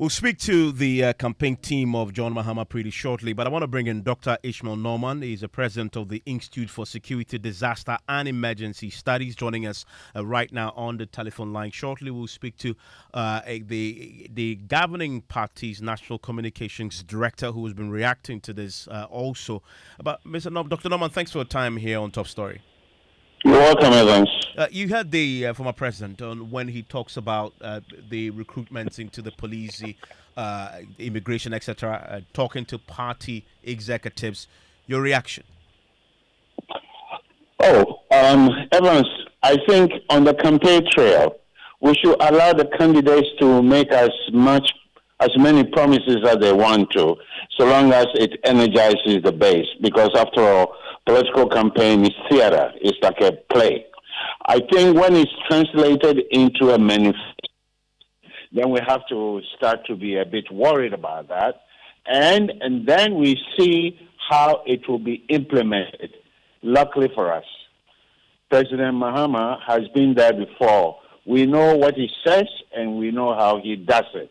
We'll speak to the campaign team of John Mahama pretty shortly, but I want to bring in Dr. Ishmael Norman. He's the president of the Institute for Security, Disaster and Emergency Studies, joining us right now on the telephone line. Shortly, we'll speak to the governing party's national communications director, who has been reacting to this also. But Dr. Norman, thanks for your time here on Top Story. You're welcome, Evans. You heard the former president on when he talks about the recruitments into the police, the immigration, etc., talking to party executives. Your reaction? Evans, I think on the campaign trail, we should allow the candidates to make as many promises as they want to, so long as it energizes the base. Because after all, political campaign is theater. It's like a play. I think when it's translated into a manifesto, then we have to start to be a bit worried about that. And then we see how it will be implemented. Luckily for us, President Mahama has been there before. We know what he says and we know how he does it.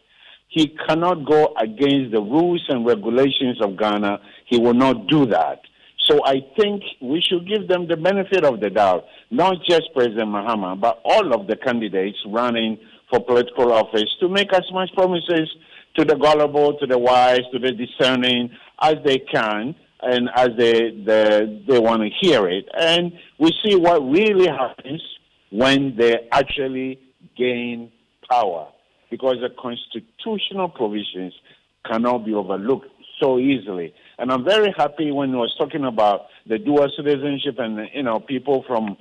He cannot go against the rules and regulations of Ghana. He will not do that. So I think we should give them the benefit of the doubt, not just President Mahama, but all of the candidates running for political office, to make as much promises to the gullible, to the wise, to the discerning as they can, and as they want to hear it. And we see what really happens when they actually gain power, because the constitutional provisions cannot be overlooked so easily. And I'm very happy when he was talking about the dual citizenship and, people from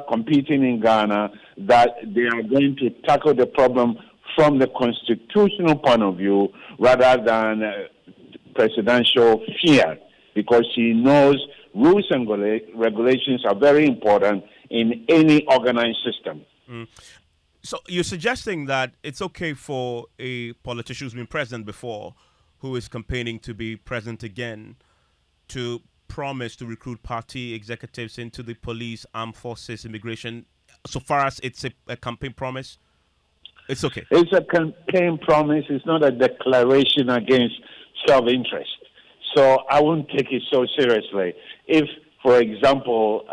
competing in Ghana, that they are going to tackle the problem from the constitutional point of view rather than presidential fear, because he knows rules and regulations are very important in any organized system. So you're suggesting that it's okay for a politician who's been president before, who is campaigning to be president again, to promise to recruit party executives into the police, armed forces, immigration, so far as it's a campaign promise? It's okay. It's a campaign promise. It's not a declaration against self-interest. So I wouldn't take it so seriously. If, for example,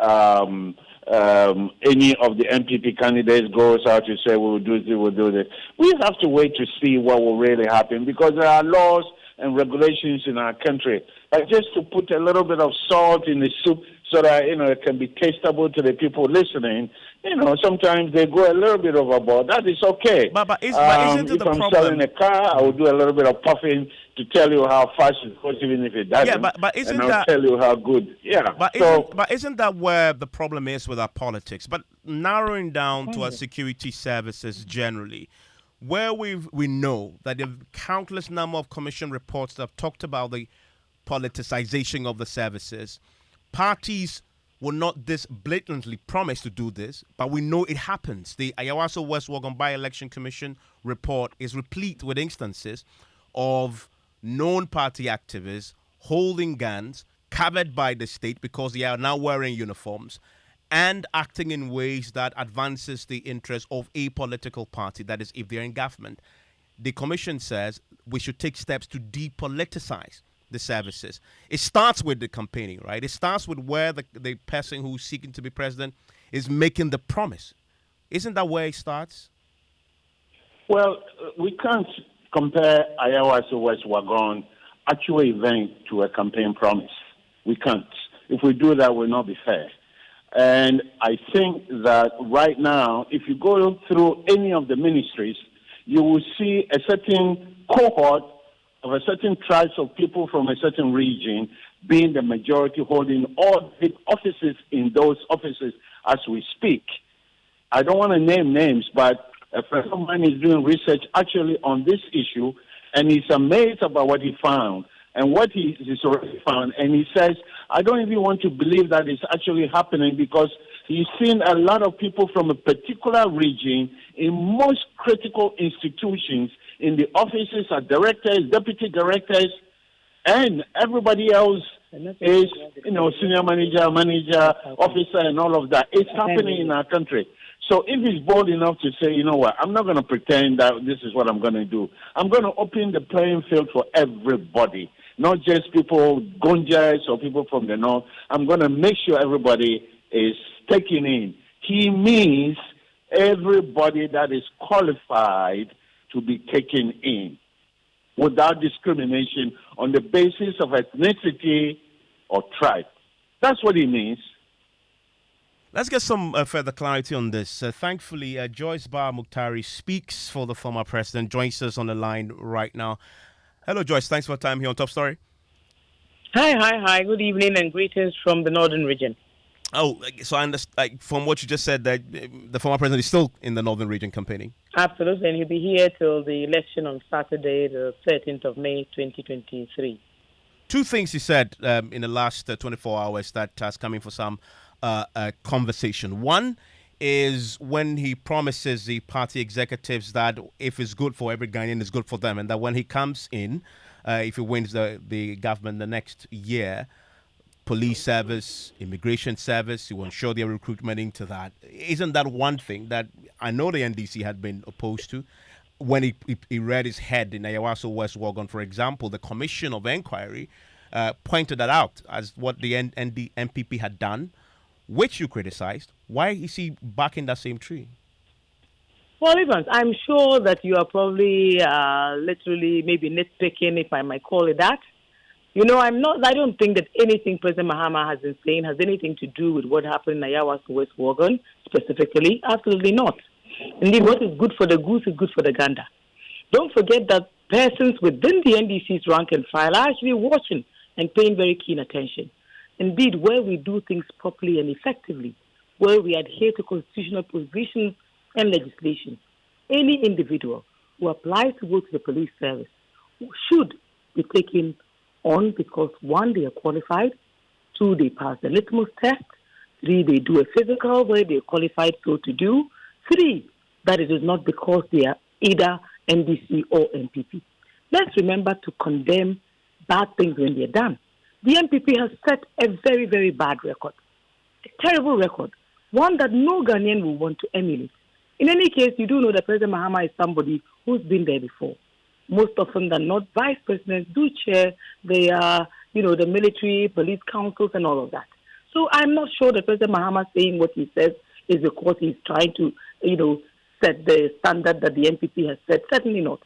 any of the MPP candidates goes out to say, we'll do this, we have to wait to see what will really happen, because there are laws and regulations in our country. Like, just to put a little bit of salt in the soup so that, it can be tastable to the people listening, sometimes they go a little bit overboard. That is okay. But isn't it the problem? If I'm selling a car, I will do a little bit of puffing to tell you how fast it goes, even if it doesn't. Yeah, but isn't and I'll tell you how good. Yeah. But isn't that where the problem is with our politics? But narrowing down to our security services generally, where we know that there are countless number of commission reports that have talked about the politicization of the services. Parties will not this blatantly promise to do this, but we know it happens. The Ayawaso West Wuogon By-Election Commission report is replete with instances of known party activists holding guns covered by the state because they are now wearing uniforms and acting in ways that advances the interest of a political party, that is, if they're in government. The commission says we should take steps to depoliticize the services. It starts with the campaigning, right? It starts with where the person who's seeking to be president is making the promise. Isn't that where it starts? Well, we can't compare Ayawaso West Wuogon actual event to a campaign promise. We can't. If we do that, we'll not be fair. And I think that right now, if you go through any of the ministries, you will see a certain cohort of a certain tribes of people from a certain region being the majority, holding all the offices in those offices as we speak. I don't want to name names, but a friend of mine is doing research actually on this issue, and he's amazed about what he found and what he's already found. And he says, I don't even want to believe that it's actually happening, because he's seen a lot of people from a particular region in most critical institutions, in the offices of directors, deputy directors, and everybody else is, senior manager, officer, and all of that. It's happening in our country. So if he's bold enough to say, you know what, I'm not going to pretend that this is what I'm going to do. I'm going to open the playing field for everybody, not just people, Gonjas or people from the north. I'm going to make sure everybody is taken in. He means everybody that is qualified to be taken in without discrimination on the basis of ethnicity or tribe. That's what he means. Let's get some further clarity on this. Thankfully, Joyce Bar Mukhtari speaks for the former president, joins us on the line right now. Hello, Joyce. Thanks for your time here on Top Story. Hi. Good evening and greetings from the northern region. Oh, so I understand from what you just said that the former president is still in the northern region campaigning. Absolutely, and he'll be here till the election on Saturday, the 13th of May, 2023. Two things he said in the last 24 hours that has come in for some conversation. One is when he promises the party executives that if it's good for every Ghanaian, it's good for them, and that when he comes in, if he wins the government the next year, police service, immigration service, he will ensure their recruitment into that. Isn't that one thing that I know the NDC had been opposed to? When he read his head in Ayawaso West Wagon, for example, the Commission of Inquiry pointed that out as what the NPP had done, which you criticized. Why is he back in that same tree? Well, Evans, I'm sure that you are probably literally maybe nitpicking, if I might call it that. You know, I don't think that anything President Mahama has been saying has anything to do with what happened in Ayawaso West Wagon specifically. Absolutely not. Indeed, what is good for the goose is good for the gander. Don't forget that persons within the NDC's rank and file are actually watching and paying very keen attention. Indeed, where we do things properly and effectively, where we adhere to constitutional provisions and legislation, any individual who applies to go to the police service should be taken on because, one, they are qualified, two, they pass the litmus test, three, they do a physical where they are qualified so to do, three, that it is not because they are either NDC or NPP. Let's remember to condemn bad things when they're done. The NPP has set a very, very bad record, a terrible record, one that no Ghanaian will want to emulate. In any case, you do know that President Mahama is somebody who's been there before. Most often than not, vice presidents do chair the military, police councils and all of that. So I'm not sure that President Mahama saying what he says is because he's trying to, set the standard that the NPP has set. Certainly not.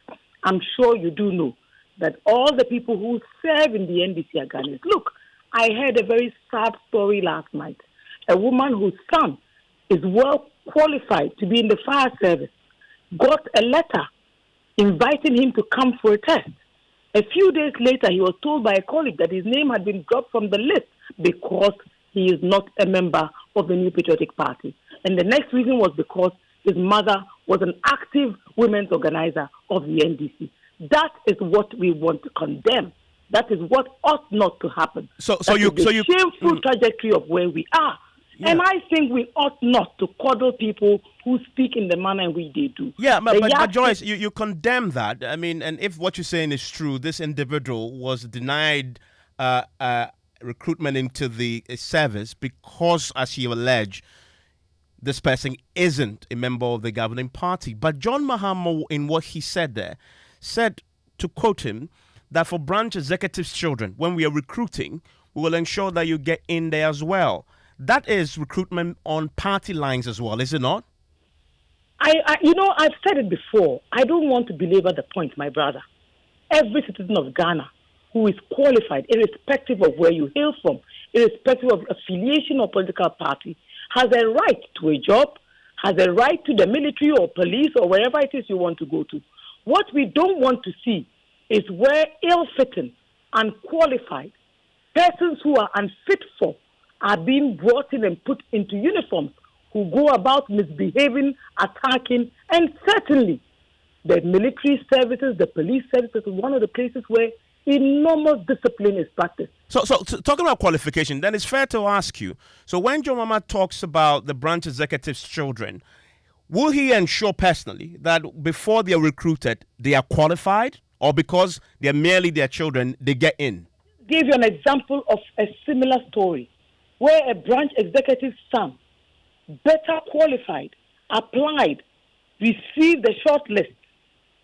I'm sure you do know that all the people who serve in the NDC are Ghanaians. Look, I heard a very sad story last night. A woman whose son is well qualified to be in the fire service got a letter inviting him to come for a test. A few days later, he was told by a colleague that his name had been dropped from the list because he is not a member of the New Patriotic Party. And the next reason was because his mother was an active women's organizer of the NDC. That is what we want to condemn. That is what ought not to happen. So you shameful trajectory of where we are. Yeah. And I think we ought not to coddle people who speak in the manner in which they do. Yeah, but Joyce, you condemn that. I mean, and if what you're saying is true, this individual was denied recruitment into the service because, as you allege, this person isn't a member of the governing party. But John Mahama, in what he said there, said, to quote him, that for branch executives' children, when we are recruiting, we will ensure that you get in there as well. That is recruitment on party lines as well, is it not? I've said it before. I don't want to belabor the point, my brother. Every citizen of Ghana who is qualified, irrespective of where you hail from, irrespective of affiliation or political party, has a right to a job, has a right to the military or police or wherever it is you want to go to. What we don't want to see is where ill-fitting, unqualified, persons who are unfit for are being brought in and put into uniforms who go about misbehaving, attacking, and certainly the military services, the police services is one of the places where enormous discipline is practiced. So talking about qualification, then it's fair to ask you, so when John Mahama talks about the branch executive's children, will he ensure personally that before they are recruited, they are qualified, or because they're merely their children, they get in? Give you an example of a similar story where a branch executive's son, better qualified, applied, received the shortlist,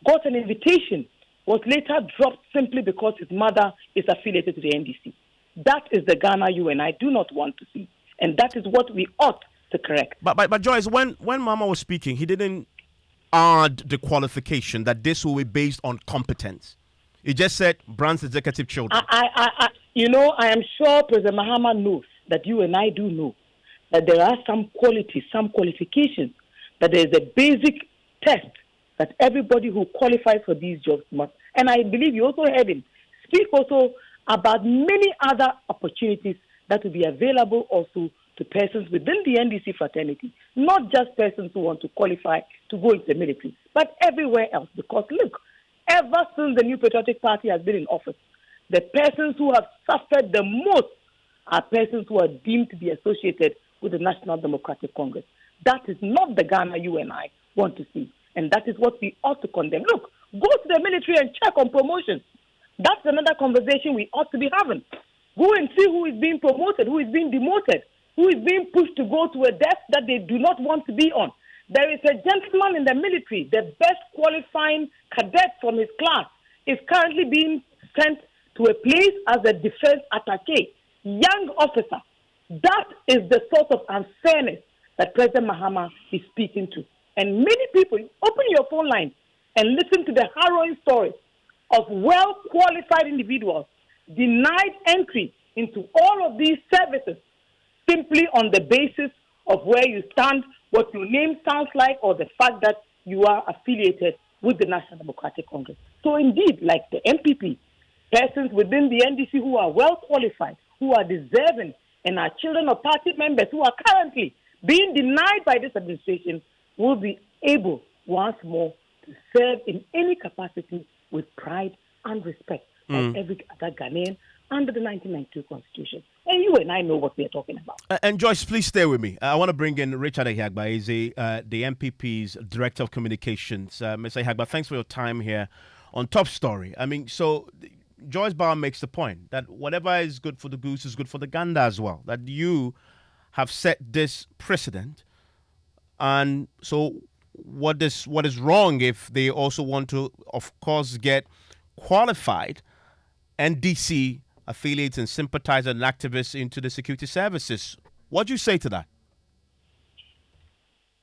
got an invitation, was later dropped simply because his mother is affiliated to the NDC. That is the Ghana you and I do not want to see. And that is what we ought to correct. But Joyce, when Mama was speaking, he didn't add the qualification that this will be based on competence. He just said Brand's executive children. I am sure President Mahama knows that you and I do know that there are some qualities, some qualifications, that there is a basic test that everybody who qualifies for these jobs must. And I believe you also heard him speak also about many other opportunities that will be available also to persons within the NDC fraternity, not just persons who want to qualify to go into the military, but everywhere else. Because look, ever since the New Patriotic Party has been in office, the persons who have suffered the most are persons who are deemed to be associated with the National Democratic Congress. That is not the Ghana you and I want to see. And that is what we ought to condemn. Look, go to the military and check on promotions. That's another conversation we ought to be having. Go and see who is being promoted, who is being demoted, who is being pushed to go to a desk that they do not want to be on. There is a gentleman in the military, the best qualifying cadet from his class, is currently being sent to a place as a defense attaché, young officer. That is the sort of unfairness that President Mahama is speaking to. And many people, open your phone lines and listen to the harrowing stories of well-qualified individuals denied entry into all of these services simply on the basis of where you stand, what your name sounds like, or the fact that you are affiliated with the National Democratic Congress. So indeed, like the MPP, persons within the NDC who are well-qualified, who are deserving, and are children of party members who are currently being denied by this administration will be able once more to serve in any capacity with pride and respect like every other Ghanaian under the 1992 Constitution. And you and I know what we are talking about. And Joyce, please stay with me. I want to bring in Richard Ehiagba. He's the MPP's Director of Communications. Mr. Ehiagba, thanks for your time here on Top Story. I mean, so Joyce Bauer makes the point that whatever is good for the goose is good for the gander as well, that you have set this precedent. And so what is wrong if they also want to, of course, get qualified NDC affiliates and sympathizers and activists into the security services? What do you say to that?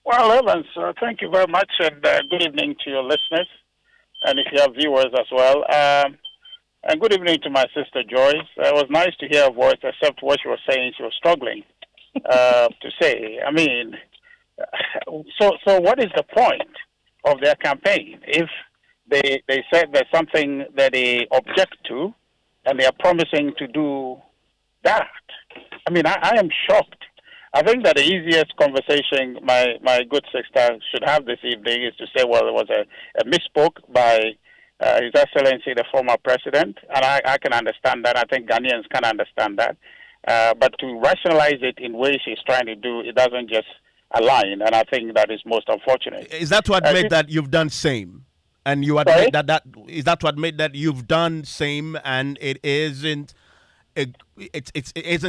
Well, Evans, thank you very much, and good evening to your listeners, and if you have viewers as well. And good evening to my sister Joyce. It was nice to hear her voice, except what she was saying, she was struggling to say. I mean, so what is the point of their campaign if they said there's something that they object to, and they are promising to do that? I mean, I am shocked. I think that the easiest conversation my good sister should have this evening is to say, well, it was a misspoke by His Excellency, the former president, and I can understand that. I think Ghanaians can understand that. But to rationalize it in ways he's trying to do, it doesn't just align, and I think that is most unfortunate. Is that to admit that you've done same? And you admit that is that to admit that you've done same, and it isn't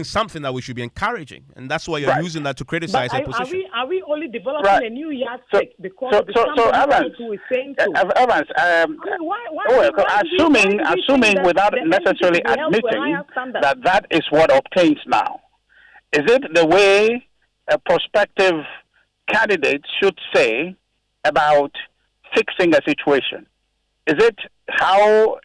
something that we should be encouraging, and that's why you're using that to criticize a position. Are we only developing a new yardstick because Evans, who is saying so? Evans, assuming without necessarily admitting that is what obtains now, is it the way a prospective candidate should say about fixing a situation? Is it how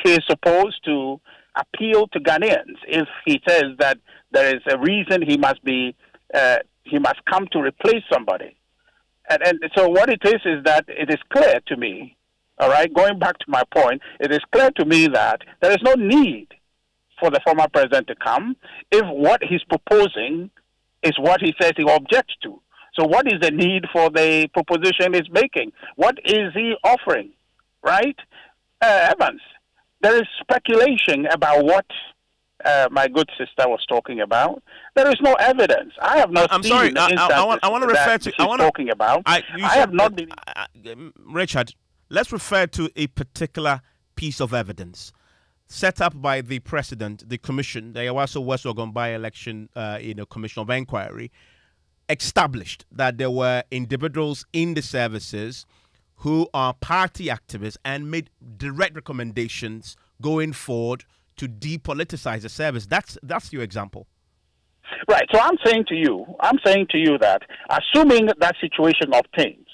he is supposed to appeal to Ghanaians if he says that there is a reason he must come to replace somebody? And so what it is that it is clear to me, all right, going back to my point, it is clear to me that there is no need for the former president to come if what he's proposing is what he says he objects to. So what is the need for the proposition he's making? What is he offering, right? Evans, there is speculation about what my good sister was talking about. There is no evidence. I have not seen sorry. I want to refer to. Talking about. I have not been. Richard, let's refer to a particular piece of evidence set up by the president, the commission, the Yawaso West Ogun by-election, commission of inquiry, established that there were individuals in the services who are party activists and made direct recommendations going forward to depoliticize the service. That's your example. Right. So I'm saying to you that assuming that situation obtains,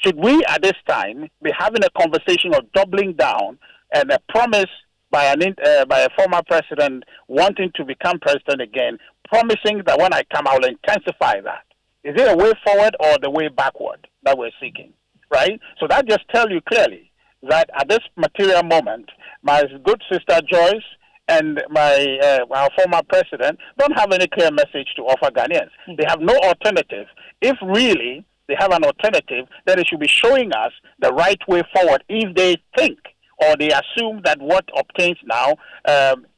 should we at this time be having a conversation of doubling down and a promise by a former president wanting to become president again, promising that when I come, I will intensify that? Is it a way forward or the way backward that we're seeking? Right? So that just tells you clearly that at this material moment, my good sister Joyce and our former president don't have any clear message to offer Ghanaians. They have no alternative. If really they have an alternative, then they should be showing us the right way forward if they think or they assume that what obtains now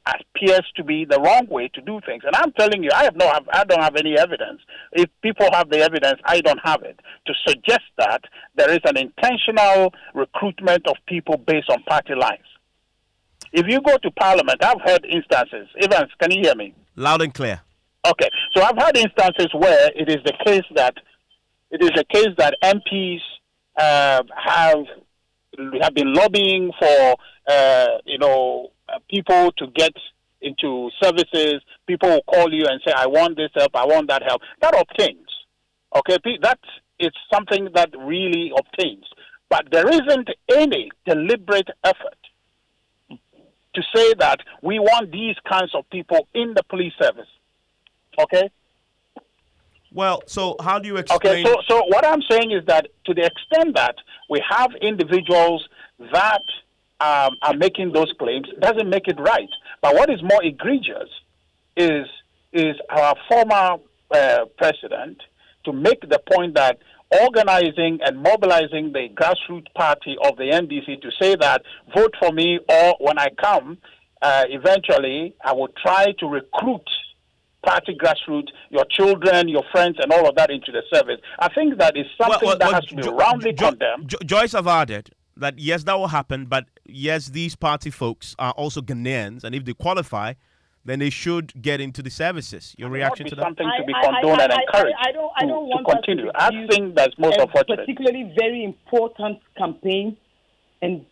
appears to be the wrong way to do things. And I'm telling you, I don't have any evidence. If people have the evidence, I don't have it, to suggest that there is an intentional recruitment of people based on party lines. If you go to Parliament, I've heard instances. Evans, can you hear me? Loud and clear. Okay, so I've had instances where it is the case that MPs have been lobbying for people to get into services. People will call you and say, "I want this help, I want that help." That obtains. Okay, that is something that really obtains, but there isn't any deliberate effort to say that we want these kinds of people in the police service. Okay? Well, so how do you explain... Okay, so what I'm saying is that to the extent that we have individuals that are making those claims, doesn't make it right. But what is more egregious is our former president to make the point that organizing and mobilizing the grassroots party of the NDC to say that vote for me, or when I come, eventually I will try to recruit party grassroots, your children, your friends, and all of that into the service. I think that is something that has to be roundly condemned. Joyce have added that yes, that will happen, but yes, these party folks are also Ghanaians, and if they qualify, then they should get into the services. Your reaction to that? Something to be condoned and encouraged to continue. I think that's most unfortunate. Particularly very important campaign, and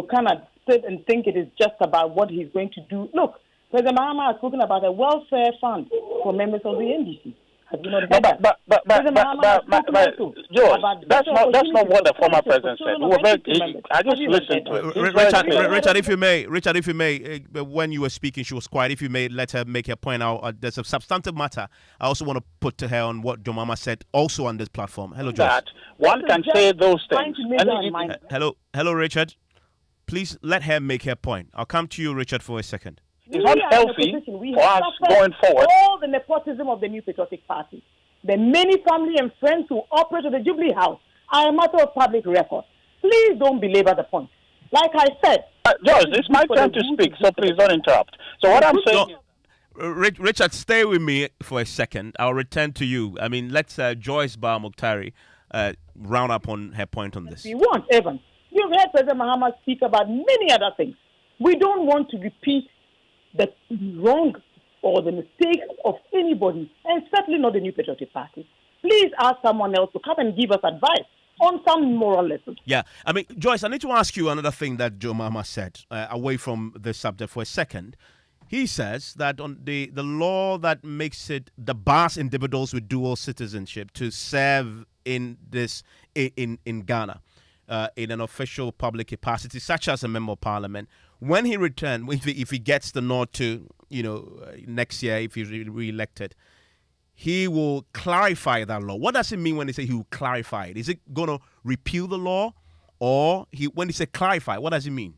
kind of sit and think it is just about what he's going to do. Look, President Mahama has spoken about a welfare fund for members of the NDC. Have you not heard that? But George, that's not what the former president said. I just listened to it. Richard, if you may, when you were speaking, she was quiet. If you may, let her make her point out. There's a substantive matter I also want to put to her on what John Mama said also on this platform. Hello, Joyce. That one can say those things. Hello, Richard. Please let her make her point. I'll come to you, Richard, for a second. It's not healthy for us going forward. All the nepotism of the New Patriotic Party, the many family and friends who operate at the Jubilee House, are a matter of public record. Please don't belabor the point. Like I said, George, it's my turn to speak, so please don't interrupt. So what I'm saying, Richard, stay with me for a second. I'll return to you. I mean, let's Joyce Bar Mokhtari round up on her point on this. We want, Evans. You've heard President Mahama speak about many other things. We don't want to repeat the wrong or the mistakes of anybody, and certainly not the New Patriotic Party. Please ask someone else to come and give us advice on some moral lessons. Yeah, I mean, Joyce, I need to ask you another thing that Joe Mama said, away from the subject for a second. He says that on the law that makes it the bars individuals with dual citizenship to serve in Ghana in an official public capacity, such as a member of parliament, when he returns, if he gets the nod to, next year, if he's re-elected, he will clarify that law. What does it mean when they say he will clarify it? Is it going to repeal the law? Or when he say clarify, what does it mean?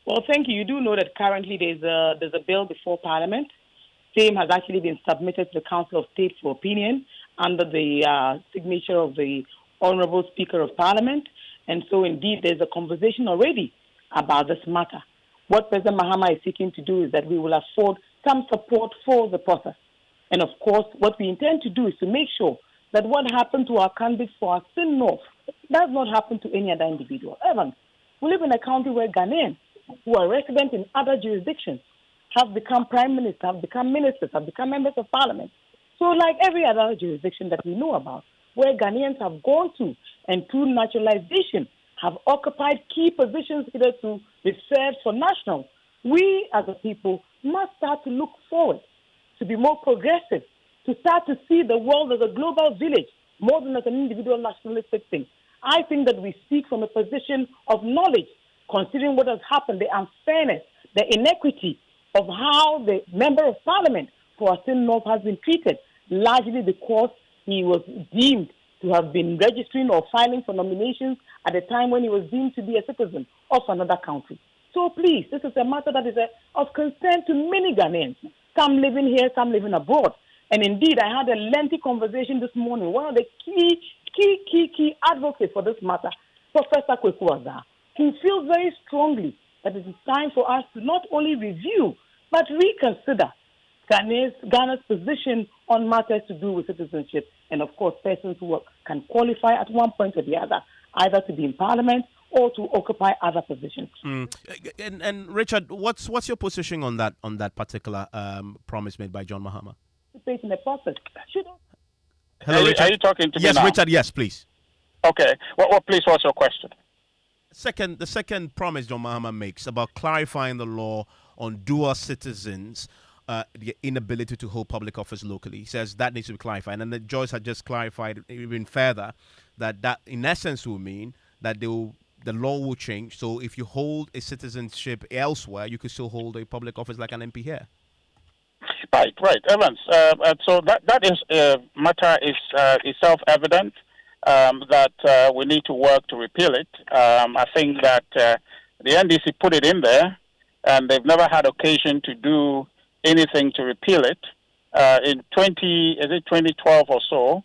Well, thank you. You do know that currently there's a bill before Parliament. Same has actually been submitted to the Council of State for opinion under the signature of the Honorable Speaker of Parliament. And so, indeed, there's a conversation already about this matter. What President Mahama is seeking to do is that we will afford some support for the process. And, of course, what we intend to do is to make sure that what happened to our candidates for our Sin North does not happen to any other individual. Evans, we live in a country where Ghanaians who are resident in other jurisdictions have become prime ministers, have become ministers, have become members of parliament. So like every other jurisdiction that we know about, where Ghanaians have gone to and through naturalization have occupied key positions either to be served for nationals, we as a people must start to look forward, to be more progressive, to start to see the world as a global village more than as an individual nationalistic thing. I think that we speak from a position of knowledge, considering what has happened, the unfairness, the inequity of how the Member of Parliament for Asin North has been treated, largely because he was deemed to have been registering or filing for nominations at a time when he was deemed to be a citizen of another country. So please, this is a matter that is of concern to many Ghanaians, some living here, some living abroad. And indeed, I had a lengthy conversation this morning. One of the key advocates for this matter, Professor Kwaku IV, who feels very strongly that it is time for us to not only review, but reconsider Ghana's position on matters to do with citizenship and, of course, persons who can qualify at one point or the other, either to be in Parliament or to occupy other positions. And Richard, what's your position on that particular promise made by John Mahama? In the process. Hello, Richard. Are you talking to me Yes, now? Richard. Yes, please. Okay. Well, please, what's your question? The second promise John Mahama makes about clarifying the law on dual citizens, the inability to hold public office locally. He says that needs to be clarified. And then Joyce had just clarified even further that in essence will mean that the law will change. So if you hold a citizenship elsewhere, you could still hold a public office like an MP here. Right, Evans. So that is matter is self-evident that we need to work to repeal it. I think that the NDC put it in there, and they've never had occasion to do anything to repeal it. In 2012 or so,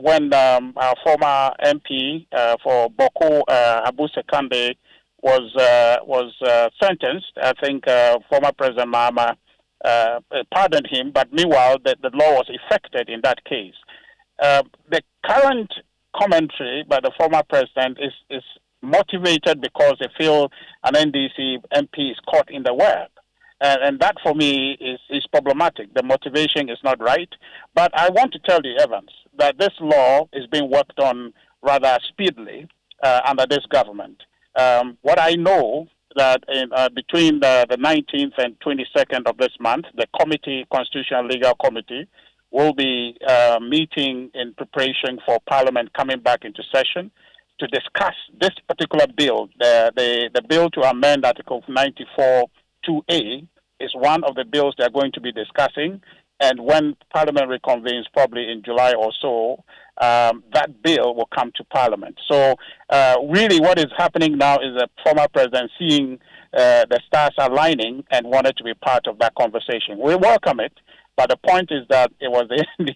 when our former MP for Boko Abu Sekande was sentenced, I think former President Mahama pardoned him, but meanwhile the law was effected in that case. The current commentary by the former president is motivated because they feel an NDC MP is caught in the web. And that for me is problematic. The motivation is not right. But I want to tell you, Evans, that this law is being worked on rather speedily under this government. What I know that between the 19th and 22nd of this month, the Constitutional Legal Committee will be meeting in preparation for Parliament coming back into session to discuss this particular bill. The bill to amend Article 94(2)A is one of the bills they're going to be discussing. And when Parliament reconvenes, probably in July or so, that bill will come to Parliament. So really what is happening now is the former president seeing the stars aligning and wanted to be part of that conversation. We welcome it, but the point is that it was the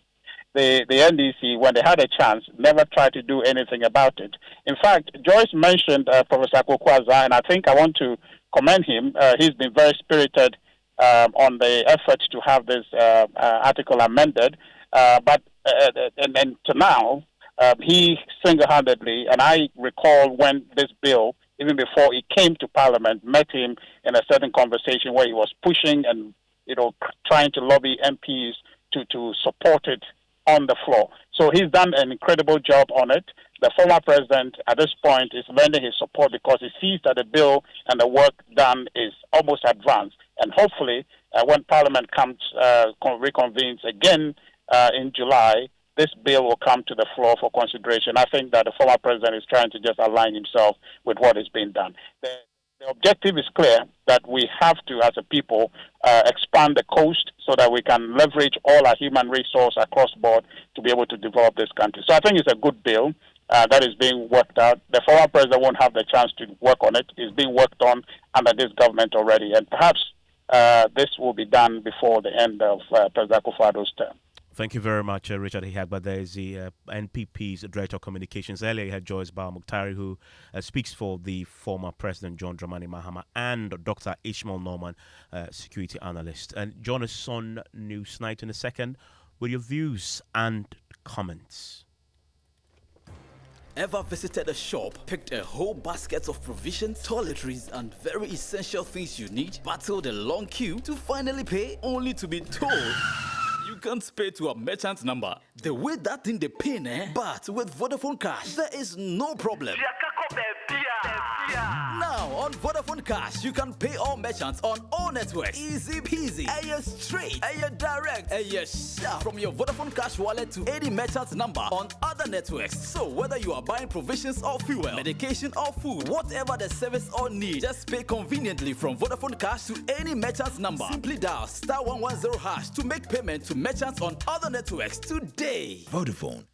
NDC, when they had a chance, never tried to do anything about it. In fact, Joyce mentioned Professor Kwaku IV, and I think I want to commend him. He's been very spirited on the efforts to have this article amended, but to now, he single-handedly, and I recall when this bill, even before it came to Parliament, met him in a certain conversation where he was pushing and trying to lobby MPs to support it on the floor. So he's done an incredible job on it. The former president at this point is lending his support because he sees that the bill and the work done is almost advanced. And hopefully, when Parliament reconvenes again in July, this bill will come to the floor for consideration. I think that the former president is trying to just align himself with what is being done. The objective is clear, that we have to, as a people, expand the coast so that we can leverage all our human resource across board to be able to develop this country. So I think it's a good bill that is being worked out. The former president won't have the chance to work on it. It's being worked on under this government already, and perhaps this will be done before the end of President Akufo Addo's term. Thank you very much, Richard Hiagba. There is the NPP's Director of Communications. Earlier, you had Joyce Bawumia, who speaks for the former President John Dramani Mahama, and Dr. Ishmael Norman, security analyst. And join us on News Night in a second with your views and comments. Ever visited a shop, picked a whole basket of provisions, toiletries, and very essential things you need, battled a long queue to finally pay, only to be told you can't pay to a merchant number. The way that thing they pin, But with Vodafone Cash, there is no problem. Now on Vodafone Cash, you can pay all merchants on all networks. Easy peasy. Aye straight. Aye direct. Aye sharp. From your Vodafone Cash wallet to any merchant number on other networks. So whether you are buying provisions or fuel, medication or food, whatever the service or need, just pay conveniently from Vodafone Cash to any merchant's number. Simply dial *110# to make payment to merchants on other networks today. Vodafone.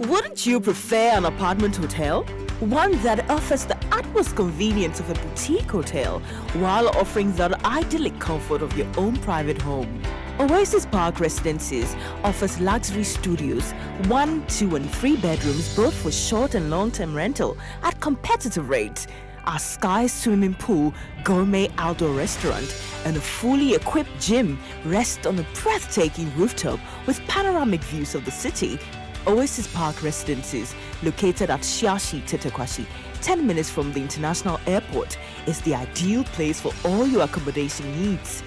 Wouldn't you prefer an apartment hotel? One that offers the utmost convenience of a boutique hotel while offering the idyllic comfort of your own private home. Oasis Park Residences offers luxury studios, 1, 2 and 3 bedrooms both for short and long-term rental at competitive rates. Our sky swimming pool, gourmet outdoor restaurant, and a fully equipped gym rest on a breathtaking rooftop with panoramic views of the city. Oasis Park Residences, located at Shiashi Tetekwashi, 10 minutes from the international airport, is the ideal place for all your accommodation needs.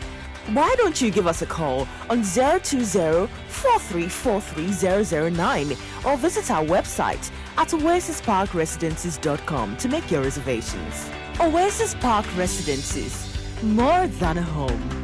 Why don't you give us a call on 020-4343-009 or visit our website at oasisparkresidences.com to make your reservations. Oasis Park Residences, more than a home.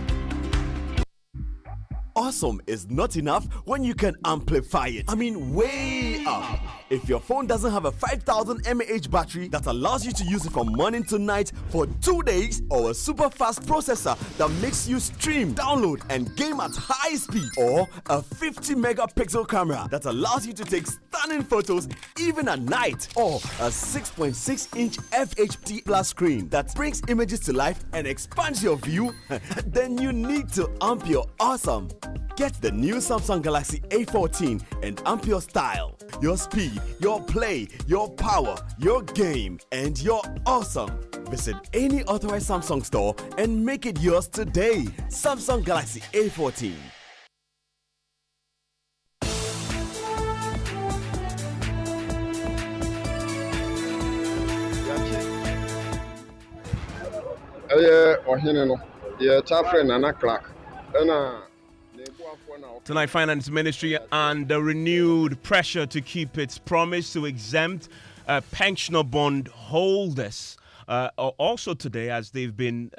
Awesome is not enough when you can amplify it. I mean, way up. If your phone doesn't have a 5000 mAh battery that allows you to use it from morning to night for 2 days, or a super fast processor that makes you stream, download, and game at high speed, or a 50 megapixel camera that allows you to take stunning photos even at night, or a 6.6-inch FHD plus screen that brings images to life and expands your view, then you need to amp your awesome. Get the new Samsung Galaxy A14 and amp your style, your speed, your play, your power, your game, and your awesome. Visit any authorized Samsung store and make it yours today. Samsung Galaxy A14. Nana Clark. Tonight, Finance Ministry under renewed pressure to keep its promise to exempt pensioner bond holders. Also today, as they've been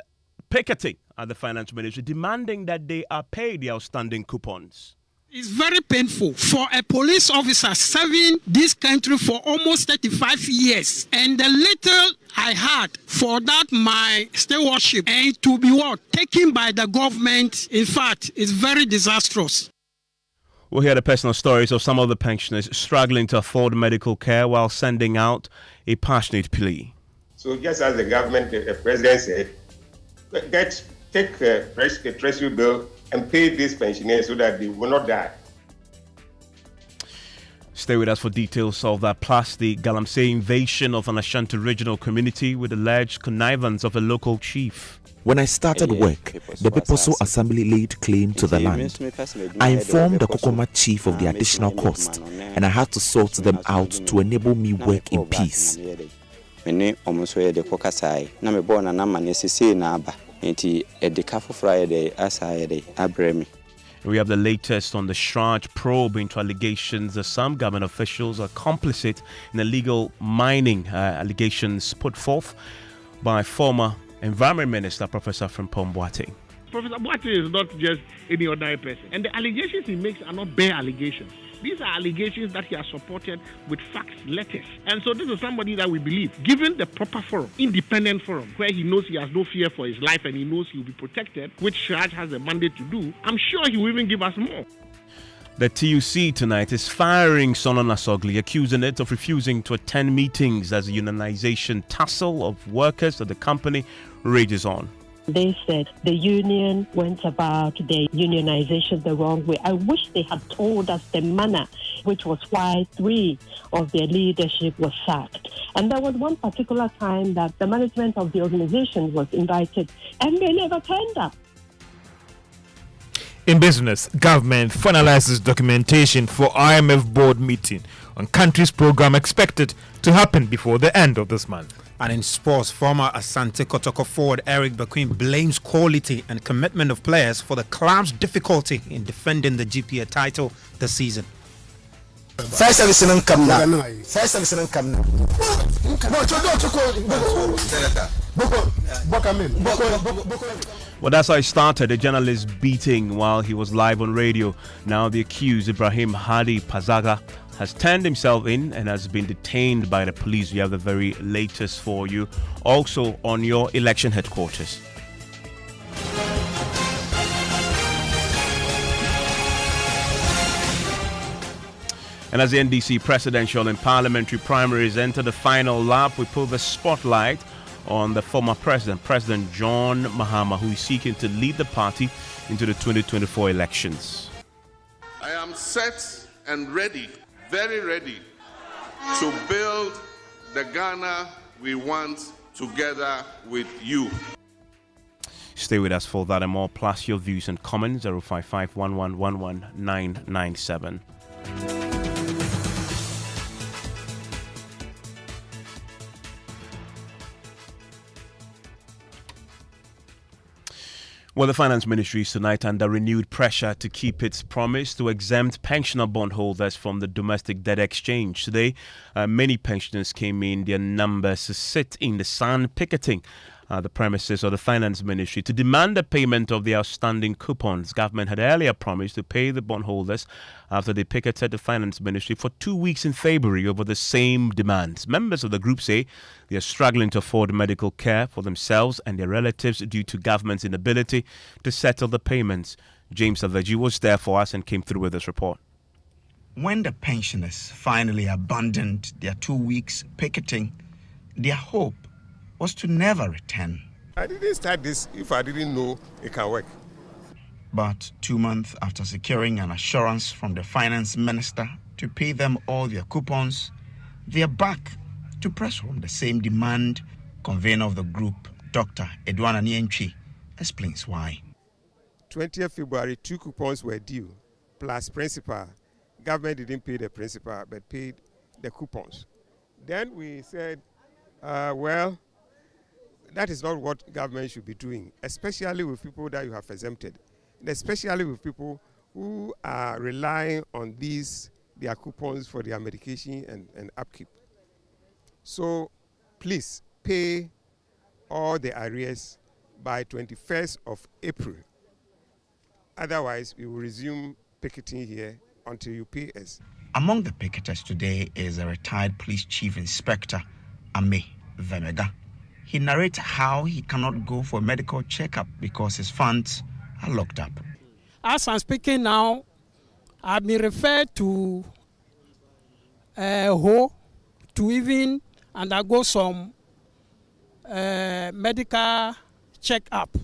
picketing at the Finance Ministry, demanding that they are paid the outstanding coupons. It's very painful for a police officer serving this country for almost 35 years. And the little I had for that, my stewardship, and to be taken by the government, in fact, is very disastrous. We'll hear the personal stories of some of the pensioners struggling to afford medical care while sending out a passionate plea. So just as the government, the president said, take a treasury bill and pay these pensioners so that they will not die. Stay with us for details of that, plus the Galamsey invasion of an Ashanti regional community with alleged connivance of a local chief. When I started work, the Peposo Assembly laid claim to the land. I informed the Kokoma chief of the additional cost, and I had to sort them out to enable me work in peace. We have the latest on the Shraj probe into allegations that some government officials are complicit in illegal mining allegations put forth by former Environment Minister Professor Frimpong Boateng. Professor Boateng is not just any ordinary person, and the allegations he makes are not bare allegations. These are allegations that he has supported with facts, letters. And so this is somebody that we believe, given the proper forum, independent forum, where he knows he has no fear for his life and he knows he will be protected, which Shraj has a mandate to do, I'm sure he will even give us more. The TUC tonight is firing Solon Asogli, accusing it of refusing to attend meetings as the unionization tussle of workers at the company rages on. They said the union went about the unionization the wrong way. I wish they had told us the manner, which was why 3 of their leadership was sacked. And there was one particular time that the management of the organization was invited and they never turned up. In business, government finalizes documentation for IMF board meeting on country's program expected to happen before the end of this month. And in sports, former Asante Kotoko forward Eric Bakwin blames quality and commitment of players for the club's difficulty in defending the GPA title this season. First service in Kamna. First service in Kamna. Well, that's how it started, a journalist beating while he was live on radio. Now the accused, Ibrahim Hadi Pazaga, has turned himself in and has been detained by the police. We have the very latest for you. Also on your election headquarters. And as the NDC presidential and parliamentary primaries enter the final lap, we put the spotlight on the former president, President John Mahama, who is seeking to lead the party into the 2024 elections. I am set and ready, very ready, to build the Ghana we want together with you. Stay with us for that and more, plus your views and comments, 055-1111-997. Well, the Finance Ministry is tonight under renewed pressure to keep its promise to exempt pensioner bondholders from the domestic debt exchange. Today, many pensioners came in their numbers to sit in the sun picketing the premises of the Finance Ministry to demand the payment of the outstanding coupons. Government had earlier promised to pay the bondholders after they picketed the Finance Ministry for 2 weeks in February over the same demands. Members of the group say they are struggling to afford medical care for themselves and their relatives due to government's inability to settle the payments. James Aveji was there for us and came through with this report. When the pensioners finally abandoned their 2 weeks picketing, their hope was to never return. I didn't start this if I didn't know it can work. But 2 months after securing an assurance from the finance minister to pay them all their coupons, they are back to press from the same demand. Convener of the group, Dr. Edwana Nienchi, explains why. 20th February, 2 coupons were due, plus principal. Government didn't pay the principal, but paid the coupons. Then we said, well, that is not what government should be doing, especially with people that you have exempted, and especially with people who are relying on their coupons for their medication and upkeep. So please pay all the arrears by 21st of April. Otherwise, we will resume picketing here until you pay us. Among the picketers today is a retired police chief inspector, Ame Vemega. He narrates how he cannot go for a medical checkup because his funds are locked up. As I'm speaking now, I've been referred to Ho to even undergo some medical checkup.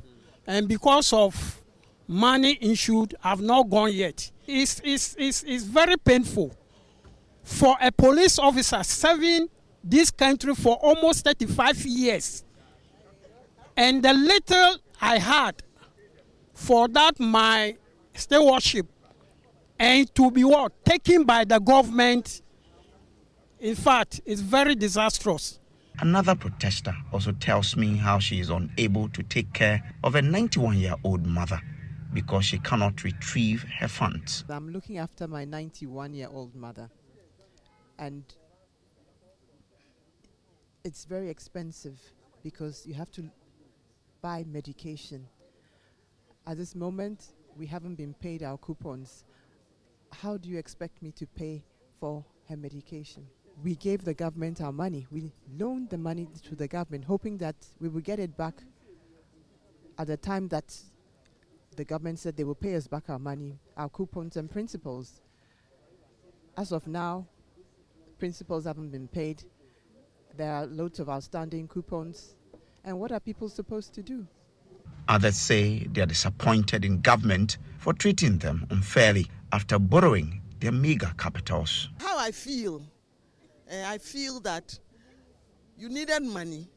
And because of money issued, I've not gone yet. It's very painful for a police officer serving this country for almost 35 years. And the little I had for that my stewardship and to be taken by the government, in fact, it's very disastrous. Another protester also tells me how she is unable to take care of a 91-year-old mother because she cannot retrieve her funds. I'm looking after my 91-year-old mother, and it's very expensive because you have to buy medication. At this moment, we haven't been paid our coupons. How do you expect me to pay for her medication? We gave the government our money. We loaned the money to the government, hoping that we would get it back at the time that the government said they will pay us back our money, our coupons and principals. As of now, principals haven't been paid. There are loads of outstanding coupons. And what are people supposed to do? Others say they are disappointed in government for treating them unfairly after borrowing their meager capitals. How I feel that you needed money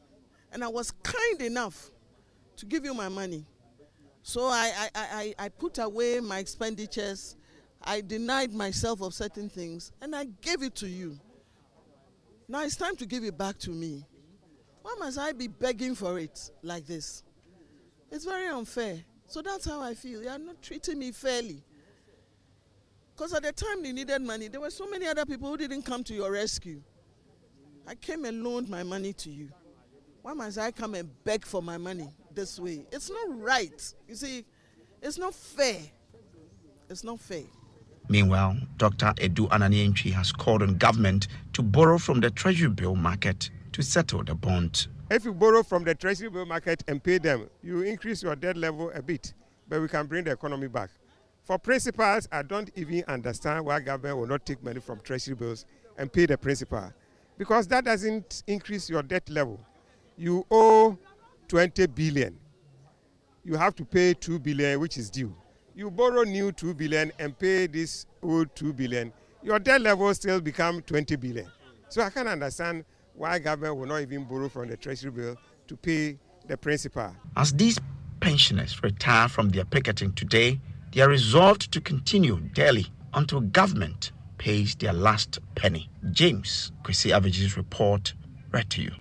and I was kind enough to give you my money. So I put away my expenditures, I denied myself of certain things, and I gave it to you. Now it's time to give it back to me. Why must I be begging for it like this? It's very unfair. So that's how I feel. You are not treating me fairly. Because at the time you needed money, there were so many other people who didn't come to your rescue. I came and loaned my money to you. Why must I come and beg for my money this way? It's not right. You see, it's not fair. It's not fair. Meanwhile, Dr. Edu Ananientwi has called on government to borrow from the treasury bill market to settle the bond. If you borrow from the treasury bill market and pay them, you increase your debt level a bit, but we can bring the economy back. For principals, I don't even understand why government will not take money from treasury bills and pay the principal, because that doesn't increase your debt level. You owe 20 billion. You have to pay 2 billion, which is due. You borrow new 2 billion and pay this old 2 billion. Your debt level still become 20 billion. So I can't understand why government will not even borrow from the treasury bill to pay the principal. As these pensioners retire from their picketing today, they are resolved to continue daily until government pays their last penny. James Kwesi Avage's report, read to you.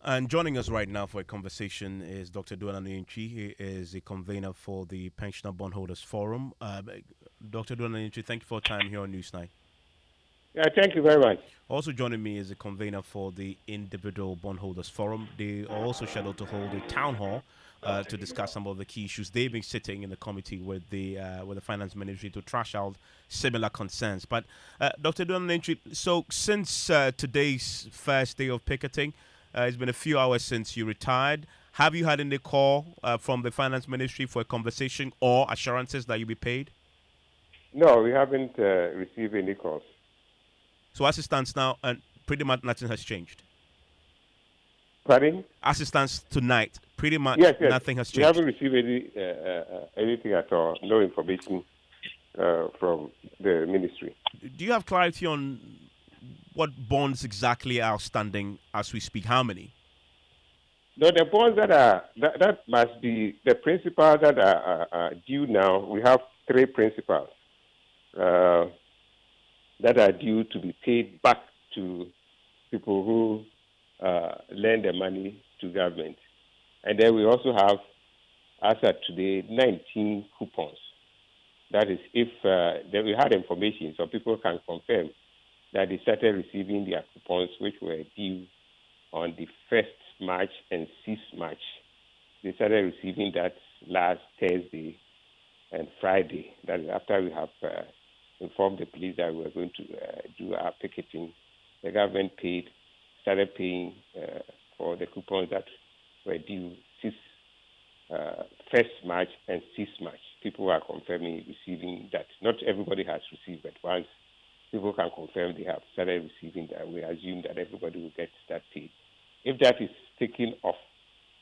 And joining us right now for a conversation is Dr. Nana Ansah Kwao. He is a convener for the Pensioner Bondholders Forum. Dr. Nana Ansah Kwao, thank you for your time here on Newsnight. Yeah, thank you very much. Also joining me is a convener for the Individual Bondholders Forum. They are also scheduled to hold a town hall to discuss some of the key issues. They've been sitting in the committee with the Finance Ministry to trash out similar concerns. But Dr. Nana Ansah Kwao, so since today's first day of picketing, it's been a few hours since you retired. Have you had any call from the Finance Ministry for a conversation or assurances that you'll be paid? No, we haven't received any calls. So as it stands now, and pretty much nothing has changed. Pardon? As it stands tonight, pretty much yes. nothing has changed. We haven't received anything at all, no information from the ministry. Do you have clarity on what bonds exactly are outstanding as we speak? How many? No, the bonds that must be the principals that are due now. We have 3 principals that are due to be paid back to people who lend the money to government. And then we also have, as of today, 19 coupons. That is, if we had information, so people can confirm that they started receiving their coupons, which were due on the 1st March and 6th March. They started receiving that last Thursday and Friday. That is after we have informed the police that we were going to do our picketing. The government started paying for the coupons that were due 1st March and 6th March. People are confirming receiving that. Not everybody has received, but once people can confirm they have started receiving that, we assume that everybody will get that paid. If that is taken off,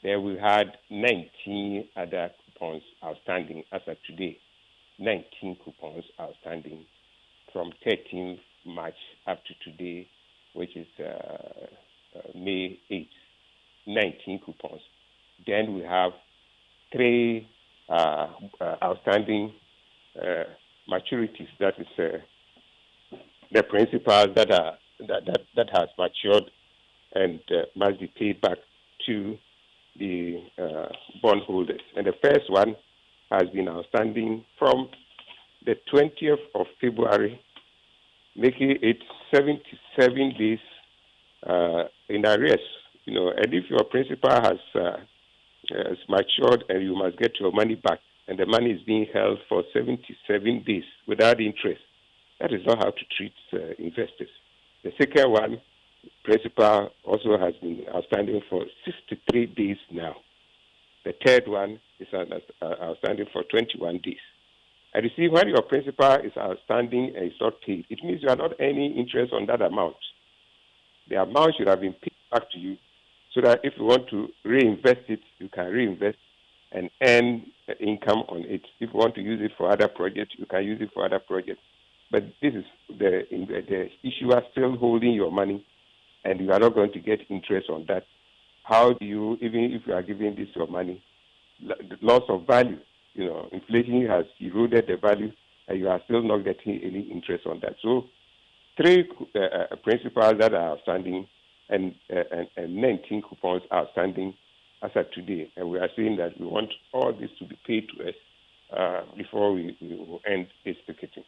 then we had 19 other coupons outstanding as of today. 19 coupons outstanding from 13th March up to today, which is May 8th. 19 coupons. Then we have 3 outstanding maturities. That is the principals that has matured and must be paid back to the bondholders. And the first one has been outstanding from the 20th of February, making it 77 days in arrears. And if your principal has matured and you must get your money back, and the money is being held for 77 days without interest, that is not how to treat investors. The second one, principal, also has been outstanding for 63 days now. The third one is outstanding for 21 days. And you see, when your principal is outstanding and is not paid, it means you are not earning interest on that amount. The amount should have been paid back to you so that if you want to reinvest it, you can reinvest and earn income on it. If you want to use it for other projects, you can use it for other projects. But this is the issuer still holding your money, and you are not going to get interest on that. How do you, even if you are giving this your money, loss of value? Inflation has eroded the value, and you are still not getting any interest on that. So 3 principals that are outstanding 19 coupons outstanding as of today. And we are saying that we want all this to be paid to us before we will end this picketing.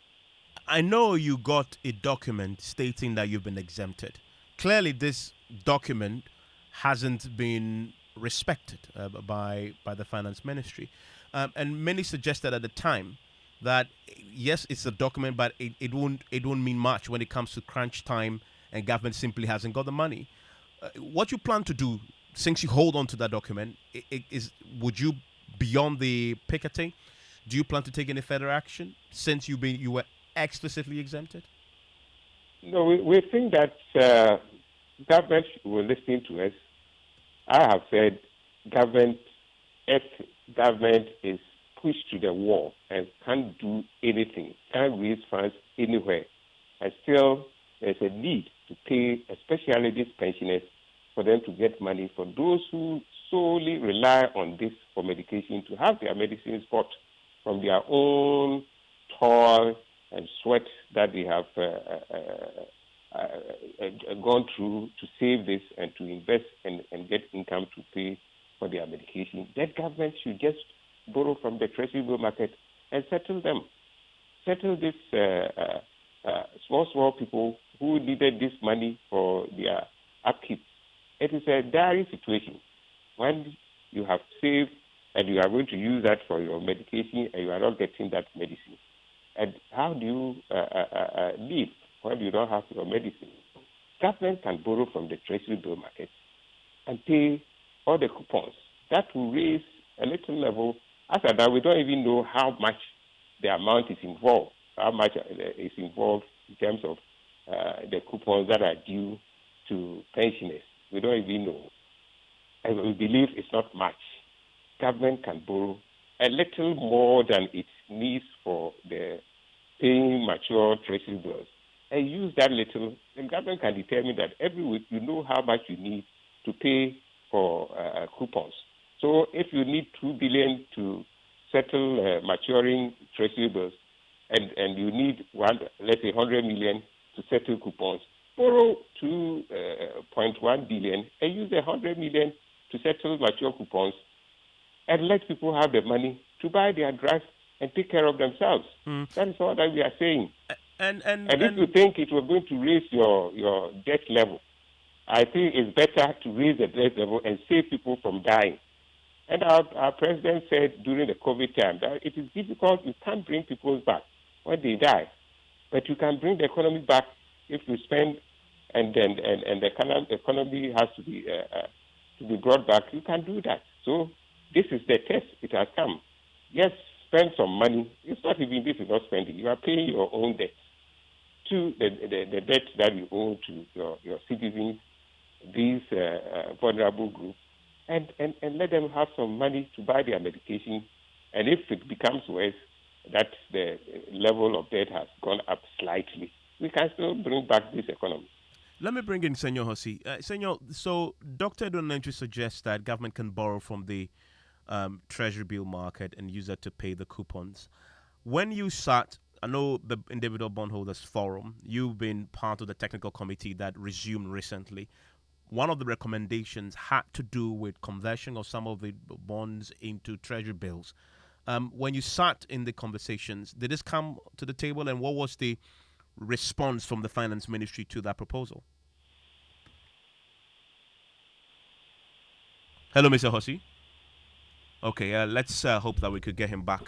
I know you got a document stating that you've been exempted. Clearly, this document hasn't been respected by the finance ministry. And many suggested at the time that, yes, it's a document, but it won't mean much when it comes to crunch time and government simply hasn't got the money. What you plan to do, since you hold on to that document, would you, beyond the picketing, do you plan to take any further action since you were explicitly exempted? No, we think that government will listen to us. I have said if government is pushed to the wall and can't do anything, can't raise funds anywhere, and still there's a need to pay, especially these pensioners, for them to get money, for those who solely rely on this for medication, to have their medicines bought from their own toil and sweat that they have gone through to save this and to invest and get income to pay for their medication. That government should just borrow from the treasury bill market and settle them. Settle this small people who needed this money for their upkeep. It is a dire situation when you have saved and you are going to use that for your medication and you are not getting that medicine. And how do you live when you don't have your medicine? Government can borrow from the treasury bill market and pay all the coupons. That will raise a little level. After that, we don't even know how much the amount is involved, how much is involved in terms of the coupons that are due to pensioners. We don't even know. And we believe it's not much. Government can borrow a little more than it needs for the paying mature treasury bills and use that little. The government can determine that every week you know how much you need to pay for coupons. So if you need 2 billion to settle maturing treasury bills and you need let's say 100 million to settle coupons, borrow 2.1 billion and use the 100 million to settle mature coupons and let people have the money to buy their drugs and take care of themselves. That is all that we are saying. And if you think it was going to raise your debt level, I think it's better to raise the debt level and save people from dying. And our president said during the COVID time that it is difficult. You can't bring people back when they die, but you can bring the economy back if you spend, and the economy has to be brought back. You can do that. So this is the test. It has come. Yes, spend some money. It's not even this is not spending. You are paying your own debt to the debt that you owe to your citizens, these vulnerable groups, and let them have some money to buy their medication. And if it becomes worse, that the level of debt has gone up slightly, we can still bring back this economy. Let me bring in Senor Hossi. Senor, so Dr. Donentry suggests that government can borrow from the treasury bill market and use that to pay the coupons. When you sat, I know the Individual Bondholders Forum, you've been part of the technical committee that resumed recently. One of the recommendations had to do with conversion of some of the bonds into treasury bills. When you sat in the conversations, did this come to the table, and what was the response from the finance ministry to that proposal? Hello, Mr. Hossi. Okay, let's hope that we could get him back,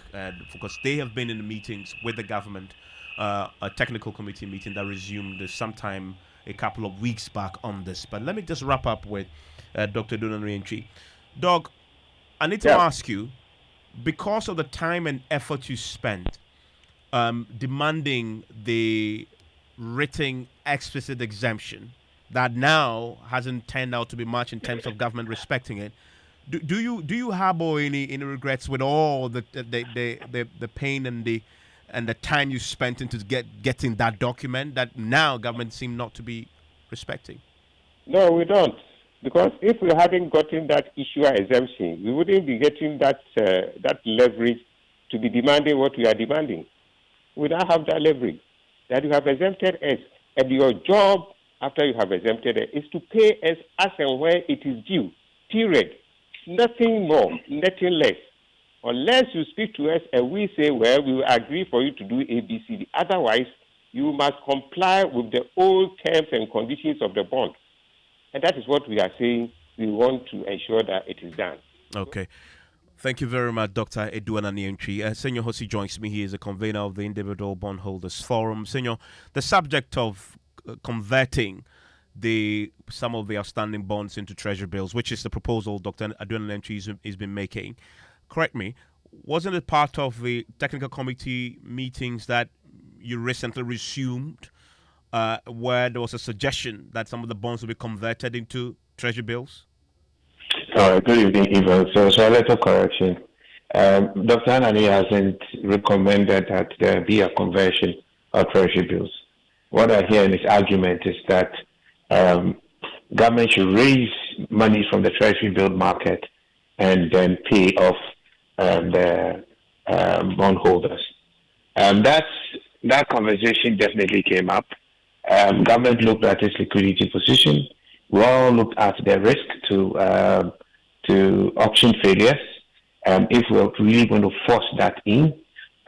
because they have been in the meetings with the government, a technical committee meeting that resumed sometime a couple of weeks back on this. But let me just wrap up with Dr. Donentry. Doc, I need to ask you, because of the time and effort you spent demanding the written explicit exemption that now hasn't turned out to be much in terms of government respecting it, do you harbor any regrets with all the pain and the time you spent into getting that document that now government seem not to be respecting? No, we don't. Because if we hadn't gotten that issuer exemption, we wouldn't be getting that leverage to be demanding what we are demanding. We don't have that leverage. That you have exempted us, and your job after you have exempted it, is to pay us as and where it is due. Period. Nothing more, nothing less. Unless you speak to us and we say, well, we will agree for you to do ABCD. Otherwise, you must comply with the old terms and conditions of the bond. And that is what we are saying. We want to ensure that it is done. Okay. Thank you very much, Dr. Edouana Nientri. Senor Hossi joins me. He is a convener of the Individual Bondholders Forum. Senor, the subject of converting some of the outstanding bonds into treasury bills, which is the proposal Dr. Edouana Nientri has been making. Correct me, wasn't it part of the technical committee meetings that you recently resumed where there was a suggestion that some of the bonds will be converted into treasury bills? Good evening, Ivan. So a little correction. Dr. Anani hasn't recommended that there be a conversion of treasury bills. What I hear in his argument is that government should raise money from the treasury bill market and then pay off the bondholders. That conversation definitely came up. Government looked at its liquidity position. We all looked at the risk to auction failures. If we're really going to force that in,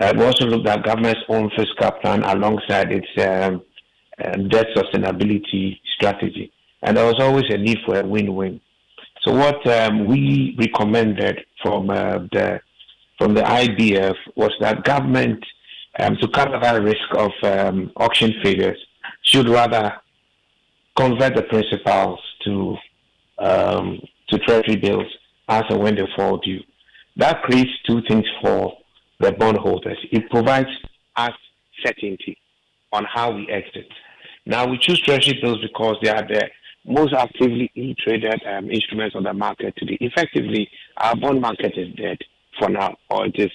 we also looked at government's own fiscal plan alongside its debt sustainability strategy. And there was always a need for a win-win. So what we recommended from the IBF was that government, to cover that risk of auction failures, should rather convert the principals to treasury bills as and when they fall due. That creates two things for the bondholders. It provides us certainty on how we exit. Now, we choose treasury bills because they are the most actively traded instruments on the market today. Effectively, our bond market is dead for now, or it's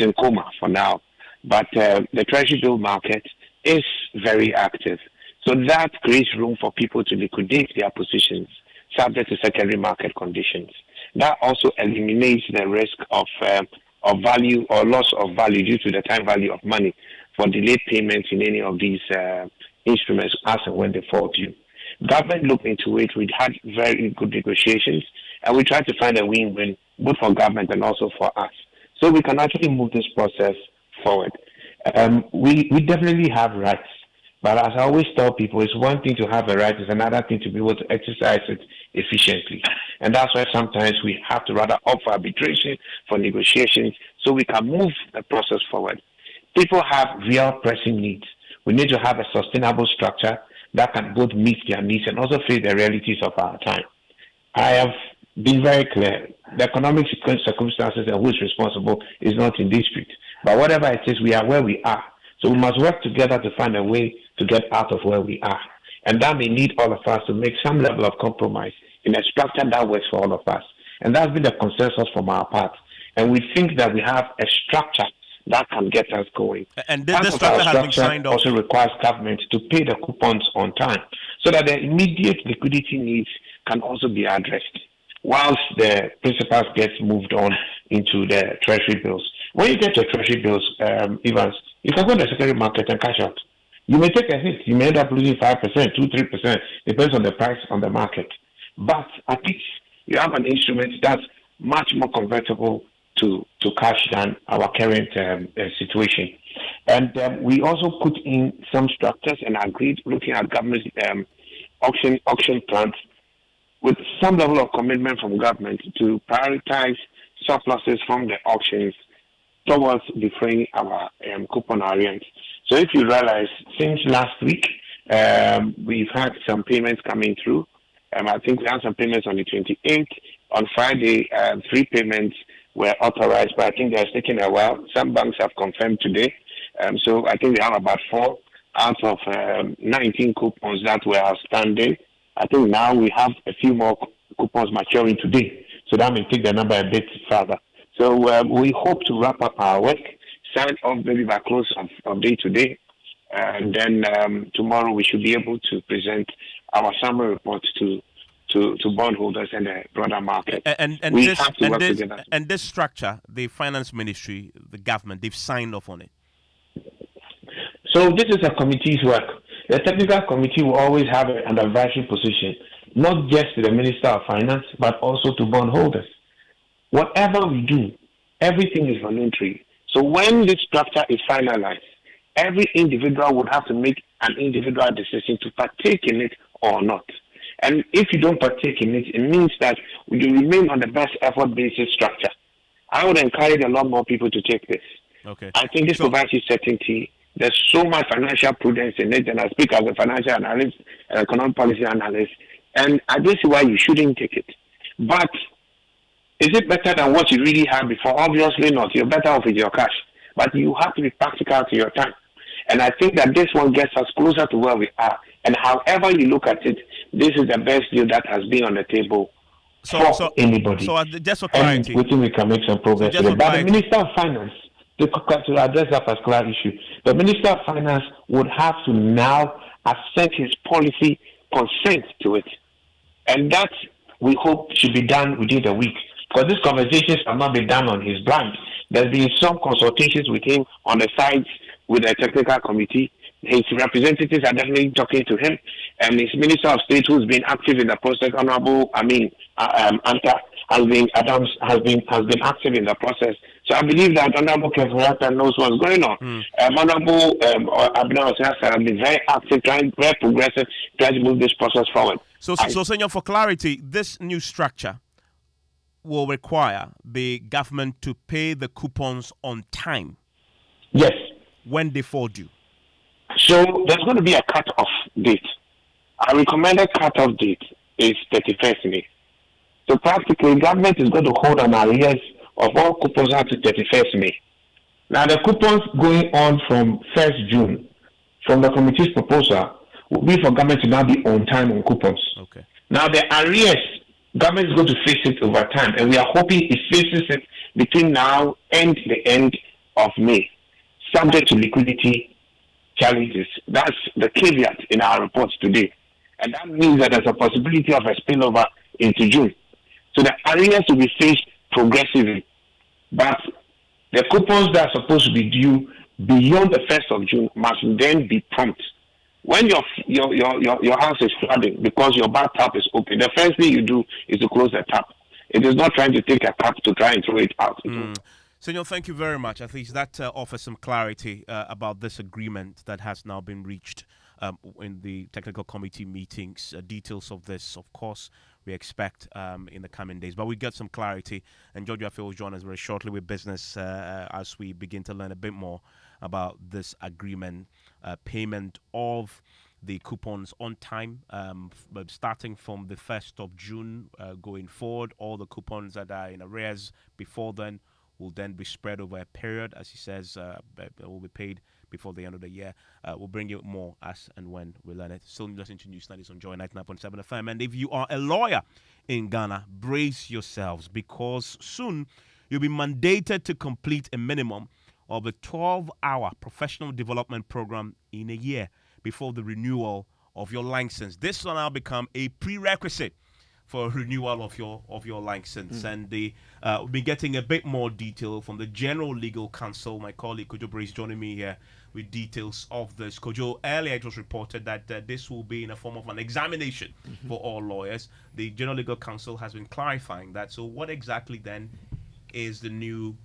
in coma for now. But the treasury bill market is very active. So that creates room for people to liquidate their positions subject to secondary market conditions. That also eliminates the risk of value or loss of value due to the time value of money for delayed payments in any of these instruments as and when they fall due. Government looked into it. We had very good negotiations, and we tried to find a win-win both for government and also for us. So we can actually move this process forward. We definitely have rights. But as I always tell people, it's one thing to have a right, it's another thing to be able to exercise it efficiently. And that's why sometimes we have to rather opt for arbitration, for negotiations, so we can move the process forward. People have real pressing needs. We need to have a sustainable structure that can both meet their needs and also face the realities of our time. I have been very clear. The economic circumstances and who is responsible is not in dispute. But whatever it is, we are where we are. So we must work together to find a way to get out of where we are. And that may need all of us to make some level of compromise in a structure that works for all of us. And that's been the consensus from our part. And we think that we have a structure that can get us going. And this structure has been signed off. Also requires government to pay the coupons on time so that the immediate liquidity needs can also be addressed whilst the principals gets moved on into the treasury bills. When you get to treasury bills, Evans, you can go to the secondary market and cash out. You may take a hit. You may end up losing 5%, 2-3%, depends on the price on the market. But at least you have an instrument that's much more convertible to cash than our current situation. And we also put in some structures and agreed looking at government auction plans with some level of commitment from government to prioritize surpluses from the auctions towards defraying our coupon arrears. So if you realize, since last week, we've had some payments coming through. I think we had some payments on the 28th. On Friday, 3 payments were authorized, but I think they're taking a while. Some banks have confirmed today. So I think we have about 4 out of 19 coupons that were outstanding. I think now we have a few more coupons maturing today. So that may take the number a bit further. So we hope to wrap up our work, sign off maybe by close of day today. And then tomorrow we should be able to present our summary report to bondholders and the broader market. And this structure, the finance ministry, the government, they've signed off on it. So this is a committee's work. the technical committee will always have an advisory position, not just to the Minister of Finance, but also to bondholders. Whatever we do, everything is voluntary. So when this structure is finalized, every individual would have to make an individual decision to partake in it or not. And if you don't partake in it, it means that you remain on the best effort basis structure. I would encourage a lot more people to take this. Okay. I think this provides you certainty. There's so much financial prudence in it, and I speak as a financial analyst, an economic policy analyst, and I don't see why you shouldn't take it. But is it better than what you really had before? Obviously not. You're better off with your cash. But you have to be practical to your time. And I think that this one gets us closer to where we are. And however you look at it, this is the best deal that has been on the table for anybody. So just for clarity. And we think we can make some progress with it. But the Minister of Finance, to address that particular issue, the Minister of Finance would have to now assent his policy consent to it. And that, we hope, should be done within the week. Because these conversations have not been done on his blind. There's been some consultations with him on the sides with the technical committee. His representatives are definitely talking to him, and his Minister of State, who's been active in the process, Honorable Anta has been active in the process. So I believe that Honorable Kefurata knows what's going on. Honorable Abner Osasa has been very active, very progressive, trying to move this process forward. So, Senor, for clarity, this new structure will require the government to pay the coupons on time. Yes. When they fall due. So there's going to be a cut-off date. Our recommended cut-off date is 31st May. So practically, government is going to hold an arrears of all coupons up to 31st May. Now, the coupons going on from 1st June, from the committee's proposal, will be for government to now be on time on coupons. Okay. Now, the arrears, government is going to face it over time, and we are hoping it faces it between now and the end of May, subject to liquidity challenges. That's the caveat in our reports today. And that means that there's a possibility of a spillover into June. So the arrears will be faced progressively. But the coupons that are supposed to be due beyond the 1st of June must then be prompt. When your house is flooding because your bathtub is open, the first thing you do is to close the tap. It is not trying to take a cup to try and throw it out. Senor, thank you very much. At least that offers some clarity about this agreement that has now been reached in the technical committee meetings. Details of this, of course, we expect in the coming days. But we get some clarity. And Georgia Phil will join us very shortly with business as we begin to learn a bit more about this agreement, payment of the coupons on time, but starting from the 1st of June going forward. All the coupons that are in arrears before then will then be spread over a period, as he says, will be paid before the end of the year. We'll bring you more as and when we learn it. Still listening to News Studies on Joy 99.7 FM. And if you are a lawyer in Ghana, brace yourselves, because soon you'll be mandated to complete a minimum of a 12-hour professional development program in a year before the renewal of your license. This will now become a prerequisite for renewal of your license. And we'll be getting a bit more detail from the General Legal Counsel. My colleague Kojo Brace joining me here with details of this. Kojo, earlier it was reported that this will be in a form of an examination for all lawyers. The General Legal Counsel has been clarifying that. So what exactly then is the new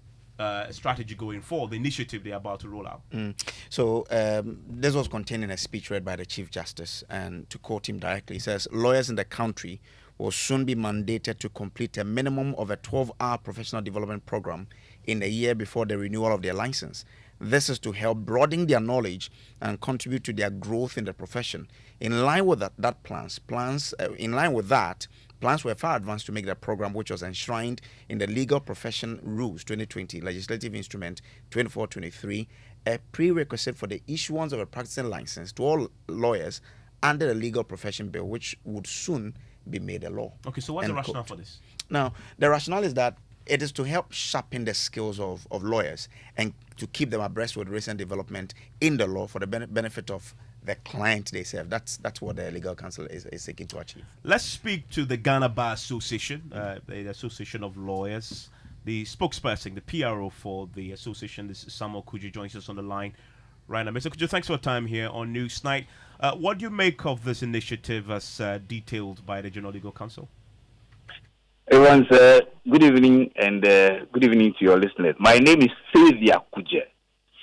strategy going forward, the initiative they're about to roll out? So this was contained in a speech read by the Chief Justice, and to quote him directly, he says, lawyers in the country will soon be mandated to complete a minimum of a 12-hour professional development program in a year before the renewal of their license. This is to help broaden their knowledge and contribute to their growth in the profession. In line with plans were far advanced to make the program, which was enshrined in the Legal Profession Rules 2020, Legislative Instrument 2423, a prerequisite for the issuance of a practicing license to all lawyers under the Legal Profession Bill, which would soon be made a law. Okay, so what's the rationale for this? Now, the rationale is that it is to help sharpen the skills of lawyers and to keep them abreast with recent development in the law for the benefit of the client they serve. That's what the Legal Counsel is seeking to achieve. Let's speak to the Ghana Bar Association, the Association of Lawyers. The spokesperson, the PRO for the association, this is Samuel Kuji, joins us on the line Right now, Mr. Kujo, thanks for your time here on Newsnight. What do you make of this initiative as detailed by the General Legal Council? Everyone, good evening and good evening to your listeners. My name is Savia Kuje.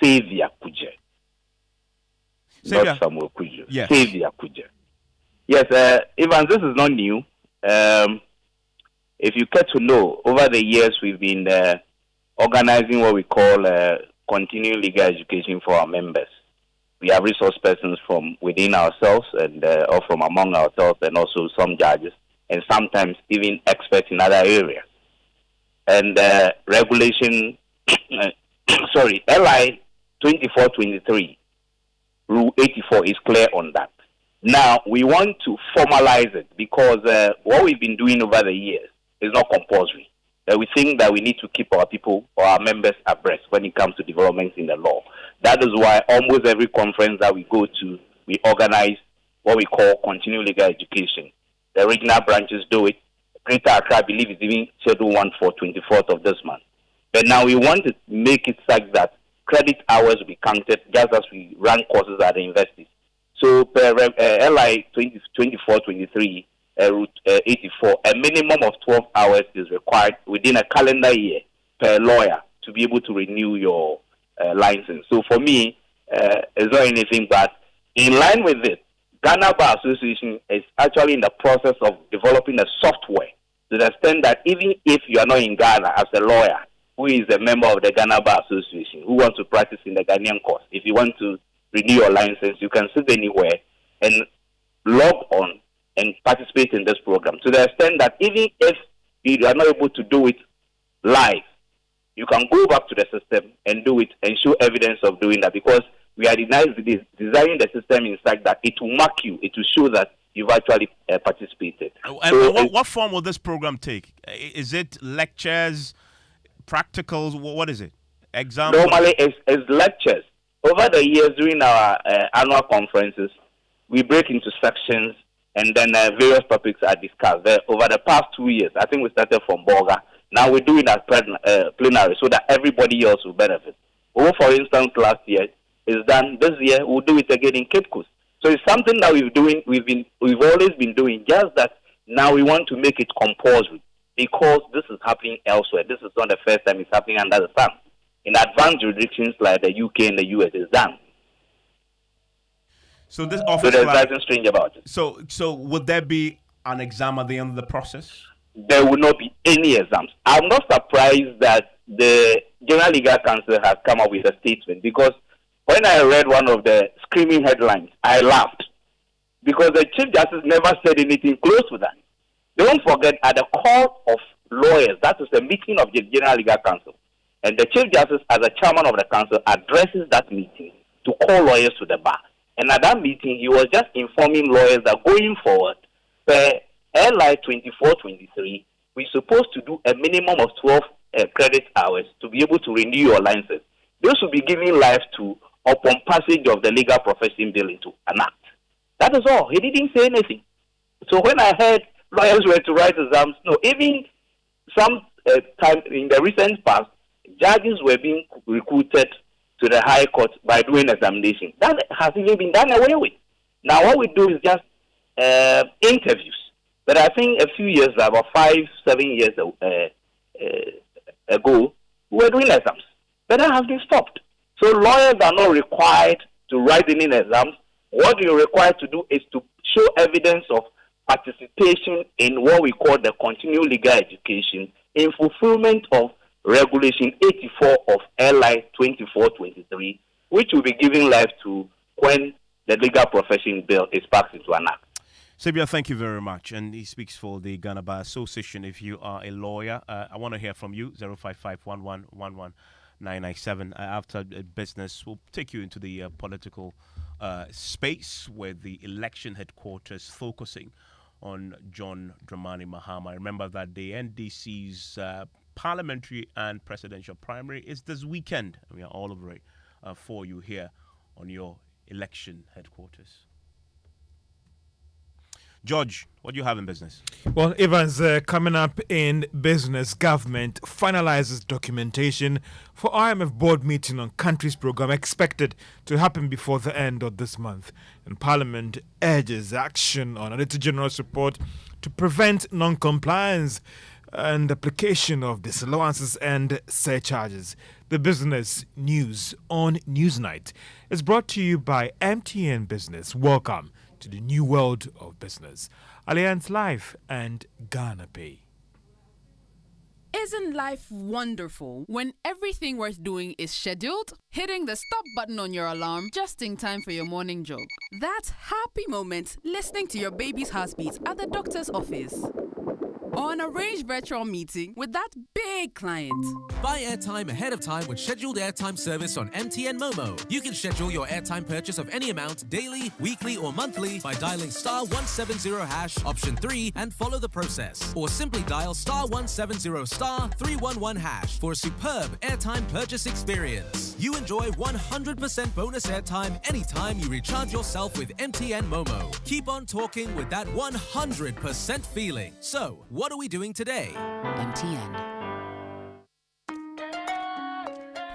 Savia Kuje. Not Samuel Kujo. Yes. Savia Kuje. Yes, Evans, this is not new. If you care to know, over the years we've been organizing what we call continuing legal education for our members. We have resource persons from within ourselves and or from among ourselves, and also some judges, and sometimes even experts in other areas. And regulation, LI 2423, Rule 84 is clear on that. Now, we want to formalize it because what we've been doing over the years is not compulsory. We think that we need to keep our people or our members abreast when it comes to developments in the law. That is why almost every conference that we go to, we organize what we call continuing legal education. The regional branches do it. Greater Accra, I believe, is even scheduled one for 24th of this month. But now we want to make it such that credit hours will be counted just as we run courses at the universities. So per LI 2423, Route 84, a minimum of 12 hours is required within a calendar year per lawyer to be able to renew your license. So for me, it's not anything but in line with it, Ghana Bar Association is actually in the process of developing a software to the extent that even if you are not in Ghana as a lawyer who is a member of the Ghana Bar Association, who wants to practice in the Ghanaian course, if you want to renew your license, you can sit anywhere and log on and participate in this program. To the extent that even if you are not able to do it live, you can go back to the system and do it and show evidence of doing that, because we are designing the system in such that it will mark you, it will show that you've actually participated. And what form will this program take? Is it lectures, practicals? What is it? Exams? Normally, it's lectures. Over the years, during our annual conferences, we break into sections, and then various topics are discussed. Over the past 2 years, I think we started from Boga. Now we're doing that plenary so that everybody else will benefit. Over, for instance, last year is done. This year we'll do it again in Cape Coast. So it's something that we've always been doing. Just that now we want to make it compulsory because this is happening elsewhere. This is not the first time it's happening under the sun. In advanced jurisdictions like the UK and the US, it's done. So this offers. So there's nothing strange about it. So would there be an exam at the end of the process? There will not be any exams. I'm not surprised that the General Legal Council has come up with a statement, because when I read one of the screaming headlines, I laughed, because the Chief Justice never said anything close to that. Don't forget, at the call of lawyers, that is the meeting of the General Legal Council, and the Chief Justice, as the chairman of the council, addresses that meeting to call lawyers to the bar. And at that meeting, he was just informing lawyers that going forward, per LI 2423, we're supposed to do a minimum of 12 credit hours to be able to renew your license. This will be giving life to, upon passage of the legal profession bill into an act. That is all. He didn't say anything. So when I heard lawyers were to write exams, no, even some time in the recent past, judges were being recruited to the High Court by doing examination. That has even been done away with. Now what we do is just interviews. But I think a few years, about 5-7 years ago, we were doing exams. But that has been stopped. So lawyers are not required to write any exams. What you're required to do is to show evidence of participation in what we call the continuing legal education in fulfillment of Regulation 84 of LI 2423, which will be giving life to when the legal profession bill is passed into an act. Sabia, thank you very much. And he speaks for the Ghana Bar Association. If you are a lawyer, I want to hear from you, 055-11-11997. After business, we'll take you into the political space where the election headquarters focusing on John Dramani Mahama. Remember that the NDC's parliamentary and presidential primary is this weekend. We are all over it for you here on your election headquarters. George, what do you have in business? Well, Evans, coming up in business, government finalizes documentation for IMF board meeting on country's program expected to happen before the end of this month. And Parliament urges action on Auditor General's report to prevent non-compliance and application of disallowances and surcharges. The business news on Newsnight is brought to you by MTN Business. Welcome to the new world of business. Allianz Life and Ghana Pay. Isn't life wonderful when everything worth doing is scheduled? Hitting the stop button on your alarm just in time for your morning jog. That happy moment listening to your baby's heartbeat at the doctor's office. Or an arranged virtual meeting with that big client. Buy airtime ahead of time with scheduled airtime service on MTN Momo. You can schedule your airtime purchase of any amount, daily, weekly, or monthly by dialing *170# option 3 and follow the process. Or simply dial *170*311# for a superb airtime purchase experience. You enjoy 100% bonus airtime anytime you recharge yourself with MTN Momo. Keep on talking with that 100% feeling. So, what are we doing today? MTN.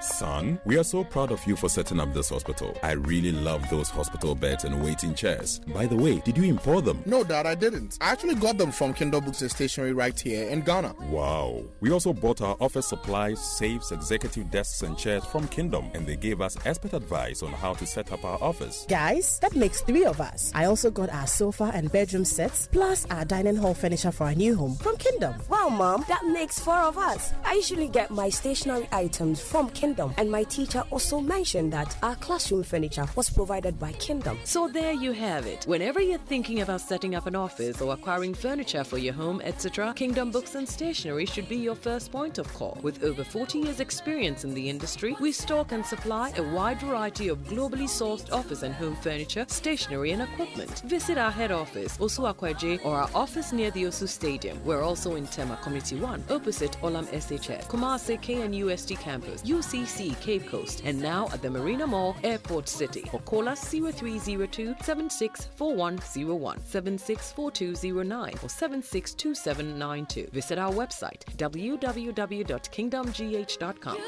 Son, we are so proud of you for setting up this hospital. I really love those hospital beds and waiting chairs. By the way, did you import them? No, Dad, I didn't. I actually got them from Kindle Books and Stationery right here in Ghana. Wow. We also bought our office supplies, safes, executive desks and chairs from Kingdom, and they gave us expert advice on how to set up our office. Guys, that makes 3 of us. I also got our sofa and bedroom sets, plus our dining hall furniture for our new home from Kingdom. Wow, Mom, that makes 4 of us. I usually get my stationery items from Kingdom, and my teacher also mentioned that our classroom furniture was provided by Kingdom. So there you have it. Whenever you're thinking about setting up an office or acquiring furniture for your home, etc., Kingdom Books and Stationery should be your first point of call. With over 40 years experience in the industry, we stock and supply a wide variety of globally sourced office and home furniture, stationery and equipment. Visit our head office, Osu Akwaje, or our office near the Osu Stadium. We're also in Tema Community 1, opposite Olam SHF, Kumasi KNUST campus, UCC Cape Coast, and now at the Marina Mall, Airport City. Or call us 0302 764101, 764209, or 762792. Visit our website www.kingdomgh.com.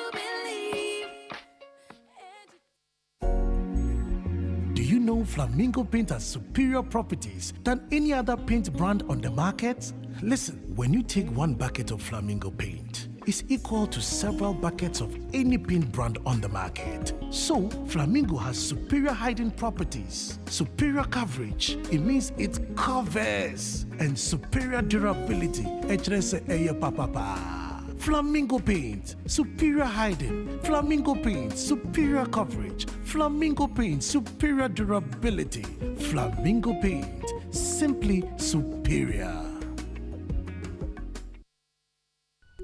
Do you know Flamingo Paint has superior properties than any other paint brand on the market? Listen, when you take 1 bucket of Flamingo Paint, is equal to several buckets of any paint brand on the market. So, Flamingo has superior hiding properties, superior coverage, it means it covers, and superior durability. Flamingo Paint, superior hiding. Flamingo Paint, superior coverage. Flamingo Paint, superior durability. Flamingo Paint, simply superior.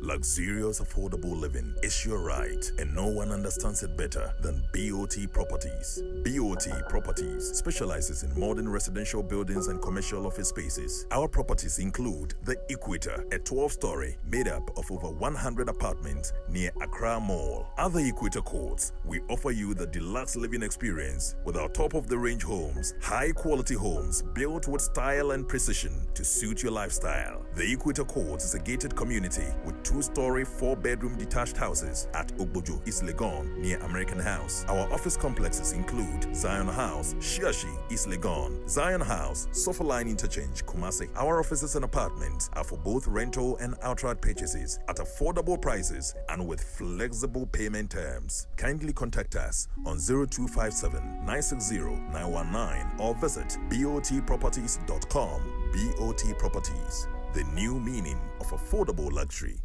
Luxurious affordable living is your right, and no one understands it better than BOT Properties. BOT Properties specializes in modern residential buildings and commercial office spaces. Our properties include the Equator, a 12-story made up of over 100 apartments near Accra Mall. Other Equator courts, we offer you the deluxe living experience with our top-of-the-range homes, high-quality homes built with style and precision to suit your lifestyle. The Equator Courts is a gated community with 2-story, 4-bedroom detached houses at Ogbojo, East Legon, near American House. Our office complexes include Zion House, Shiashi, East Legon, Zion House, Sofa Line Interchange, Kumasi. Our offices and apartments are for both rental and outright purchases at affordable prices and with flexible payment terms. Kindly contact us on 0257 960 919 or visit botproperties.com. BOT Properties, the new meaning of affordable luxury.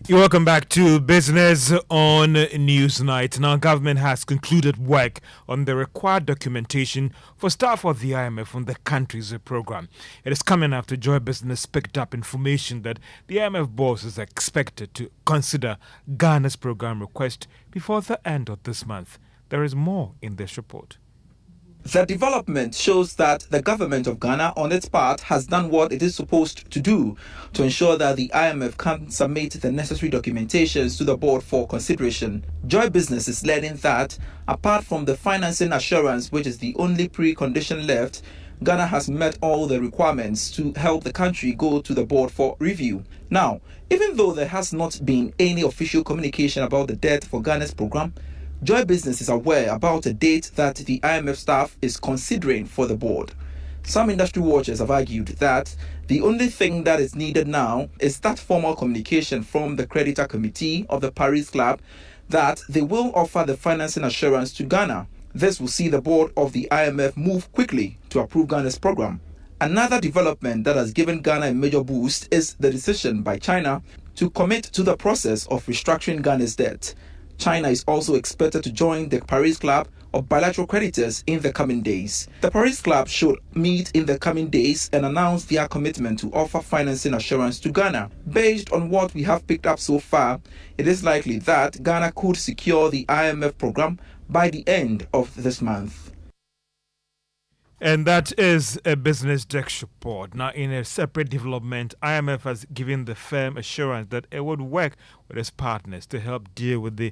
You're welcome back to Business on Newsnight. Now, government has concluded work on the required documentation for staff of the IMF on the country's program. It is coming after Joy Business picked up information that the IMF boss is expected to consider Ghana's program request before the end of this month. There is more in this report. The development shows that the government of Ghana, on its part, has done what it is supposed to do to ensure that the IMF can submit the necessary documentations to the board for consideration. Joy Business is learning that, apart from the financing assurance, which is the only precondition left, Ghana has met all the requirements to help the country go to the board for review. Now, even though there has not been any official communication about the debt for Ghana's program, Joy Business is aware about a date that the IMF staff is considering for the board. Some industry watchers have argued that the only thing that is needed now is that formal communication from the creditor committee of the Paris Club that they will offer the financing assurance to Ghana. This will see the board of the IMF move quickly to approve Ghana's program. Another development that has given Ghana a major boost is the decision by China to commit to the process of restructuring Ghana's debt. China is also expected to join the Paris Club of bilateral creditors in the coming days. The Paris Club should meet in the coming days and announce their commitment to offer financing assurance to Ghana. Based on what we have picked up so far, it is likely that Ghana could secure the IMF program by the end of this month. And that is a Business Desk report. Now, in a separate development, IMF has given the firm assurance that it would work with its partners to help deal with the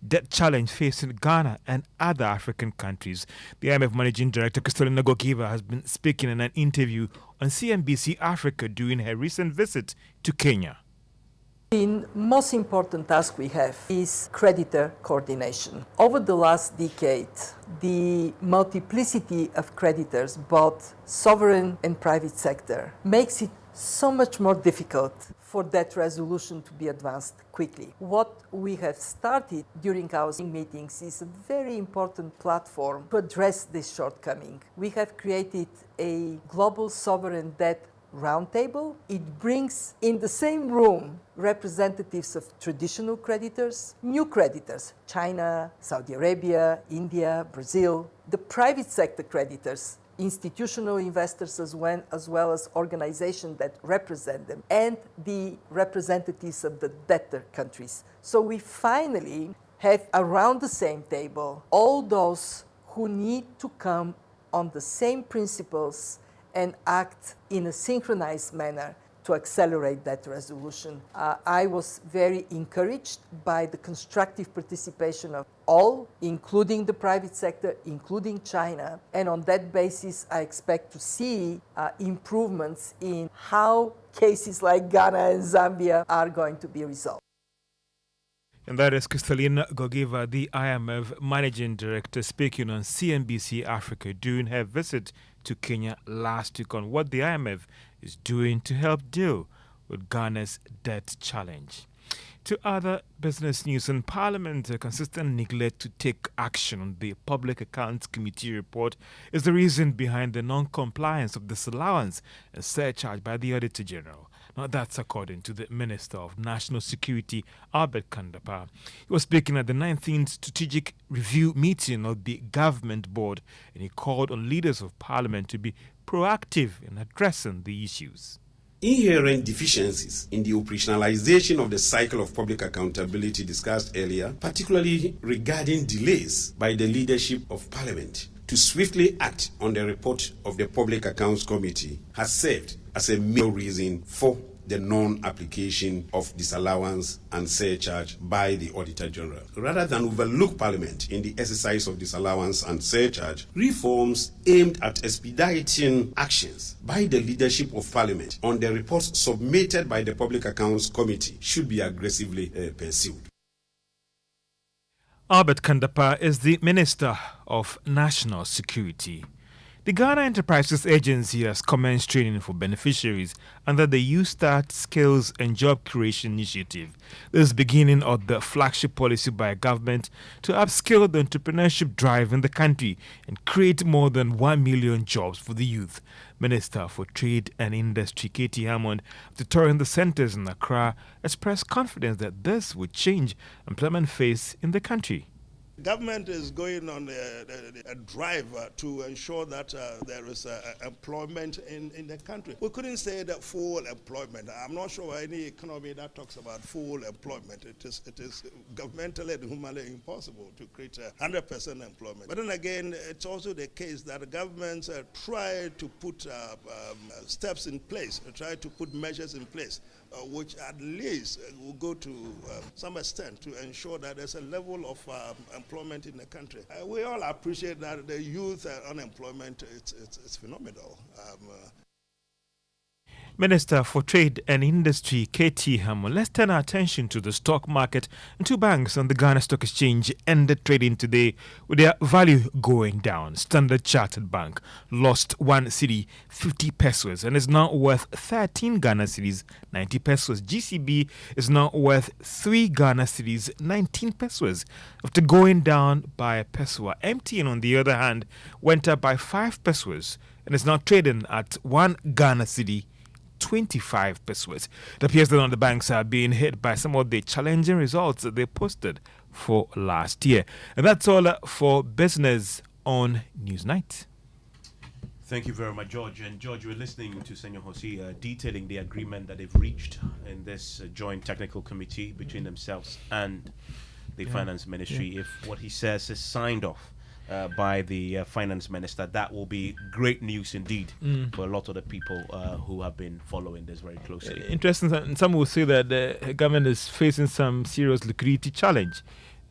debt challenge facing Ghana and other African countries. The IMF Managing Director, Nana Ansah Kwao IV, has been speaking in an interview on CNBC Africa during her recent visit to Kenya. The most important task we have is creditor coordination. Over the last decade, the multiplicity of creditors, both sovereign and private sector, makes it so much more difficult for that resolution to be advanced quickly. What we have started during our meetings is a very important platform to address this shortcoming. We have created a global sovereign debt roundtable. It brings in the same room representatives of traditional creditors, new creditors, China, Saudi Arabia, India, Brazil, the private sector creditors, institutional investors as well as organizations that represent them, and the representatives of the debtor countries. So we finally have around the same table all those who need to come on the same principles and act in a synchronized manner to accelerate that resolution. I was very encouraged by the constructive participation of all, including the private sector, including China. And on that basis, I expect to see improvements in how cases like Ghana and Zambia are going to be resolved. And that is Nana Ansah Kwao IV, the IMF Managing Director, speaking on CNBC Africa during her visit to Kenya last week on what the IMF is doing to help deal with Ghana's debt challenge. To other business news, in Parliament, a consistent neglect to take action on the Public Accounts Committee report is the reason behind the non-compliance of disallowance and surcharge by the Auditor General. Now, that's according to the Minister of National Security, Albert Kandapa. He was speaking at the 19th Strategic Review meeting of the Government Board, and he called on leaders of Parliament to be proactive in addressing the issues. Inherent deficiencies in the operationalization of the cycle of public accountability discussed earlier, particularly regarding delays by the leadership of Parliament to swiftly act on the report of the Public Accounts Committee, has served as a main reason for the non-application of disallowance and surcharge by the Auditor General. Rather than overlook Parliament in the exercise of disallowance and surcharge, reforms aimed at expediting actions by the leadership of Parliament on the reports submitted by the Public Accounts Committee should be aggressively pursued. Albert Kandapa is the Minister of National Security. The Ghana Enterprises Agency has commenced training for beneficiaries under the You Start Skills and Job Creation Initiative. This is the beginning of the flagship policy by government to upskill the entrepreneurship drive in the country and create more than 1 million jobs for the youth. Minister for Trade and Industry Katie Hammond, after touring the centers in Accra, expressed confidence that this would change employment phase in the country. Government is going on a drive to ensure that there is employment in the country. We couldn't say that full employment. I'm not sure any economy that talks about full employment. It is governmentally and humanly impossible to create 100% employment. But then again, it's also the case that governments try to put steps in place, try to put measures in place. which at least will go to some extent to ensure that there's a level of employment in the country. We all appreciate that the youth unemployment, it's phenomenal. Minister for Trade and Industry, KT Hamo. Let's turn our attention to the stock market. And two banks on the Ghana Stock Exchange ended trading today with their value going down. Standard Chartered Bank lost 1 cedi, 50 pesos, and is now worth 13 Ghana cedis, 90 pesos. GCB is now worth 3 Ghana cedis, 19 pesos, after going down by a peso. MTN, on the other hand, went up by 5 pesos and is now trading at 1 Ghana cedi, 25 pesos. It appears that none of the banks are being hit by some of the challenging results that they posted for last year. And that's all for business on Newsnight. Thank you very much, George. And George, we're listening to Senor Jose detailing the agreement that they've reached in this joint technical committee between themselves and the Finance Ministry. If what he says is signed off by the finance minister, that will be great news indeed for a lot of the people who have been following this very closely. Interesting. And some will say that the government is facing some serious liquidity challenge,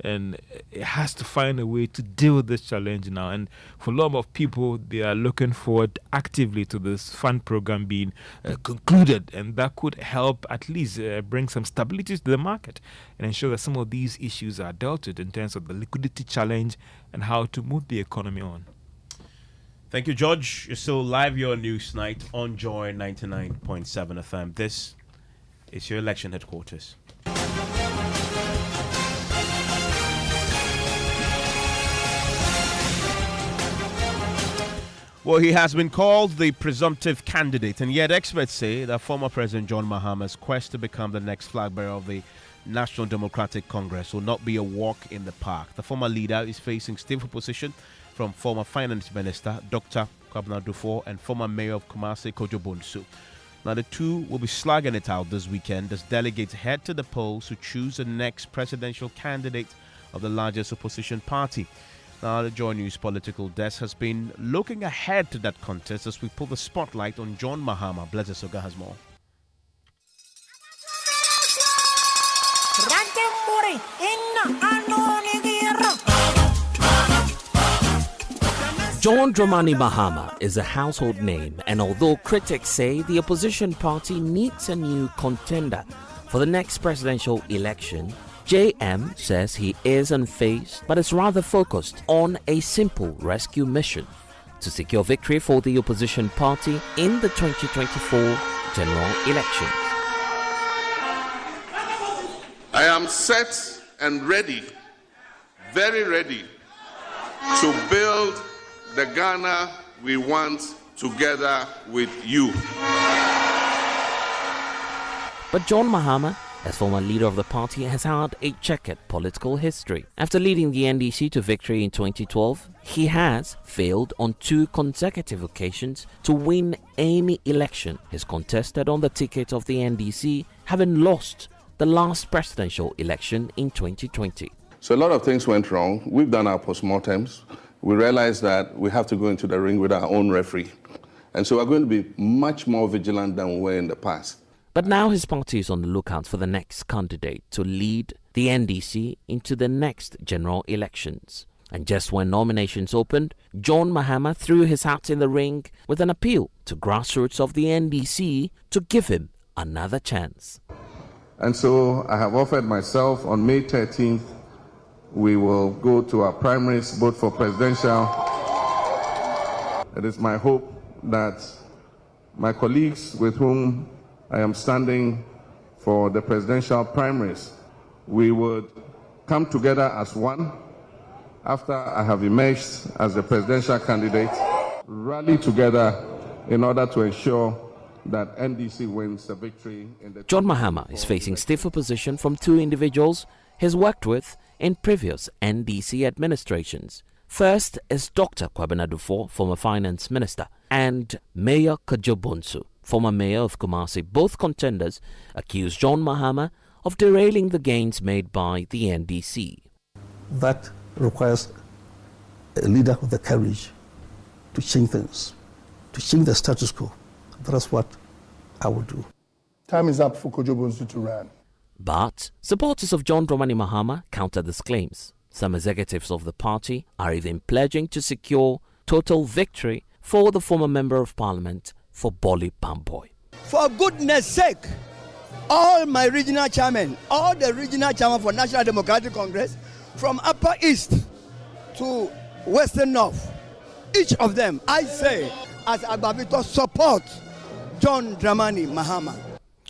and it has to find a way to deal with this challenge now. And for a lot of people, they are looking forward actively to this fund program being concluded, and that could help at least bring some stability to the market and ensure that some of these issues are dealt with in terms of the liquidity challenge and how to move the economy on. Thank you, George. You're still live your news night on Joy 99.7 FM. This is your election headquarters. Well, he has been called the presumptive candidate, and yet experts say that former President John Mahama's quest to become the next flag bearer of the National Democratic Congress will not be a walk in the park. The former leader is facing stiff opposition from former Finance Minister Dr. Kwabena Duffuor and former Mayor of Kumasi Kojo Bonsu. Now, the two will be slugging it out this weekend as delegates head to the polls to choose the next presidential candidate of the largest opposition party. Now, the Joy News political desk has been looking ahead to that contest as we put the spotlight on John Mahama. Blessed Soga has more. John Dramani Mahama is a household name, and although critics say the opposition party needs a new contender for the next presidential election, JM says he is unfazed but is rather focused on a simple rescue mission to secure victory for the opposition party in the 2024 general elections. I am set and ready, very ready, to build the Ghana we want together with you. But John Mahama, as former leader of the party, has had a checkered political history. After leading the NDC to victory in 2012, he has failed on 2 consecutive occasions to win any election he's contested on the ticket of the NDC, having lost the last presidential election in 2020. So a lot of things went wrong. We've done our postmortems. We realized that we have to go into the ring with our own referee. And so we're going to be much more vigilant than we were in the past. But now his party is on the lookout for the next candidate to lead the NDC into the next general elections. And just when nominations opened, John Mahama threw his hat in the ring with an appeal to grassroots of the NDC to give him another chance. And so I have offered myself on May 13th, we will go to our primaries, both for presidential. It is my hope that my colleagues with whom I am standing for the presidential primaries, we would come together as one after I have emerged as the presidential candidate, rally together in order to ensure that NDC wins the victory in the... John Mahama is facing stiff opposition from 2 individuals he's worked with in previous NDC administrations. First is Dr. Kwabena Duffuor, former Finance Minister, and Mayor Kojo Bonsu, former Mayor of Kumasi. Both contenders accuse John Mahama of derailing the gains made by the NDC. That requires a leader with the courage to change things, to change the status quo. That is what I will do. Time is up for Kojo Bonsu to run. But supporters of John Dramani Mahama counter these claims. Some executives of the party are even pledging to secure total victory for the former Member of Parliament for Boli Pamboy. For goodness sake, all my regional chairmen, all the regional chairmen for National Democratic Congress, from Upper East to Western North, each of them, I say, as Agbavito, support John Dramani Mahama.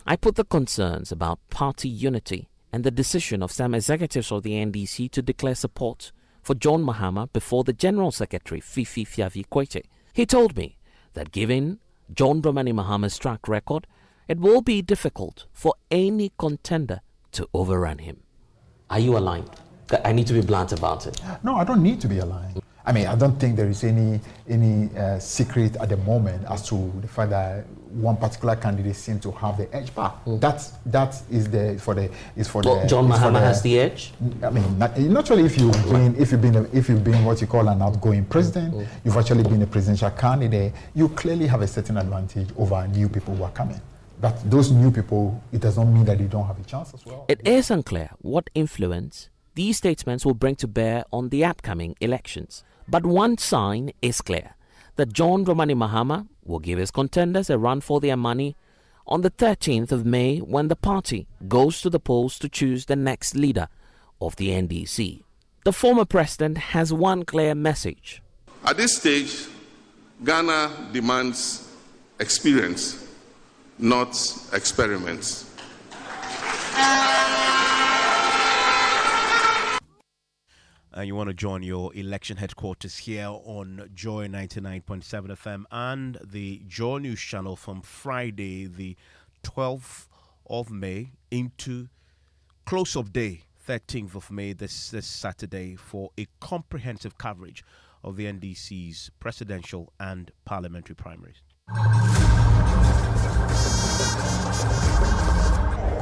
I put the concerns about party unity and the decision of some executives of the NDC to declare support for John Mahama before the General Secretary, Fifi Fiavi Kwete. He told me that given John Dramani Mahama's track record, it will be difficult for any contender to overrun him. Are you aligned? I need to be blunt about it. No, I don't need to be aligned. I mean, I don't think there is any secret at the moment as to the fact that one particular candidate seems to have the edge. That is for the John Mahama has the edge. I mean, not only if you've been what you call an outgoing president, you've actually been a presidential candidate. You clearly have a certain advantage over new people who are coming. But those new people, it does not mean that they don't have a chance as well. It is unclear what influence these statements will bring to bear on the upcoming elections. But one sign is clear, that John Dramani Mahama will give his contenders a run for their money on the 13th of May when the party goes to the polls to choose the next leader of the NDC. The former president has one clear message. At this stage, Ghana demands experience, not experiments. And you want to join your election headquarters here on Joy 99.7 FM and the Joy News channel from Friday, the 12th of May into close of day, 13th of May, this Saturday, for a comprehensive coverage of the NDC's presidential and parliamentary primaries.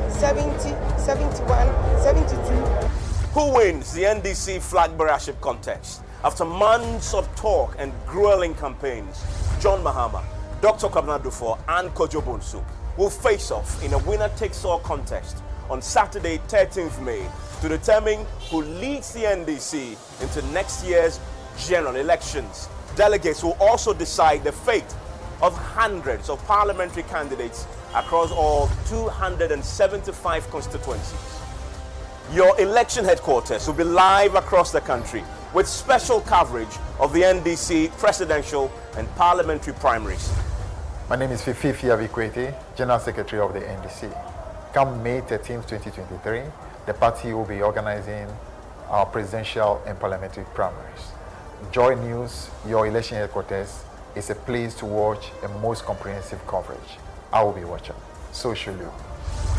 70, 71, 72. Who wins the NDC flag bearership contest? After months of talk and grueling campaigns, John Mahama, Dr. Kwabena Dufo, and Kojo Bonsu will face off in a winner-takes-all contest on Saturday, 13th May, to determine who leads the NDC into next year's general elections. Delegates will also decide the fate of hundreds of parliamentary candidates across all 275 constituencies. Your election headquarters will be live across the country with special coverage of the NDC presidential and parliamentary primaries. My name is Fifi Fiavi Kwete, General Secretary of the NDC. Come May 13, 2023, the party will be organizing our presidential and parliamentary primaries. Joy News, your election headquarters, is a place to watch the most comprehensive coverage. I will be watching. So should you.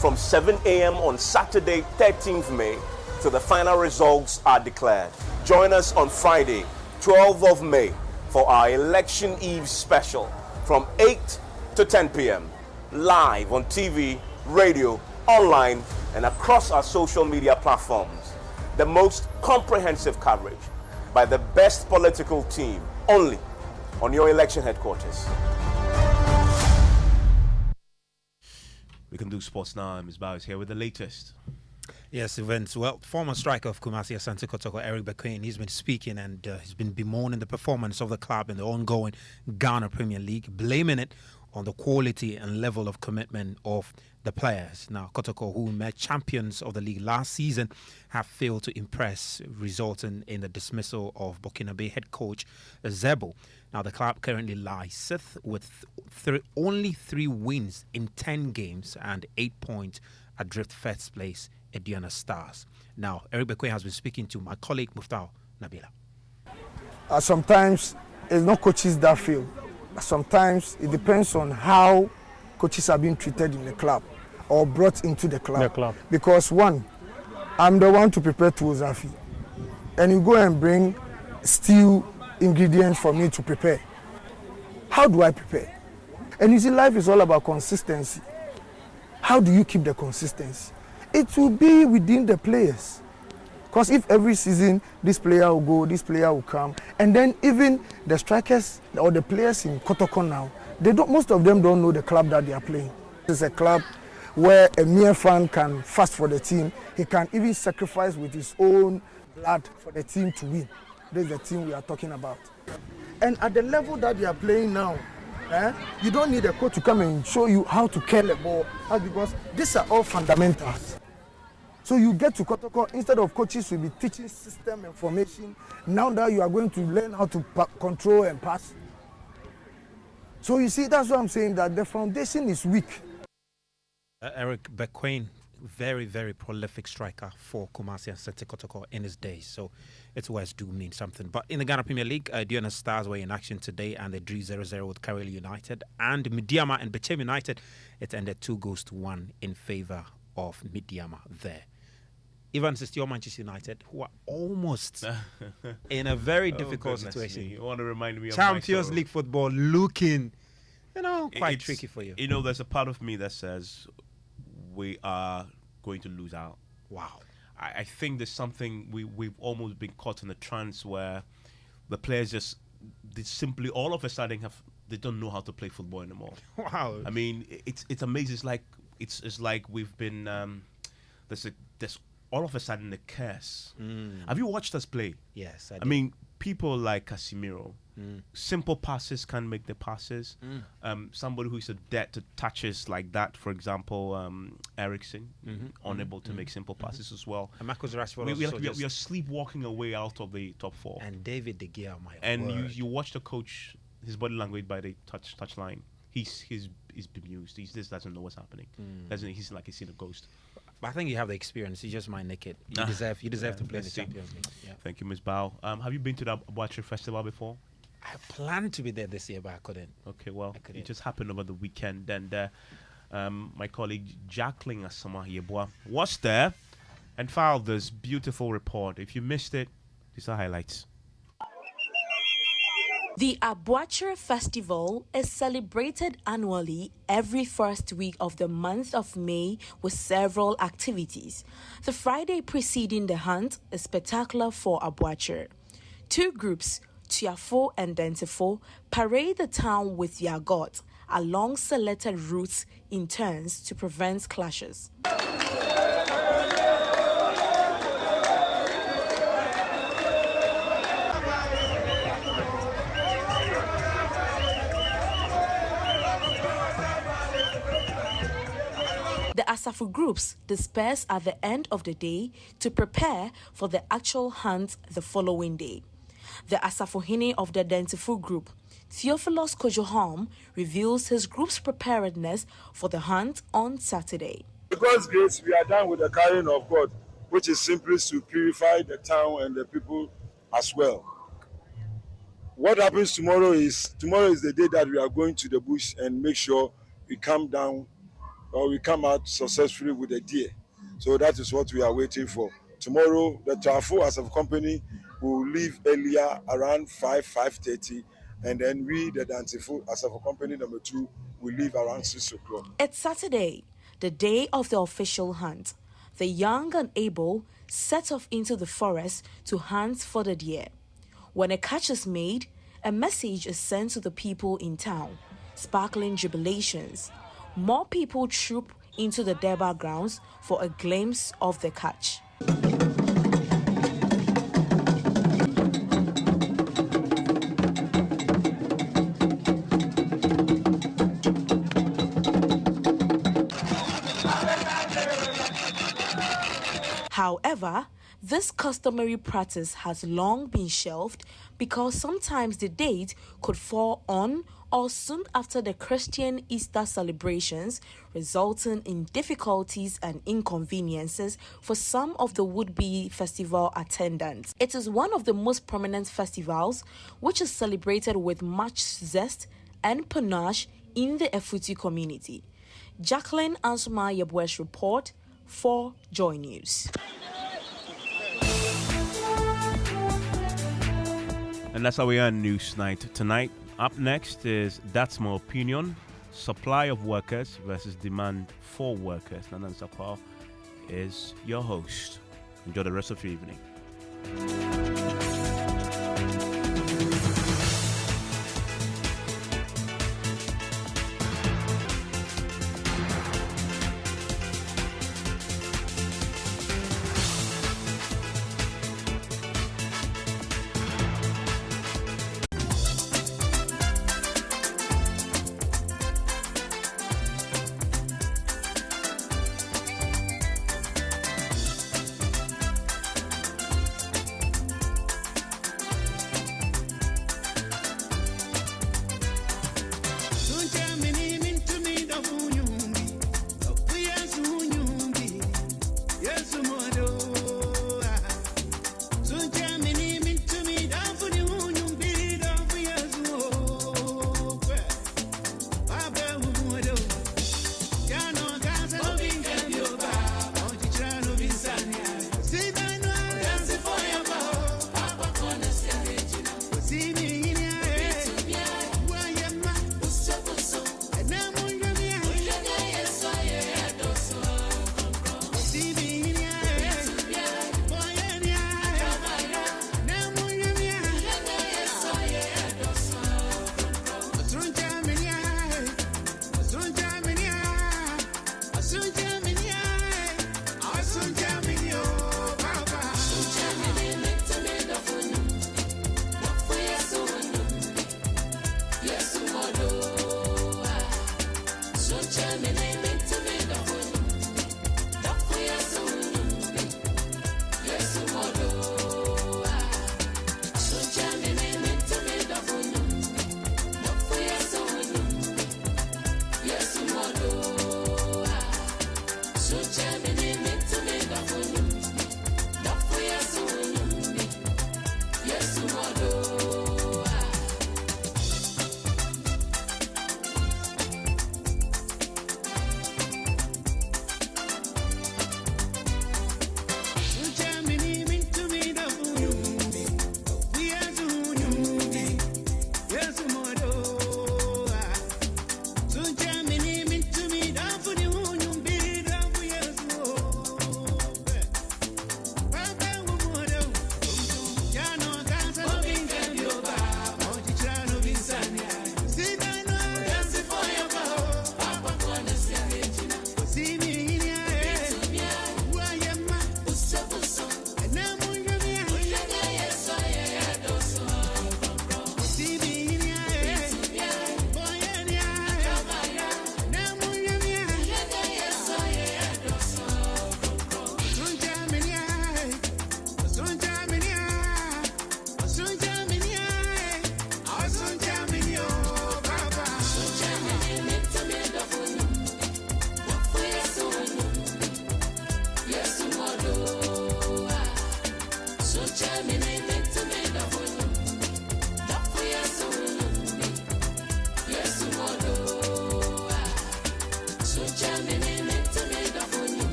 From 7 a.m. on Saturday, 13th May, till the final results are declared. Join us on Friday, 12th of May, for our Election Eve special from 8 to 10 p.m. live on TV, radio, online, and across our social media platforms. The most comprehensive coverage by the best political team, only on your election headquarters. We can do sports now. Ms. Bao is here with the latest. Yes, events. Well, former striker of Kumasi Asante Kotoko, Eric Bequin, he's been speaking and he's been bemoaning the performance of the club in the ongoing Ghana Premier League, blaming it on the quality and level of commitment of the players. Now, Kotoko, who met champions of the league last season, have failed to impress, resulting in the dismissal of Burkinabe head coach Zebo. Now, the club currently lies sixth with only 3 wins in 10 games and 8 points adrift first place at Diana Stars. Now, Eric Bequin has been speaking to my colleague Muftau Nabila. Sometimes it's not coaches that fail. Sometimes it depends on how coaches are being treated in the club or brought into the club. Because one, I'm the one to prepare Tuozafi, and you go and bring stew ingredients for me to prepare. How do I prepare? And you see, life is all about consistency. How do you keep the consistency? It will be within the players. Because if every season this player will go, this player will come, and then even the strikers or the players in Kotoko now, most of them don't know the club that they are playing. It's a club where a mere fan can fast for the team. He can even sacrifice with his own blood for the team to win. This is the team we are talking about. And at the level that they are playing now, you don't need a coach to come and show you how to carry the ball. That's because these are all fundamentals. So you get to Kotoko, instead of coaches will be teaching system and formation, now that you are going to learn how to control and pass. So you see, that's what I'm saying, that the foundation is weak. Eric Bequain, very, very prolific striker for Kumasi and Sete Kotoko in his days. So its words do mean something. But in the Ghana Premier League, Diona Stars were in action today and they drew 0-0 with Kareli United. And Midiama and Bechem United, it ended 2-1 in favour of Midiama there. Even still Manchester United, who are almost in a very difficult situation. You want to remind me of Champions League football looking, quite tricky for you. There's a part of me that says we are going to lose out. Wow. I think there's something we've almost been caught in a trance where the players they simply all of a sudden they don't know how to play football anymore. Wow. I mean, it's amazing. It's like we've been there's all of a sudden the curse. Have you watched us play? Yes, I mean, people like Casemiro, simple passes can make the passes. Somebody who's adept to touches like that, for example, Ericsson, unable to make simple passes as well. And Marcus Rashford we are sleepwalking away out of the top four. And David De Gea, you watch the coach, his body language by the touch line. He's bemused. He just doesn't know what's happening. He's like he's seen a ghost. But I think you have the experience. You just might nick it. You deserve to play the Champions League. Yeah. Thank you, Ms. Bao. Have you been to the Abuachi Festival before? I planned to be there this year, but I couldn't. Okay, well, it just happened over the weekend. And my colleague Jacqueline Asama Yeboah was there and filed this beautiful report. If you missed it, these are highlights. The Abuachi Festival is celebrated annually every first week of the month of May with several activities. The Friday preceding the hunt is spectacular for Abuachi. Two groups, Tiafo and Dentifo, parade the town with their gods along selected routes in turns to prevent clashes. The Asafu groups disperse at the end of the day to prepare for the actual hunt the following day. The Asafuhini of the Dentifu group, Theophilus Kojoham, reveals his group's preparedness for the hunt on Saturday. By God's grace, we are done with the carrying of God, which is simply to purify the town and the people as well. What happens tomorrow is the day that we are going to the bush and make sure we come out successfully with a deer. So that is what we are waiting for. Tomorrow, the Trafo as a company will leave earlier around 5:30, and then we, the Dantifu as a company number 2, will leave around 6 o'clock. It's Saturday, the day of the official hunt. The young and able set off into the forest to hunt for the deer. When a catch is made, a message is sent to the people in town, sparkling jubilations. More people troop into the Deba grounds for a glimpse of the catch. However, this customary practice has long been shelved because sometimes the date could fall on or soon after the Christian Easter celebrations, resulting in difficulties and inconveniences for some of the would-be festival attendants. It is one of the most prominent festivals, which is celebrated with much zest and panache in the Efuti community. Jacqueline Ansah Yeboah's report for Joy News. And that's how we end Newsnight tonight. Up next is That's My Opinion, Supply of Workers versus Demand for Workers. Nana Ansah Kwao is your host. Enjoy the rest of your evening.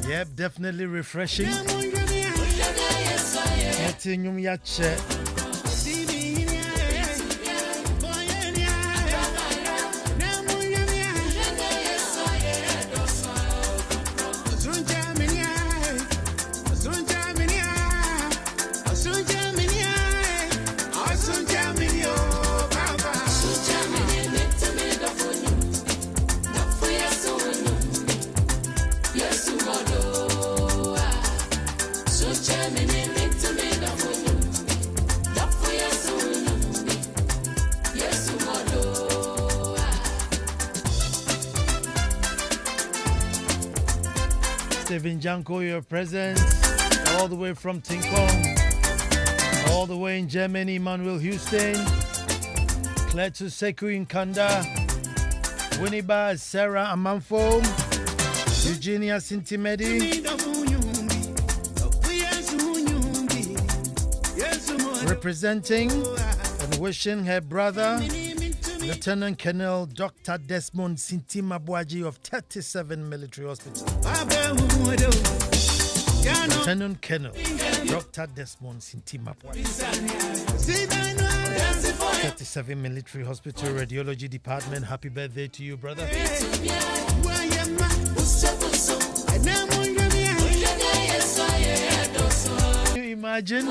Yep, definitely refreshing. Stephen Janko, your presence, all the way from Tinkong, all the way in Germany, Emmanuel Houston, Kletu Seku in Kanda, Winneba Sarah Amanfo, Eugenia Sintimedi, representing and wishing her brother, Lieutenant Colonel Dr. Desmond Sintima Bwaji of 37 Military Hospital. Lieutenant Colonel Dr. Desmond Sintima Bwaji, 37 Military Hospital Radiology Department. Happy birthday to you, brother. Can you imagine?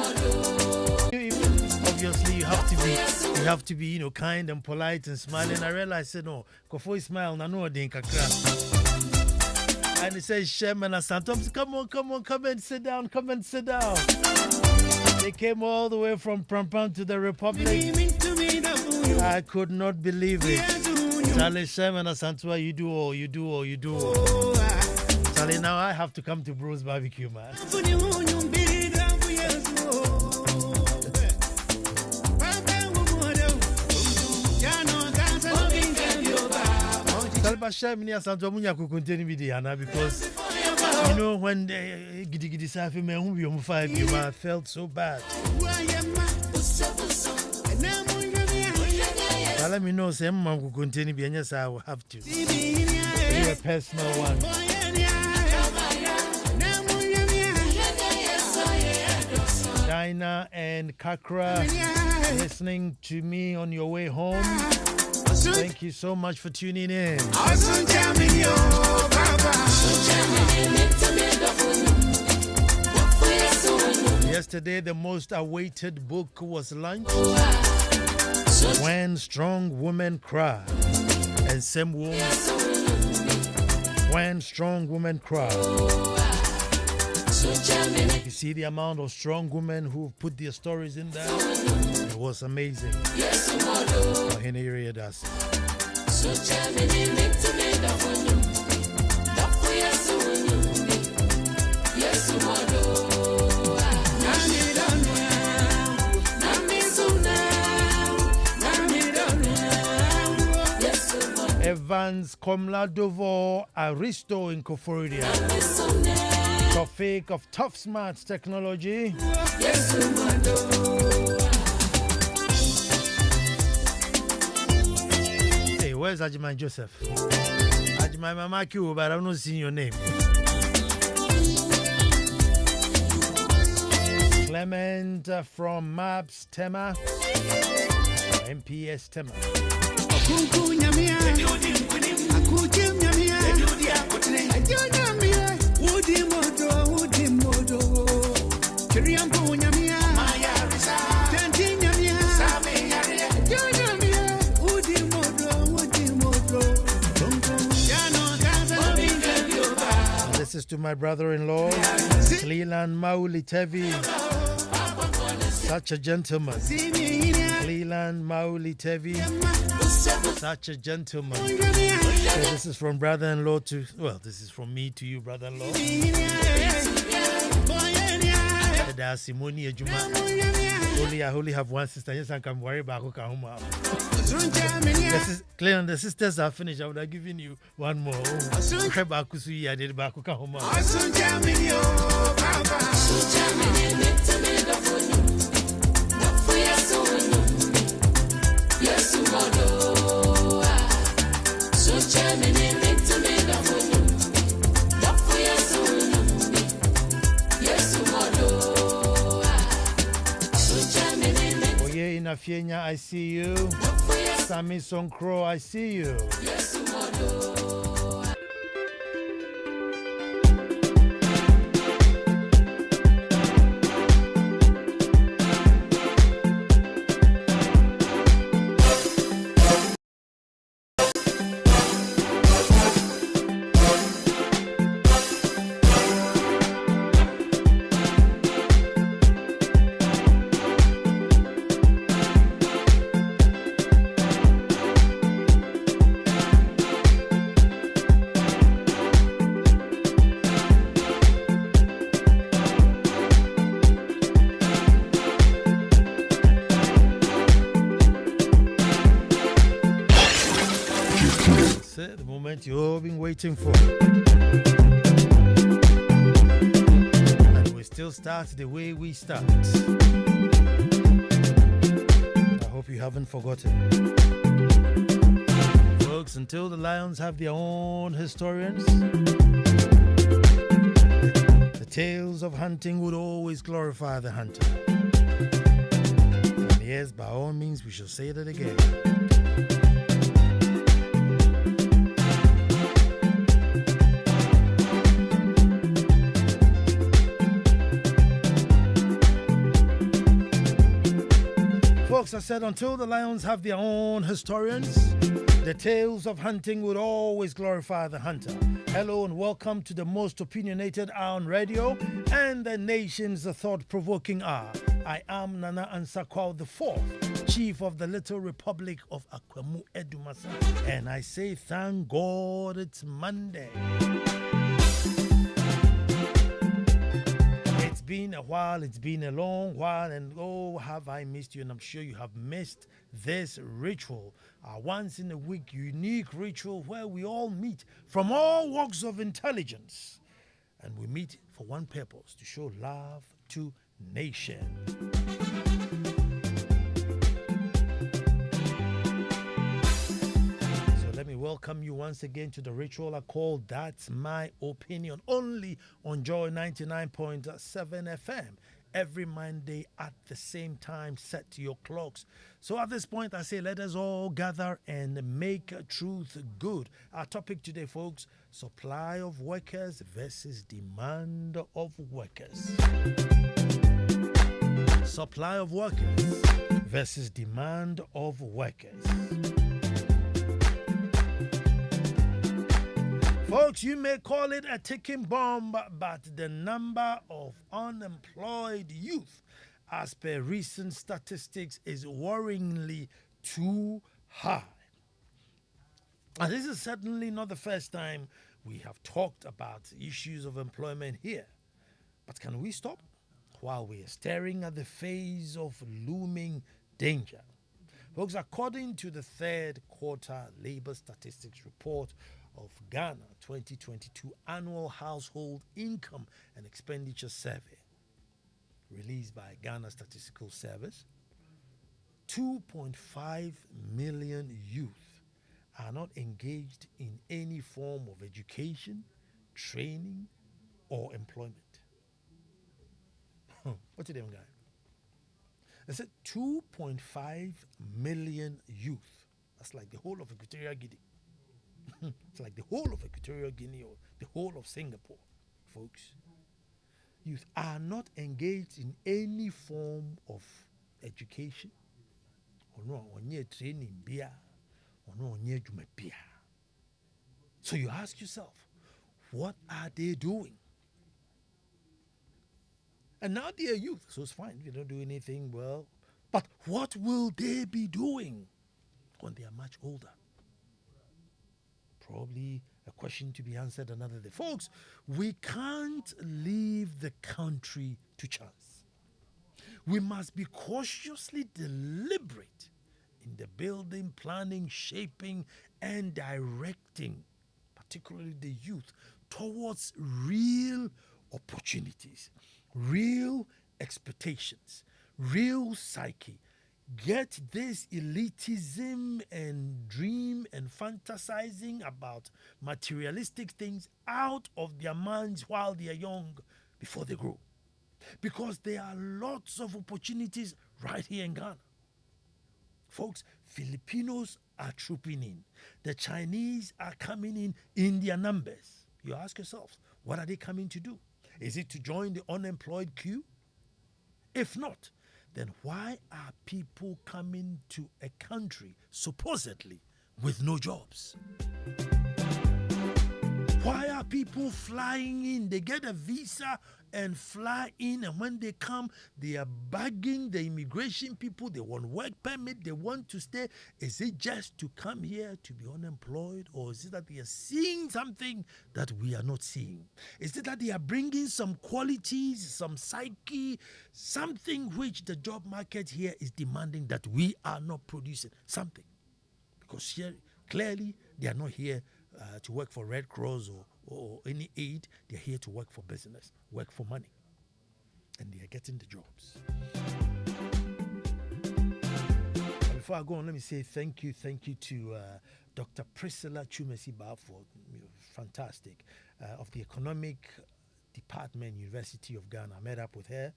Obviously, you have to be, kind and polite and smiling. I realized, no, Kofo smile, Nano Dinkakra. And he says, Sherman and Santos, come and sit down, They came all the way from Prampan to the Republic. I could not believe it. Charlie, Sherman and Santos, you do all. Charlie, now I have to come to Bruce Barbecue, man. Because when I felt so bad. Let me know some will continue being, yes, I will have to. A personal one. Dinah and Kakra listening to me on your way home. Thank you so much for tuning in. Yesterday, the most awaited book was launched. When Strong Women Cry. And same woman. When Strong Women Cry. You see the amount of strong women who put their stories in there. It was amazing. Evans Komladovo Aristo in Koforia. Tofik of Tough Smarts Technology. Hey, where's Ajimai Joseph? Ajimai Mama Q, but I'm not seeing your name. Clement from MAPS Tema, MPS Tema. This is to my brother-in-law, Cleland Mauli Tevi. Such a gentleman. Cleland Mauli Tevi. Such a gentleman. So this is from brother-in-law to, well, this is from me to you, brother-in-law. Only I only have one sister. Yes, I can worry about home. This is clear, and the sisters are finished. I would have given you one more. I did back home. Nafienya, I see you. Sammy Sonkro, I see you. The moment you've been waiting for. And we still start the way we start. I hope you haven't forgotten. Folks, until the lions have their own historians, the tales of hunting would always glorify the hunter. And yes, by all means, we shall say that again. Folks, I said until the lions have their own historians, the tales of hunting would always glorify the hunter. Hello and welcome to the most opinionated hour on radio and the nation's thought-provoking hour. I am Nana Ansah Kwao IV, Chief of the Little Republic of Akwemu Edumasa, and I say thank God it's Monday. It's been a while, it's been a long while, and oh, have I missed you, and I'm sure you have missed this ritual, our once in a week unique ritual where we all meet from all walks of intelligence, and we meet for one purpose, to show love to nation. Let me welcome you once again to the ritual I call That's My Opinion, only on Joy 99.7 FM, every Monday at the same time. Set to your clocks. So at this point, I say let us all gather and make truth good. Our topic today, folks, supply of workers versus demand of workers. Supply of workers versus demand of workers. Folks, you may call it a ticking bomb, but the number of unemployed youth, as per recent statistics, is worryingly too high. And this is certainly not the first time we have talked about issues of employment here. But can we stop while we are staring at the face of looming danger? Folks, according to the third quarter labor statistics report of Ghana 2022 Annual Household Income and Expenditure Survey, released by Ghana Statistical Service, 2.5 million youth are not engaged in any form of education, training, or employment. What did them guy? They said 2.5 million youth. That's like the whole of Equatorial Guinea. It's like the whole of Equatorial Guinea or the whole of Singapore, folks. Youth are not engaged in any form of education or no training bia or no bia. So you ask yourself, what are they doing? And now they are youth, so it's fine if you don't do anything well. But what will they be doing when they are much older? Probably a question to be answered another day. Folks, we can't leave the country to chance. We must be cautiously deliberate in the building, planning, shaping, and directing, particularly the youth, towards real opportunities, real expectations, real psyche. Get this elitism and dream and fantasizing about materialistic things out of their minds while they are young before they grow. Because there are lots of opportunities right here in Ghana. Folks, Filipinos are trooping in. The Chinese are coming in their numbers. You ask yourselves, what are they coming to do? Is it to join the unemployed queue? If not, then why are people coming to a country supposedly with no jobs? Why are people flying in? They get a visa and fly in, and when they come, they are bugging the immigration people. They want work permit, they want to stay. Is it just to come here to be unemployed, or is it that they are seeing something that we are not seeing? Is it that they are bringing some qualities, some psyche, something which the job market here is demanding that we are not producing? Something. Because here, clearly, they are not here to work for Red Cross or any aid. They're here to work for business, work for money. And they are getting the jobs. But before I go on, let me say thank you to Dr. Priscilla Chumesiba for fantastic, of the Economic Department, University of Ghana. I met up with her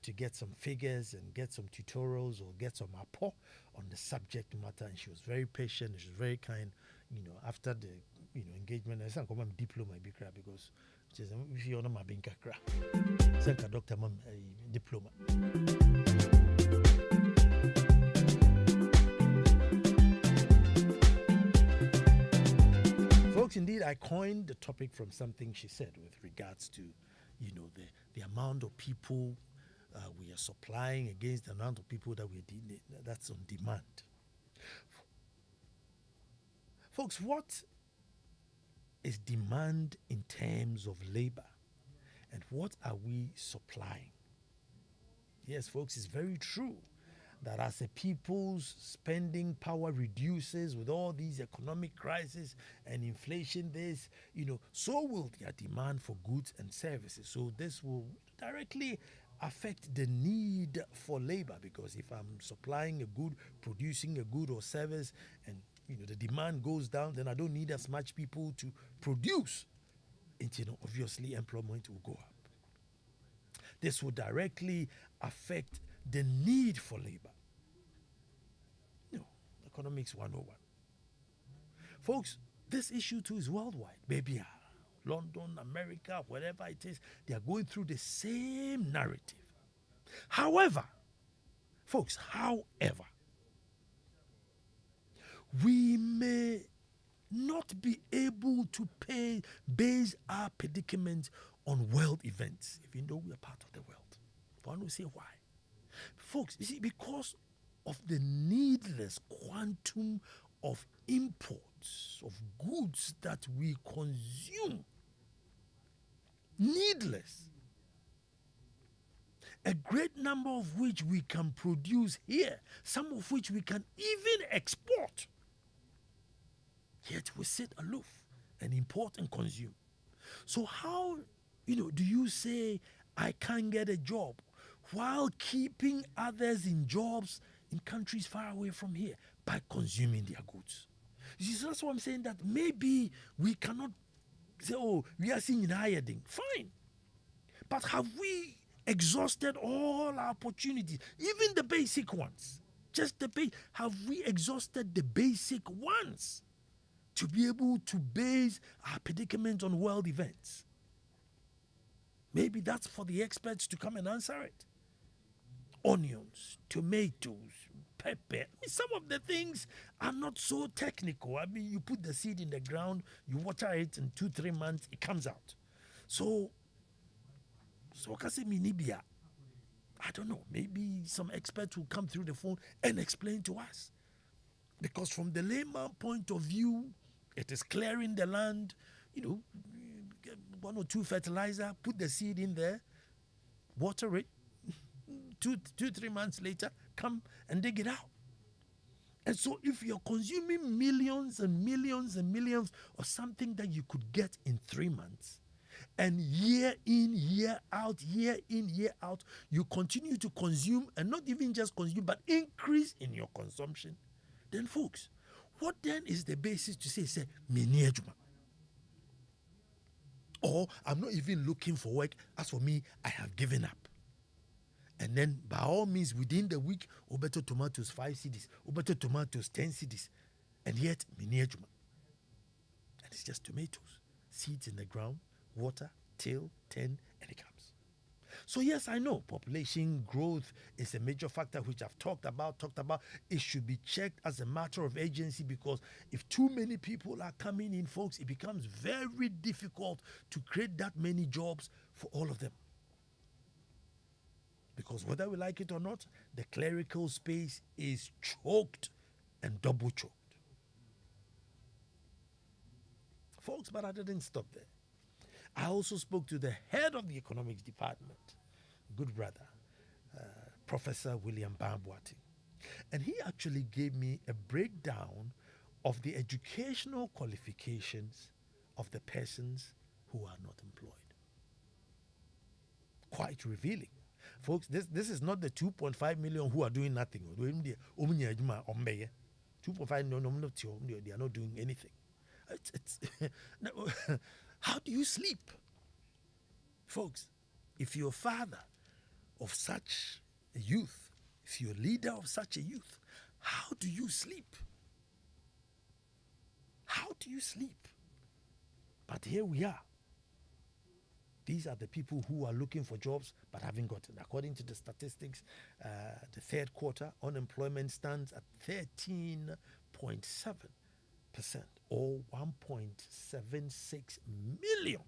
to get some figures and get some tutorials or get some apport on the subject matter, and she was very patient, she was very kind. After the engagement, I said, "Come diploma because she said, if you know my binka cra, say doctor mom diploma." Folks, indeed, I coined the topic from something she said with regards to, the amount of people we are supplying against the amount of people that that's on demand. Folks, what is demand in terms of labor, and what are we supplying? Yes, folks, it's very true that as a people's spending power reduces with all these economic crises and inflation, so will their demand for goods and services. So this will directly affect the need for labor, because if I'm supplying a good, producing a good or service, and the demand goes down, then I don't need as much people to produce. And obviously employment will go up. This will directly affect the need for labor. Economics 101. Folks, this issue too is worldwide. Maybe London, America, wherever it is, they are going through the same narrative. However, folks, we may not be able to base our predicament on world events, even though we are part of the world. One will say why. Folks, you see, because of the needless quantum of imports of goods that we consume. Needless. A great number of which we can produce here, some of which we can even export. Yet we sit aloof and import and consume. So how, do you say I can't get a job while keeping others in jobs in countries far away from here by consuming their goods? You see, so that's why I'm saying that maybe we cannot say, we are seeing in higher thing. Fine. But have we exhausted all our opportunities, even the basic ones? Just the base. Have we exhausted the basic ones to be able to base our predicament on world events? Maybe that's for the experts to come and answer it. Onions, tomatoes, pepper. I mean, some of the things are not so technical. I mean, you put the seed in the ground, you water it, in 2-3 months, it comes out. So Kasi Minibia, I don't know, maybe some experts will come through the phone and explain to us. Because from the layman point of view, it is clearing the land, get 1 or 2 fertilizer, put the seed in there, water it, 2-3 months later, come and dig it out. And so if you're consuming millions and millions and millions of something that you could get in 3 months, and year in, year out, you continue to consume, and not even just consume, but increase in your consumption, then folks, what then is the basis to say, mini ejuma? Or I'm not even looking for work. As for me, I have given up. And then by all means, within the week, better tomatoes 5 cedis, better tomatoes 10 cedis, and yet mini ejuma. And it's just tomatoes, seeds in the ground, water, till 10, and it comes. So yes, I know population growth is a major factor which I've talked about. It should be checked as a matter of agency, because if too many people are coming in, folks, it becomes very difficult to create that many jobs for all of them. Because whether we like it or not, the clerical space is choked and double choked. Folks, but I didn't stop there. I also spoke to the head of the economics department, good brother, Professor William Bambwati. And he actually gave me a breakdown of the educational qualifications of the persons who are not employed. Quite revealing. Folks, this is not the 2.5 million who are doing nothing. 2.5 million, they are not doing anything. How do you sleep? Folks, if you're a father of such a youth, if you're a leader of such a youth, how do you sleep? How do you sleep? But here we are. These are the people who are looking for jobs but haven't gotten. According to the statistics, the third quarter unemployment stands at 13.7%, or 1.76 million.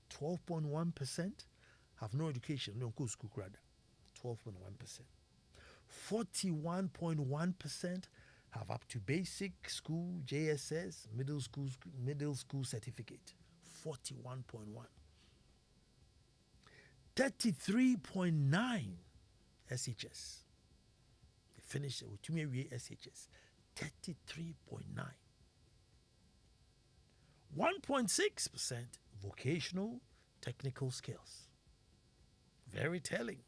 12.1% have no education, no school grad. 12.1%. 41.1% have up to basic school, JSS, middle school certificate. 41.1. 33.9 SHS. They finished with 2 years SHS. 33.9. 1.6% vocational technical skills. Very telling.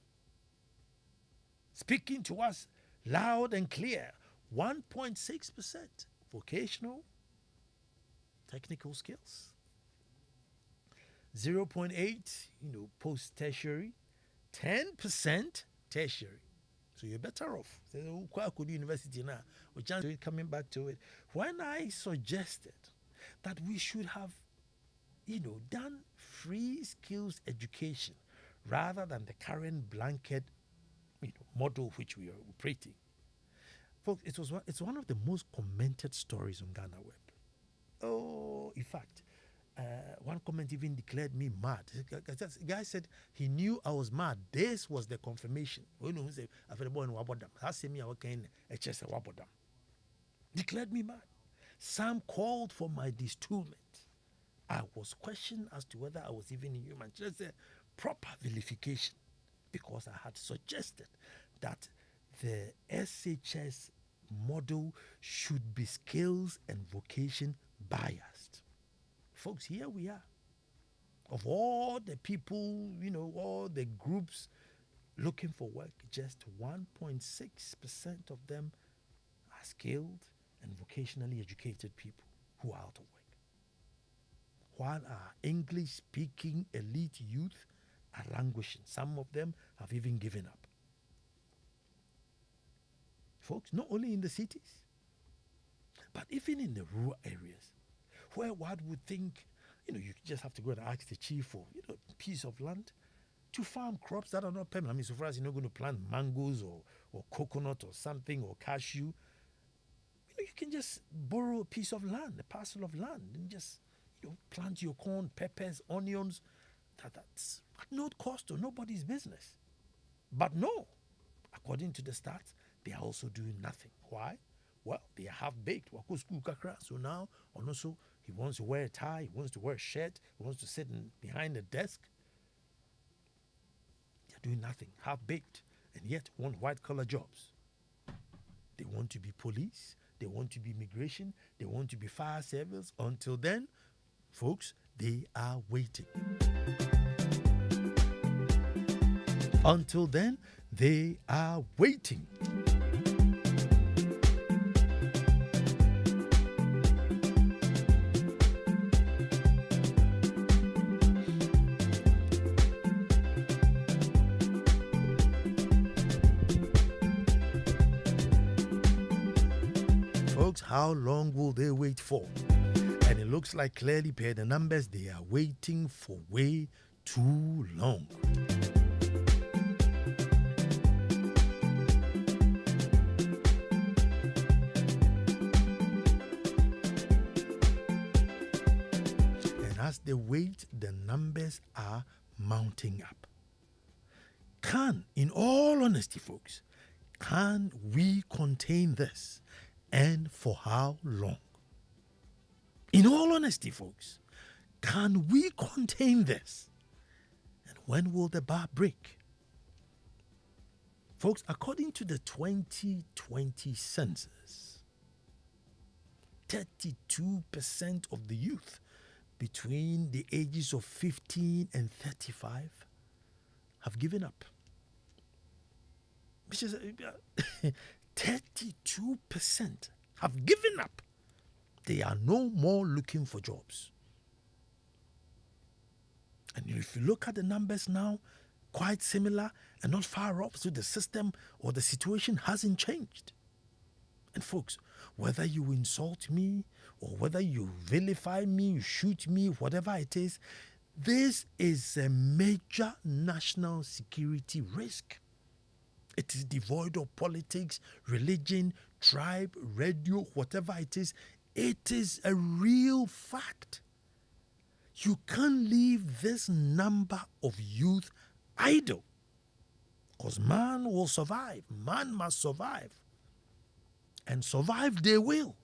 Speaking to us loud and clear. 1.6% vocational technical skills. 0.8, post-tertiary. 10% tertiary. So you're better off. University now. Coming back to it. When I suggested that we should have, done free skills education rather than the current blanket, model which we are operating. Folks, it's one of the most commented stories on Ghana Web. Oh, in fact, one comment even declared me mad. The guy said he knew I was mad. This was the confirmation. Declared me mad. Some called for my destillment. I was questioned as to whether I was even human. Just a proper vilification, because I had suggested that the SHS model should be skills and vocation biased. Folks, here we are. Of all the people, all the groups looking for work, just 1.6% of them are skilled and vocationally educated people who are out of work. while our English-speaking elite youth are languishing. Some of them have even given up. Folks, not only in the cities, but even in the rural areas, where one would think, you just have to go and ask the chief for, a piece of land to farm crops that are not permanent. I mean, so far as you're not going to plant mangoes or coconut or something or cashew, you can just borrow a piece of land, a parcel of land, and just, plant your corn, peppers, onions. That's at no cost or nobody's business. But no, according to the stats, they are also doing nothing. Why? Well, they are half-baked. So now, and also, he wants to wear a tie, he wants to wear a shirt, he wants to sit behind a desk. They're doing nothing, half-baked, and yet want white-collar jobs. They want to be police, they want to be immigration, they want to be fire service. Until then, folks, they are waiting. Until then, they are waiting. Folks, how long will they wait for? And it looks like clearly per the numbers, they are waiting for way too long. And as they wait, the numbers are mounting up. In all honesty, folks, can we contain this? And for how long? In all honesty, folks, can we contain this? And when will the bar break? Folks, according to the 2020 census, 32% of the youth between the ages of 15 and 35 have given up. Which is 32% have given up. They are no more looking for jobs. And if you look at the numbers now, quite similar and not far off, so the system or the situation hasn't changed. And folks, whether you insult me or whether you vilify me, you shoot me, whatever it is, this is a major national security risk. It is devoid of politics, religion, tribe, radio, whatever it is. It is a real fact. You can't leave this number of youth idle. Because man will survive. Man must survive. And survive they will.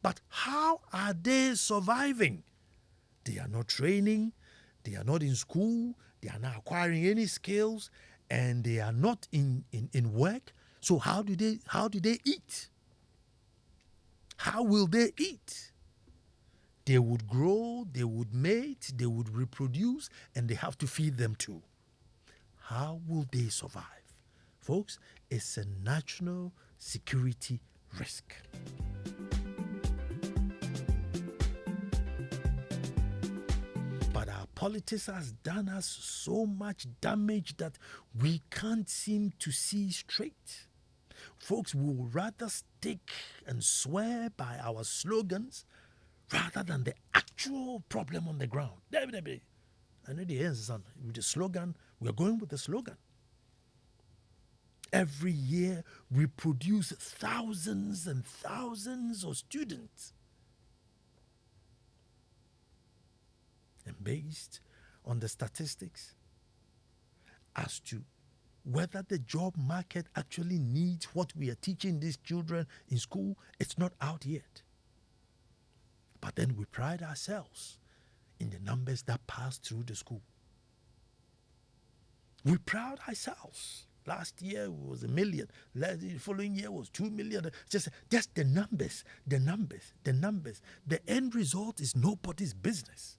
But how are they surviving? They are not training. They are not in school. They are not acquiring any skills. And they are not in work. So how do they eat? How will they eat? They would grow, they would mate, they would reproduce, and they have to feed them too. How will they survive? Folks, it's a national security risk. But our politics has done us so much damage that we can't seem to see straight. Folks, we will rather stick and swear by our slogans rather than the actual problem on the ground. I know the answer with the slogan. We are going with the slogan. Every year we produce thousands and thousands of students. And based on the statistics as to whether the job market actually needs what we are teaching these children in school, it's not out yet. But then we pride ourselves in the numbers that pass through the school. We pride ourselves. Last year it was 1 million. The following year was 2 million. Just the numbers. The end result is nobody's business.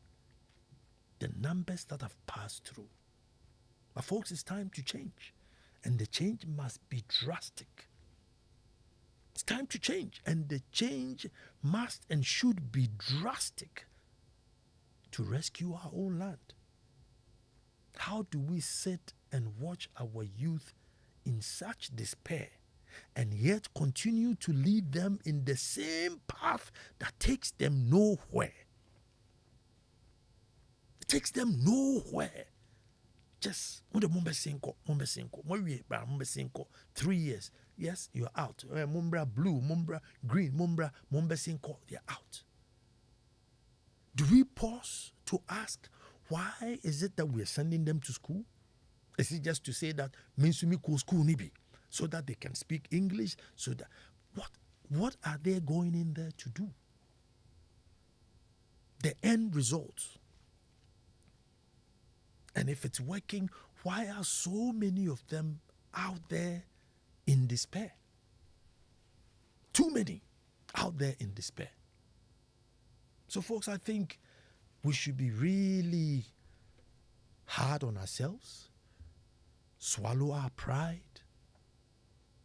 The numbers that have passed through. But folks, it's time to change. And the change must be drastic. It's time to change. And the change must and should be drastic. to rescue our own land? How do we sit and watch our youth in such despair and yet continue to lead them in the same path that takes them nowhere? It takes them nowhere. Just 3 years. Yes, you're out. Mumbra blue, mumbra green, mumbra they're out. Do we pause to ask, why is it that we're sending them to school? Is it just to say that Minsumi school nibi, so that they can speak English? So that what are they going in there to do? The end result. And if it's working, why are so many of them out there in despair? Too many out there in despair. So, folks, I think we should be really hard on ourselves, swallow our pride,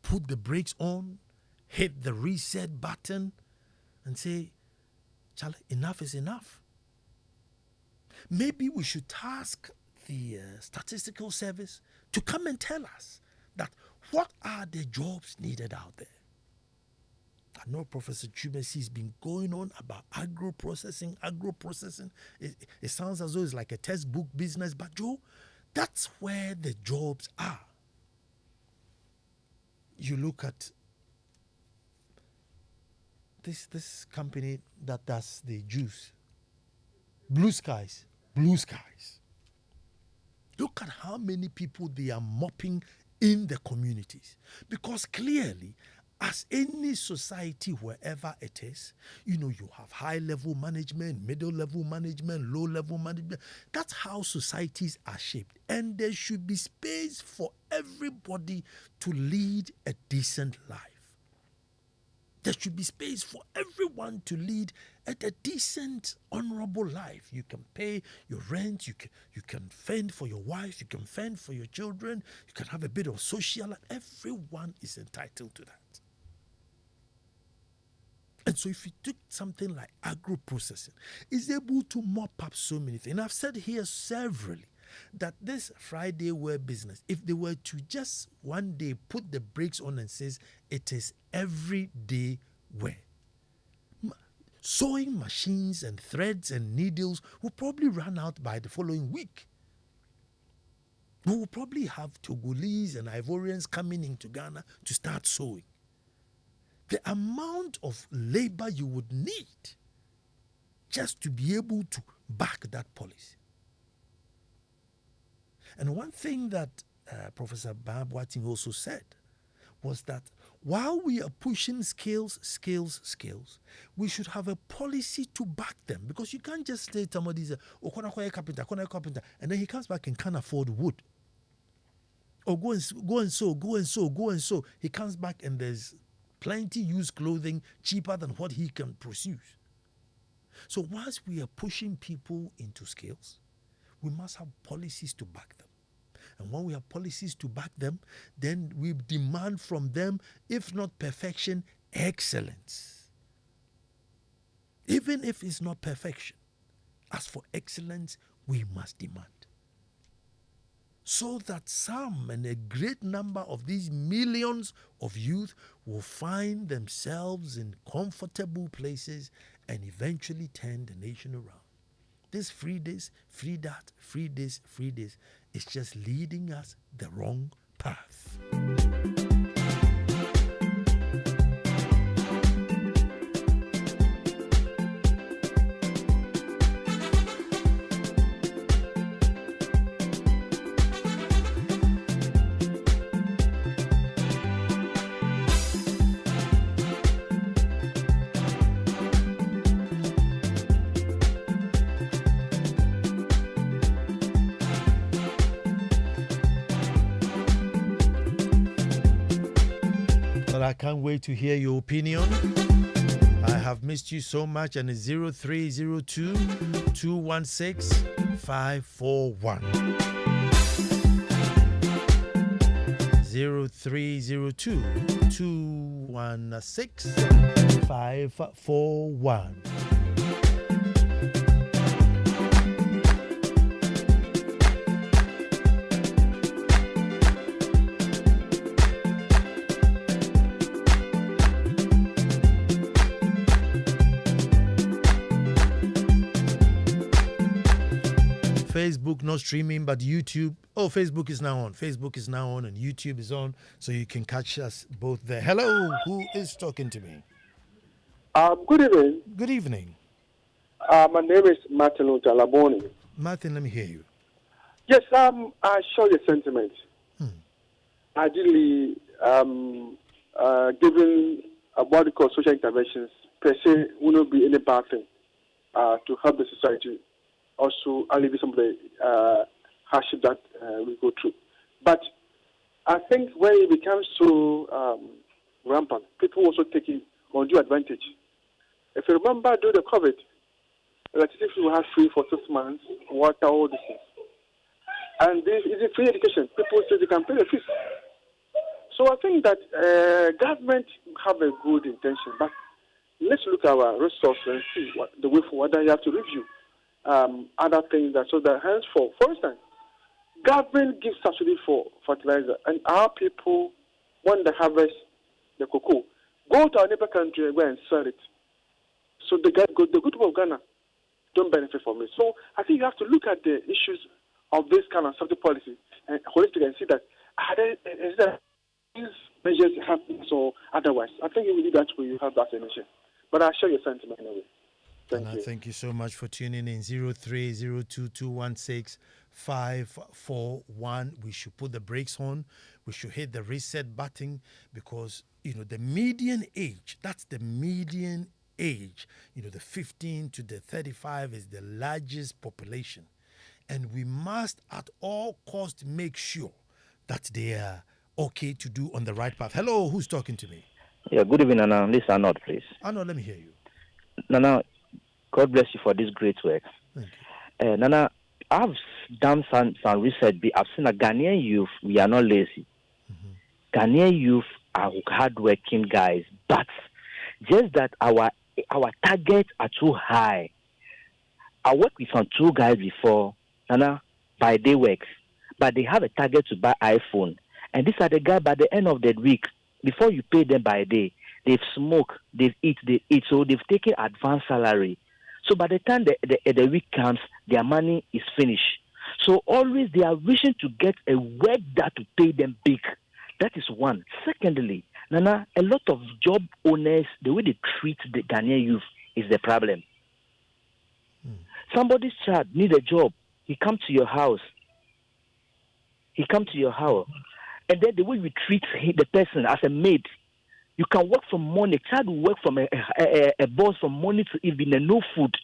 put the brakes on, hit the reset button, and say, Charlie, enough is enough. Maybe we should task the statistical service to come and tell us that what are the jobs needed out there. I know Professor Chumesi has been going on about agro-processing. It sounds as though it's like a textbook business, but Joe, that's where the jobs are. You look at this company that does the juice, Blue Skies. Look at how many people they are mopping in the communities. Because clearly, as any society, wherever it is, you have high-level management, middle-level management, low-level management. That's how societies are shaped. And there should be space for everybody to lead a decent life. There should be space for everyone to lead a decent, honorable life. You can pay your rent, you can fend for your wife, you can fend for your children, you can have a bit of social life. Everyone is entitled to that. And so if you took something like agro-processing, it's able to mop up so many things. And I've said here severally that this Friday wear business, if they were to just one day put the brakes on and says it is everyday wear, sewing machines and threads and needles will probably run out by the following week. We will probably have Togolese and Ivorians coming into Ghana to start sewing. The amount of labor you would need just to be able to back that policy. And one thing that Professor Boateng also said was that while we are pushing skills, we should have a policy to back them. Because you can't just say somebody's carpenter, and then he comes back and can't afford wood. Or go and sew. He comes back and there's plenty used clothing cheaper than what he can produce. So whilst we are pushing people into skills, we must have policies to back them. And when we have policies to back them, then we demand from them, if not perfection, excellence. Even if it's not perfection, as for excellence, we must demand. So that some and a great number of these millions of youth will find themselves in comfortable places and eventually turn the nation around. This free this, free that, free this, is just leading us the wrong path. I can't wait to hear your opinion. I have missed you so much, and it's 0302 216 541. 0302 216 541. Facebook not streaming, but YouTube. Oh, Facebook is now on. Facebook is now on and YouTube is on, so you can catch us both there. Hello, who is talking to me? Good evening. Good evening. My name is Martin Utalaboni. Martin, let me hear you. Yes, I share your sentiment. Ideally, given what we call social interventions, per se, will not be any bad thing to help the society also alleviate some of the hardship that we go through. But I think when it becomes so rampant, people also take it undue advantage. If you remember, during the COVID, electricity will have free for 6 months, water, all these things. And this is a free education. People say they can pay the fees. So I think that government have a good intention, but let's look at our resources and see what the way forward. That you have to review other things that so that henceforth, for instance, government gives subsidy for fertilizer, and our people, when they harvest the cocoa, go to our neighbor country and go and sell it. So the good people of Ghana don't benefit from it. So I think you have to look at the issues of this kind of subsidy policy and holistically and see that is there these measures happen or otherwise. I think you will do that way you have that initiative. But I'll share your sentiment anyway. Thank you. Thank you so much for tuning in. 0302216541. We should put the brakes on. We should hit the reset button because, the median age, that's the median age, the 15 to the 35 is the largest population. And we must at all costs make sure that they are okay to do on the right path. Hello, who's talking to me? Yeah, good evening, Nana. This is Arnold, please. Arnold, let me hear you. Nana, God bless you for this great work. Thank you. Nana, I've done some research. I've seen that Ghanaian youth, we are not lazy. Ghanaian youth are hardworking guys, but just that our targets are too high. I worked with some two guys before, Nana, by day works, but they have a target to buy iPhone. And these are the guys by the end of the week, before you pay them by day, they've smoked, they eat, so they've taken advanced salary. So by the time the week comes, their money is finished. So always they are wishing to get a work that to pay them big. That is one. Secondly, Nana, a lot of job owners, the way they treat the Ghanaian youth is the problem. Somebody's child needs a job. He comes to your house. And then the way we treat the person as a maid, you can work from morning. Child will work from a boss from morning to evening and no food.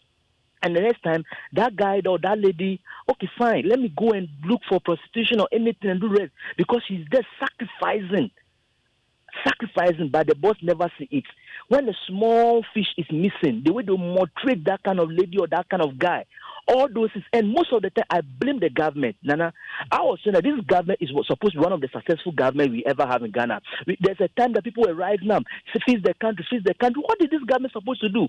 And the next time, that guy or that lady, okay, fine, let me go and look for prostitution or anything and do rest. Because she's there sacrificing, but the boss never see it. When a small fish is missing, the way they maltreat that kind of lady or that kind of guy, all those is, and most of the time I blame the government. Nana, I was saying that this government is supposed to be one of the successful government we ever have in Ghana. There's a time that people were rising up, feed the country. What is this government supposed to do?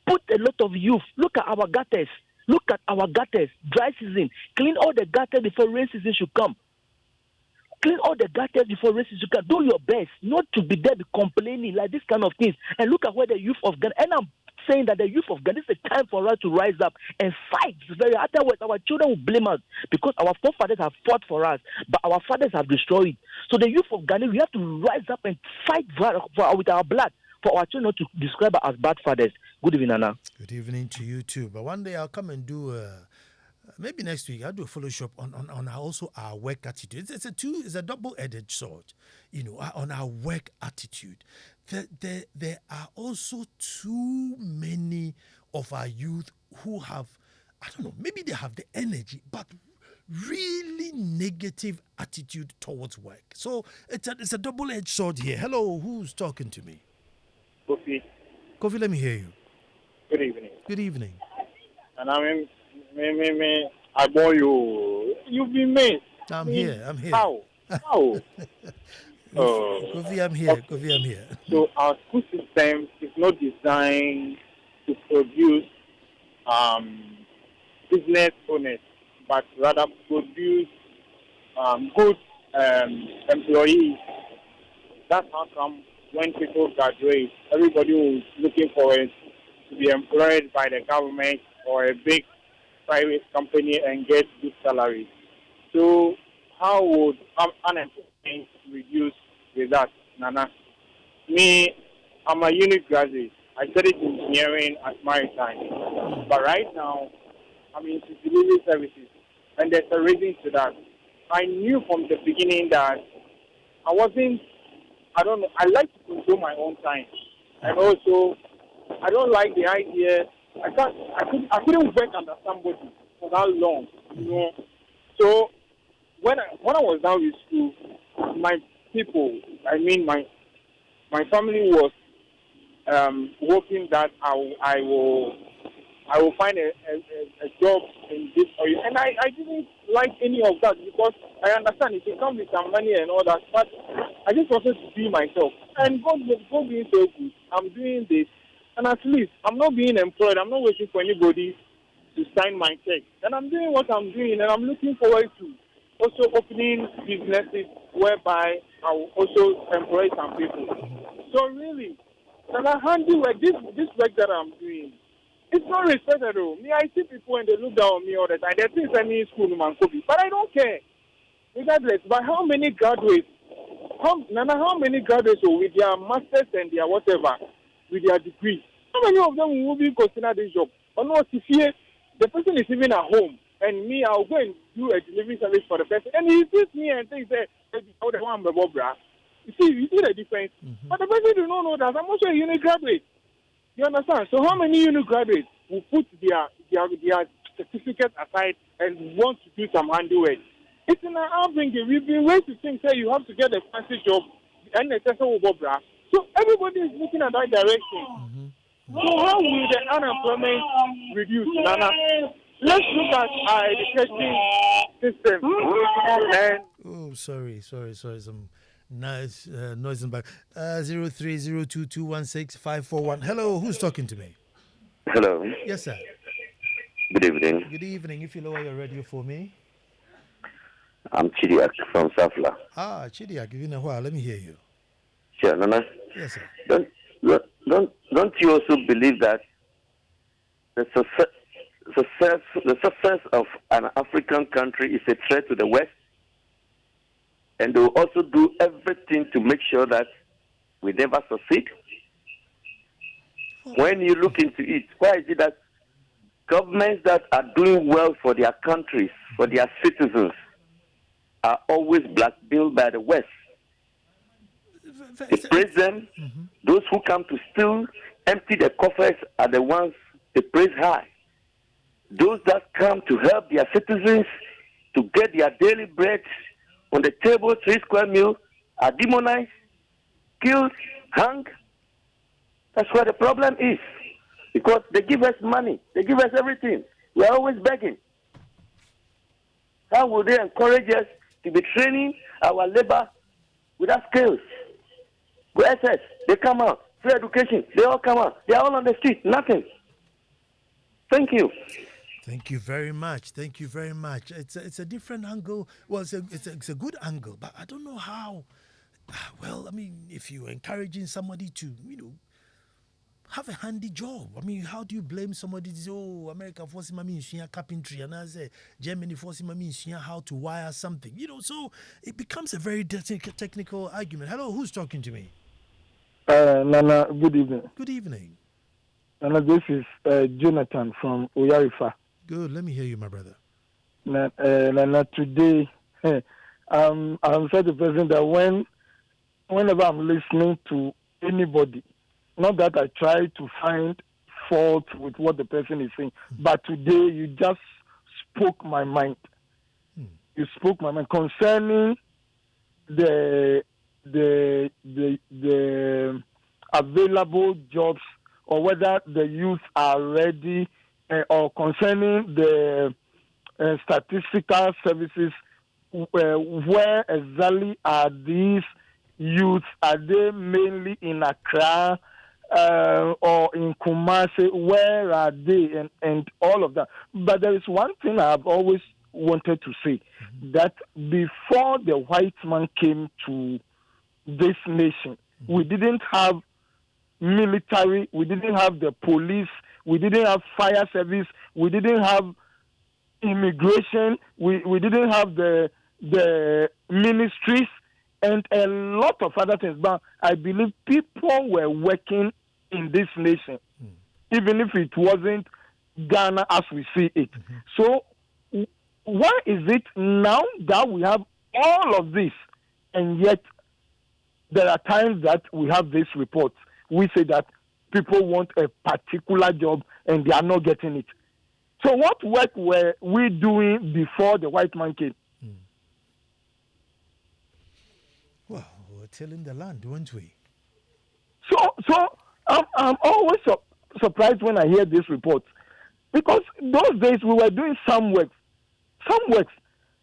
Put a lot of youth. Look at our gutters. Dry season. Clean all the gutters before rain season should come. Do your best not to be there be complaining like this kind of things. And look at where the youth of Ghana, and I'm saying that the youth of Ghana, this is a time for us to rise up and fight. Otherwise, our children will blame us because our forefathers have fought for us, but our fathers have destroyed. So the youth of Ghana, we have to rise up and fight with our blood for our children not to describe us as bad fathers. Good evening, Nana. Good evening to you too. But one day I'll come and do maybe next week I'll do a follow-up on also our work attitude. It's a double-edged sword, on our work attitude. There are also too many of our youth who have, I don't know, maybe they have the energy, but really negative attitude towards work. So it's a double-edged sword here. Hello, who's talking to me? Kofi, let me hear you. Good evening. Good evening. And I mean, I bore you. You've been made. I'm here. How? Kofi, I'm here. So our school system is not designed to produce business owners, but rather produce good employees. That's how come when people graduate, everybody who's looking for it to be employed by the government or a big private company and get good salaries. So how would unemployment reduce with that, Nana? Me, I'm a uni graduate. I studied engineering at Maritime. But right now, I'm into delivery services. And there's a reason to that. I knew from the beginning that I like to control my own time. And also, I don't like the idea, I couldn't work under somebody for that long, you know. So, when I was down with school, my people, my family was hoping that I will find a job in this area. And I didn't like any of that because I understand it can come with some money and all that, but I just wanted to be myself. And God being so good, I'm doing this. And at least I'm not being employed. I'm not waiting for anybody to sign my check. And I'm doing what I'm doing, and I'm looking forward to also opening businesses whereby I will also employ some people. So really, and I handle like this work that I'm doing. It's not respected though. Me, I see people and they look down on me all the time. They think I'm in school, but I don't care. Regardless, but how many graduates? Nana, how many graduates with their masters and their whatever, with their degree? How many of them will be considered this job? Or not, if the person is even at home, and me, I'll go and do a delivery service for the person, and he sees me and thinks that oh, the one bra. You see the difference. But the person do not know that I'm also a uni graduate. You understand? So how many uni graduates will put their certificate aside and want to do some handiwork? It's in our upbringing. We've been raised to think that you have to get a fancy job and a bra. So everybody is looking at that direction. So how will the unemployment reduce, Nana? Let's look at our education system. Oh, sorry. Some nice noise in the back. 0302216541. Hello, who's talking to me? Hello. Yes, sir. Good evening. Good evening. If you lower your radio for me. I'm Chidiak from Safla. Chidiak, in a while. Let me hear you. Sure, Nana. Yes, sir. Don't you also believe that the success of an African country is a threat to the West? And they will also do everything to make sure that we never succeed. When you look into it, why is it that governments that are doing well for their countries, for their citizens, are always blackmailed by the West? They praise them. Those who come to steal, empty their coffers are the ones they praise high. Those that come to help their citizens to get their daily bread on the table, 3 square meal, are demonized, killed, hung. That's where the problem is. Because they give us money. They give us everything. We are always begging. How will they encourage us to be training our labor without skills? Go SS, they come out. Free education, they all come out. They are all on the street. Nothing. Thank you. Thank you very much. It's a different angle. Well, it's a good angle, but I don't know how. Well, I mean, if you're encouraging somebody to, have a handy job. I mean, how do you blame somebody to say, oh, America forcing me in carpentry, and I say Germany forcing me in how to wire something? So it becomes a very technical argument. Hello, who's talking to me? Nana, good evening. Good evening. Nana, this is Jonathan from Oyarifa. Good. Let me hear you, my brother. Nana, today, I'm such a person that whenever I'm listening to anybody, not that I try to find fault with what the person is saying, but today you just spoke my mind. You spoke my mind concerning the available jobs, or whether the youth are ready, or concerning the statistical services, where exactly are these youths? Are they mainly in Accra or in Kumasi? Where are they? And all of that. But there is one thing I've always wanted to say, that before the white man came to this nation, we didn't have military, we didn't have the police, we didn't have fire service, we didn't have immigration, we didn't have the ministries, and a lot of other things. But I believe people were working in this nation, even if it wasn't Ghana as we see it. So why is it now that we have all of this, and yet there are times that we have this report, we say that people want a particular job and they are not getting it. So what work were we doing before the white man came? Well, we were tilling the land, weren't we? So I'm always surprised when I hear this report, because those days we were doing some work.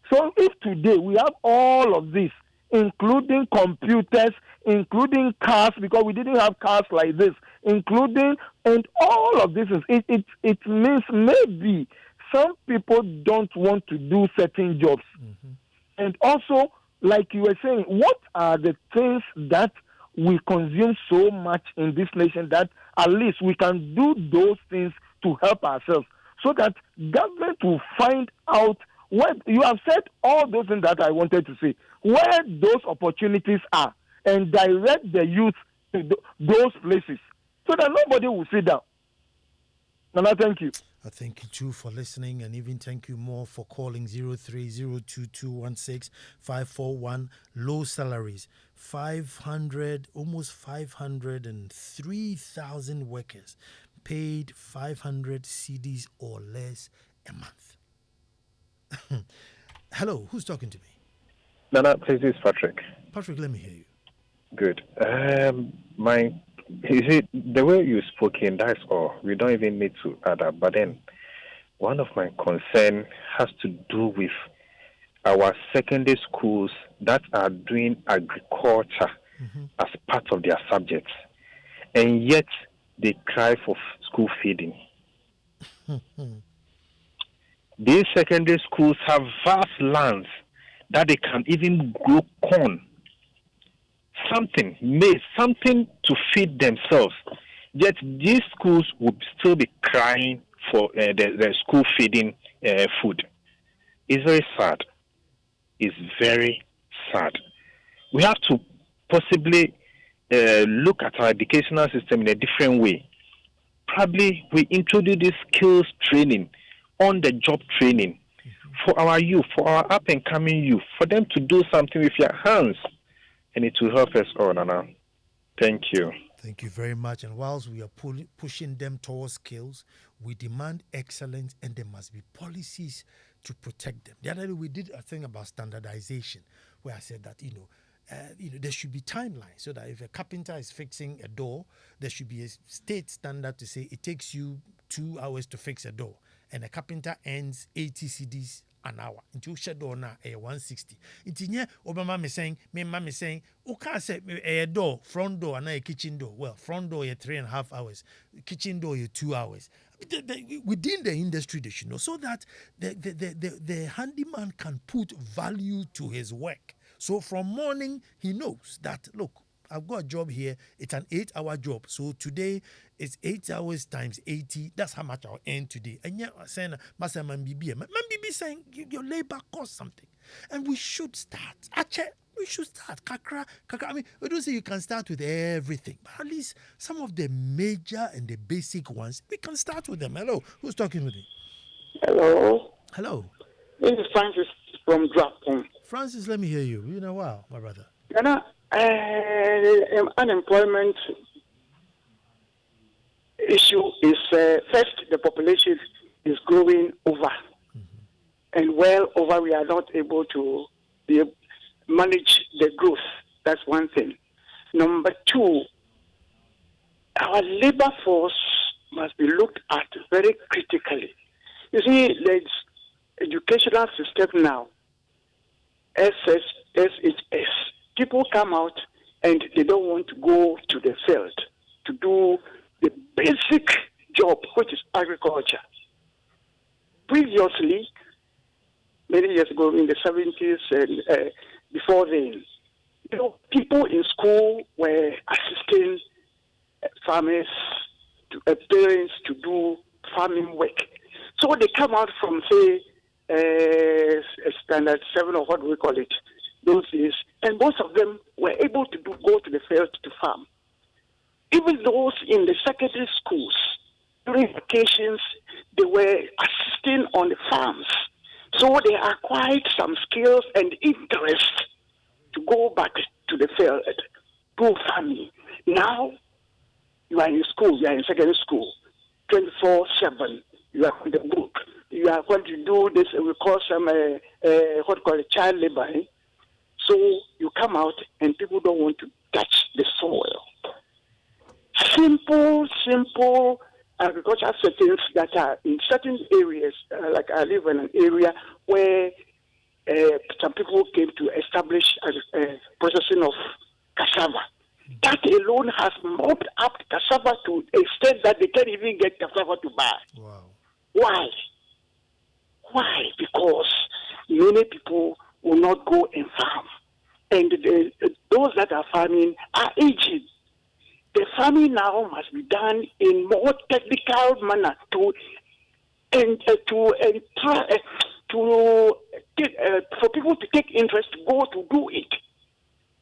So if today we have all of this, including computers, including cars, because we didn't have cars like this, including, and all of this, it means maybe some people don't want to do certain jobs. And also, like you were saying, what are the things that we consume so much in this nation that at least we can do those things to help ourselves, so that government will find out where you have said all those things that I wanted to say, where those opportunities are, and direct the youth to those places, so that nobody will sit down. Nana, thank you. I thank you too for listening, and even thank you more for calling 0302216541. Low salaries, 500, almost 503,000 workers paid 500 cedis or less a month. Hello, who's talking to me? Nana, please, this is Patrick. Patrick, let me hear you. Good. You see, the way you spoke in, that's all. We don't even need to add up. But then, one of my concern has to do with our secondary schools that are doing agriculture as part of their subjects. And yet, they cry for school feeding. These secondary schools have vast lands that they can even grow corn. Maize, something to feed themselves. Yet these schools would still be crying for the school feeding food. It's very sad. It's very sad. We have to possibly look at our educational system in a different way. Probably we introduce this skills training, on-the-job training for our youth, for our up-and-coming youth, for them to do something with their hands. And it will help us all, Nana. Thank you. Thank you very much. And whilst we are pushing them towards skills, we demand excellence, and there must be policies to protect them. The other day we did a thing about standardization, where I said that, there should be timelines, so that if a carpenter is fixing a door, there should be a state standard to say it takes you 2 hours to fix a door, and a carpenter earns 80 cedis an hour. Into shadow na 160. Intinye Obama me saying, okay, say a door, front door and a kitchen door. Well, front door 3.5 hours, kitchen door 2 hours. Within the industry, they should know, so that the handyman can put value to his work. So from morning, he knows that, look, I've got a job here. It's an 8-hour job. So today it's 8 hours times 80. That's how much I'll earn today. And yet, saying, Master Mambibi saying your labor costs something. And we should start. We should start. Kakra. I mean, we don't say you can start with everything, but at least some of the major and the basic ones, we can start with them. Hello. Who's talking with you? Hello. Hello. This is Francis from Drapon. Francis, let me hear you. It's been a while, my brother. Unemployment issue is first, the population is growing over, and well over. We are not able to manage the growth. That's one thing. Number two, our labor force must be looked at very critically. You see, the educational system now, SHS. People come out and they don't want to go to the field to do the basic job, which is agriculture. Previously, many years ago in the 70s and before then, people in school were assisting farmers, parents to do farming work. So they come out from, say, standard 7 or what we call it, those days, and most of them were able to go to the field to farm. Even those in the secondary schools, during vacations, they were assisting on the farms. So they acquired some skills and interest to go back to the field, do farming. Now, you are in school, you are in secondary school, 24/7, you are on the book. You are going to do this, we call some, what we call it, child labor. So you come out and people don't want to touch the soil. Simple agricultural settings that are in certain areas, like I live in an area where some people came to establish processing of cassava. That alone has mopped up cassava to the extent that they can't even get cassava to buy. Wow. Why? Because many people will not go and farm. And those that are farming are aging. The farming now must be done in more technical manner for people to take interest to go to do it.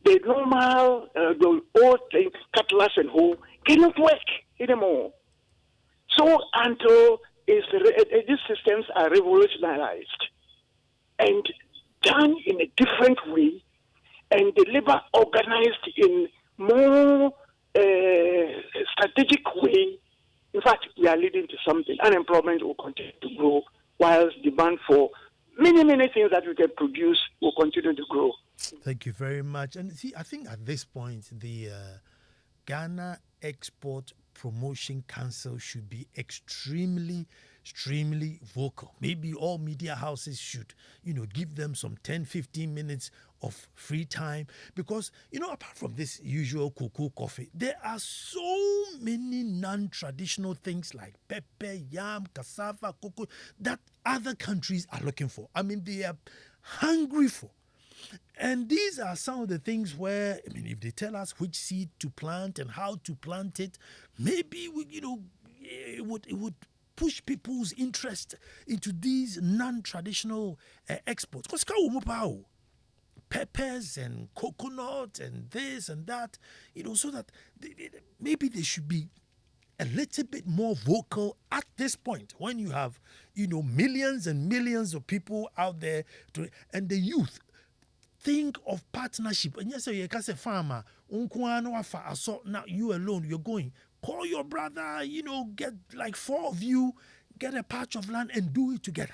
The normal, the old thing, cutlass and hoe, cannot work anymore. So until these systems are revolutionized and done in a different way, and the labor organized in more strategic way, in fact, we are leading to something. Unemployment will continue to grow, whilst demand for many things that we can produce will continue to grow. Thank you very much. And see, I think at this point, the Ghana Export Promotion Council should be extremely vocal. Maybe all media houses should, give them some 10-15 minutes of free time, because apart from this usual cocoa coffee, there are so many non-traditional things like pepper, yam, cassava, cocoa that other countries are looking for. I mean, they are hungry for. And these are some of the things where, if they tell us which seed to plant and how to plant it, maybe it would push people's interest into these non-traditional exports. Because peppers and coconut and this and that, so that maybe they should be a little bit more vocal at this point when you have, millions and millions of people out there and the youth. Think of partnership. And yes, you can say farmer, now you alone, you're going. Call your brother, get like 4 of you, get a patch of land and do it together.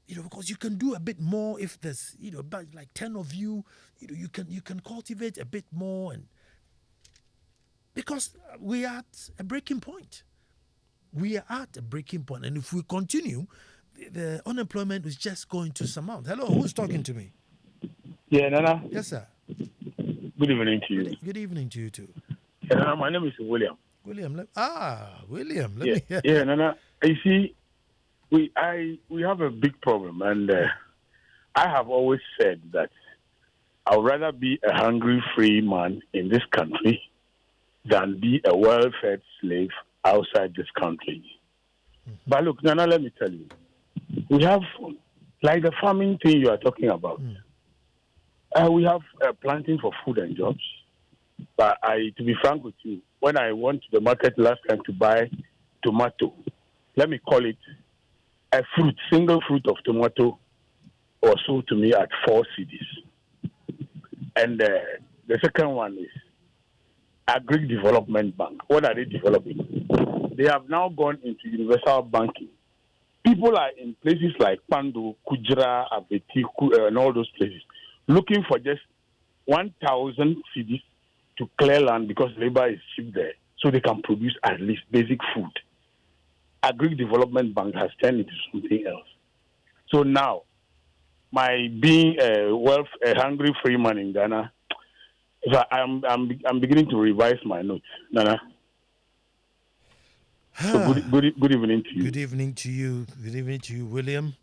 Because you can do a bit more if there's, about like 10 of you, you can cultivate a bit more, and because we are at a breaking point. We are at a breaking point, and if we continue, the unemployment is just going to surmount. Hello, who's talking to me? Yeah, Nana. Yes, sir. Good evening to you. Good evening to you too. Nana, my name is William. William. Yeah, Nana. You see, we have a big problem, and I have always said that I would rather be a hungry free man in this country than be a well-fed slave outside this country. Mm-hmm. But look, Nana, let me tell you, we have, like the farming thing you are talking about, we have planting for food and jobs. But to be frank with you, when I went to the market last time to buy tomato, let me call it a single fruit of tomato, was sold to me at 4 cedis. And the second one is Agri Development Bank. What are they developing? They have now gone into universal banking. People are in places like Pandu, Kujra, Abeti, and all those places, looking for just 1,000 cedis to clear land because labor is cheap there, so they can produce at least basic food. Agri Development Bank has turned into something else. So now, my being a hungry free man in Ghana, I'm beginning to revise my notes, Nana. So good evening to you. Good evening to you. Good evening to you, William.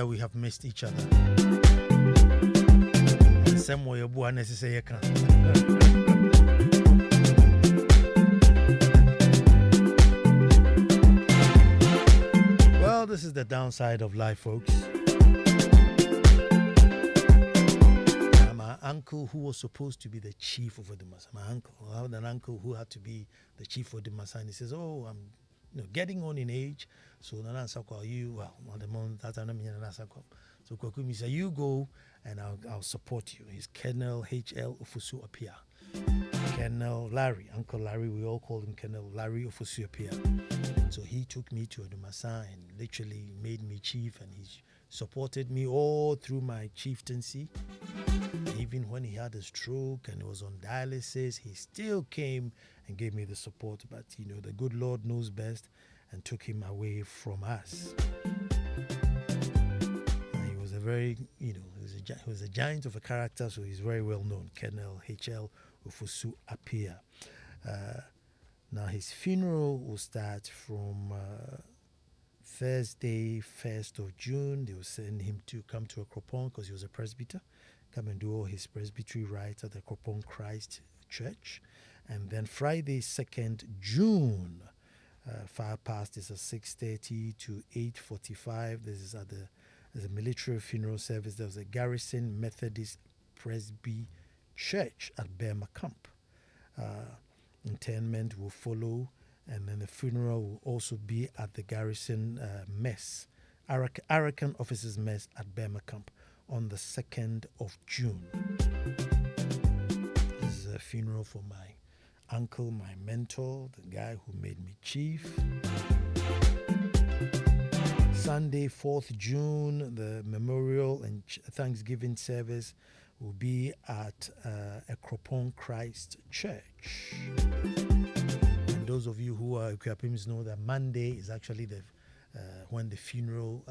that we have missed each other. Same way you necessary can. Well, this is the downside of life, folks. My uncle, who was supposed to be the chief of Odumasa, I had an uncle who had to be the chief of Odumasa, and he says, "Oh, I'm getting on in age, so Nana Ansah Kwao, on the month that I'm Nana Ansah Kwao. So Kwakumi said, you go and I'll support you." He's Colonel H.L. Ofusu Apia. Colonel Larry, Uncle Larry, we all call him Colonel Larry Ofusu Apia. So he took me to Odumasa and literally made me chief, and he supported me all through my chieftaincy. Even when he had a stroke and was on dialysis, he still came and gave me the support. But, the good Lord knows best and took him away from us. And he was a very, he was a giant of a character, so he's very well known, Colonel H.L. Ofusu Apia. Now, his funeral will start from Thursday, 1st of June. They will send him to come to Akropong because he was a presbyter. Come and do all his presbytery rites at the Akropong Christ Church. And then Friday, 2nd June, far past is at 6:30 to 8:45. There's a military funeral service. There was a Garrison Methodist Presby Church at Burma Camp. Interment will follow, and then the funeral will also be at the Garrison Mess, Arakan Officers Mess at Burma Camp on the 2nd of June. This is a funeral for my uncle, my mentor, the guy who made me chief. Sunday, 4th June, the memorial and Thanksgiving service will be at Akropong Christ Church. And those of you who are Equiapims know that Monday is actually when the funeral,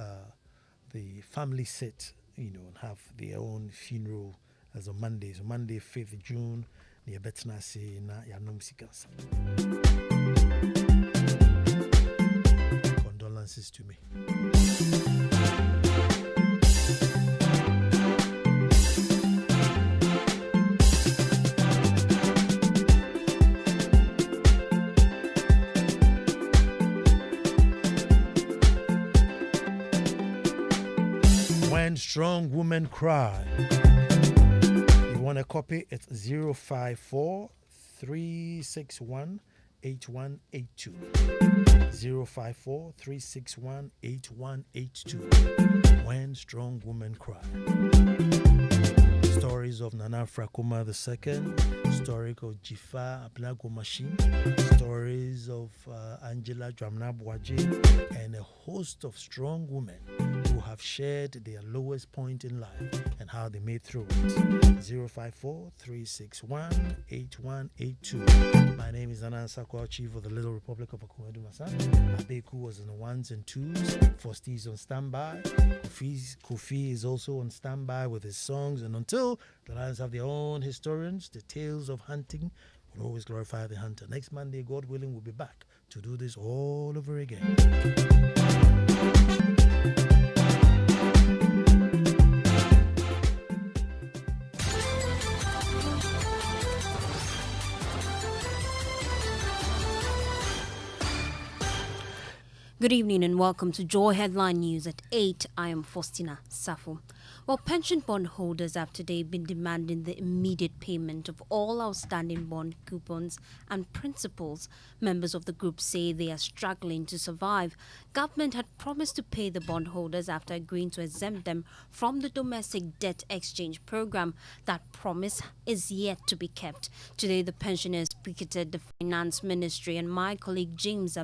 the family sit, and have their own funeral as a Monday. So Monday, 5th June, near Betnase na Yanom Sikansa. Condolences to me. When strong women cry. You want a copy? It's 054 361 8182. 054 361 8182. When strong women cry. Stories of Nana Frakuma II, story of Jifa Ablago Machine, stories of Angela Dramna Bwaji, and a host of strong women who have shared their lowest point in life and how they made through it. 054 361 8182. My name is Nana Ansah Kwao, Chief of the Little Republic of Akumedumasa. Abeku was in the ones and twos. Fosti is on standby. Kofi is also on standby with his songs. And until the lions have their own historians, the tales of hunting will always glorify the hunter. Next Monday, God willing, we'll be back to do this all over again. Good evening and welcome to Joy Headline News at 8. I am Faustina Safo. Well, pension bond holders have today been demanding the immediate payment of all outstanding bond coupons and principals. Members of the group say they are struggling to survive. Government had promised to pay the bondholders after agreeing to exempt them from the domestic debt exchange program. That promise is yet to be kept. Today, the pensioners picketed the finance ministry, and my colleague James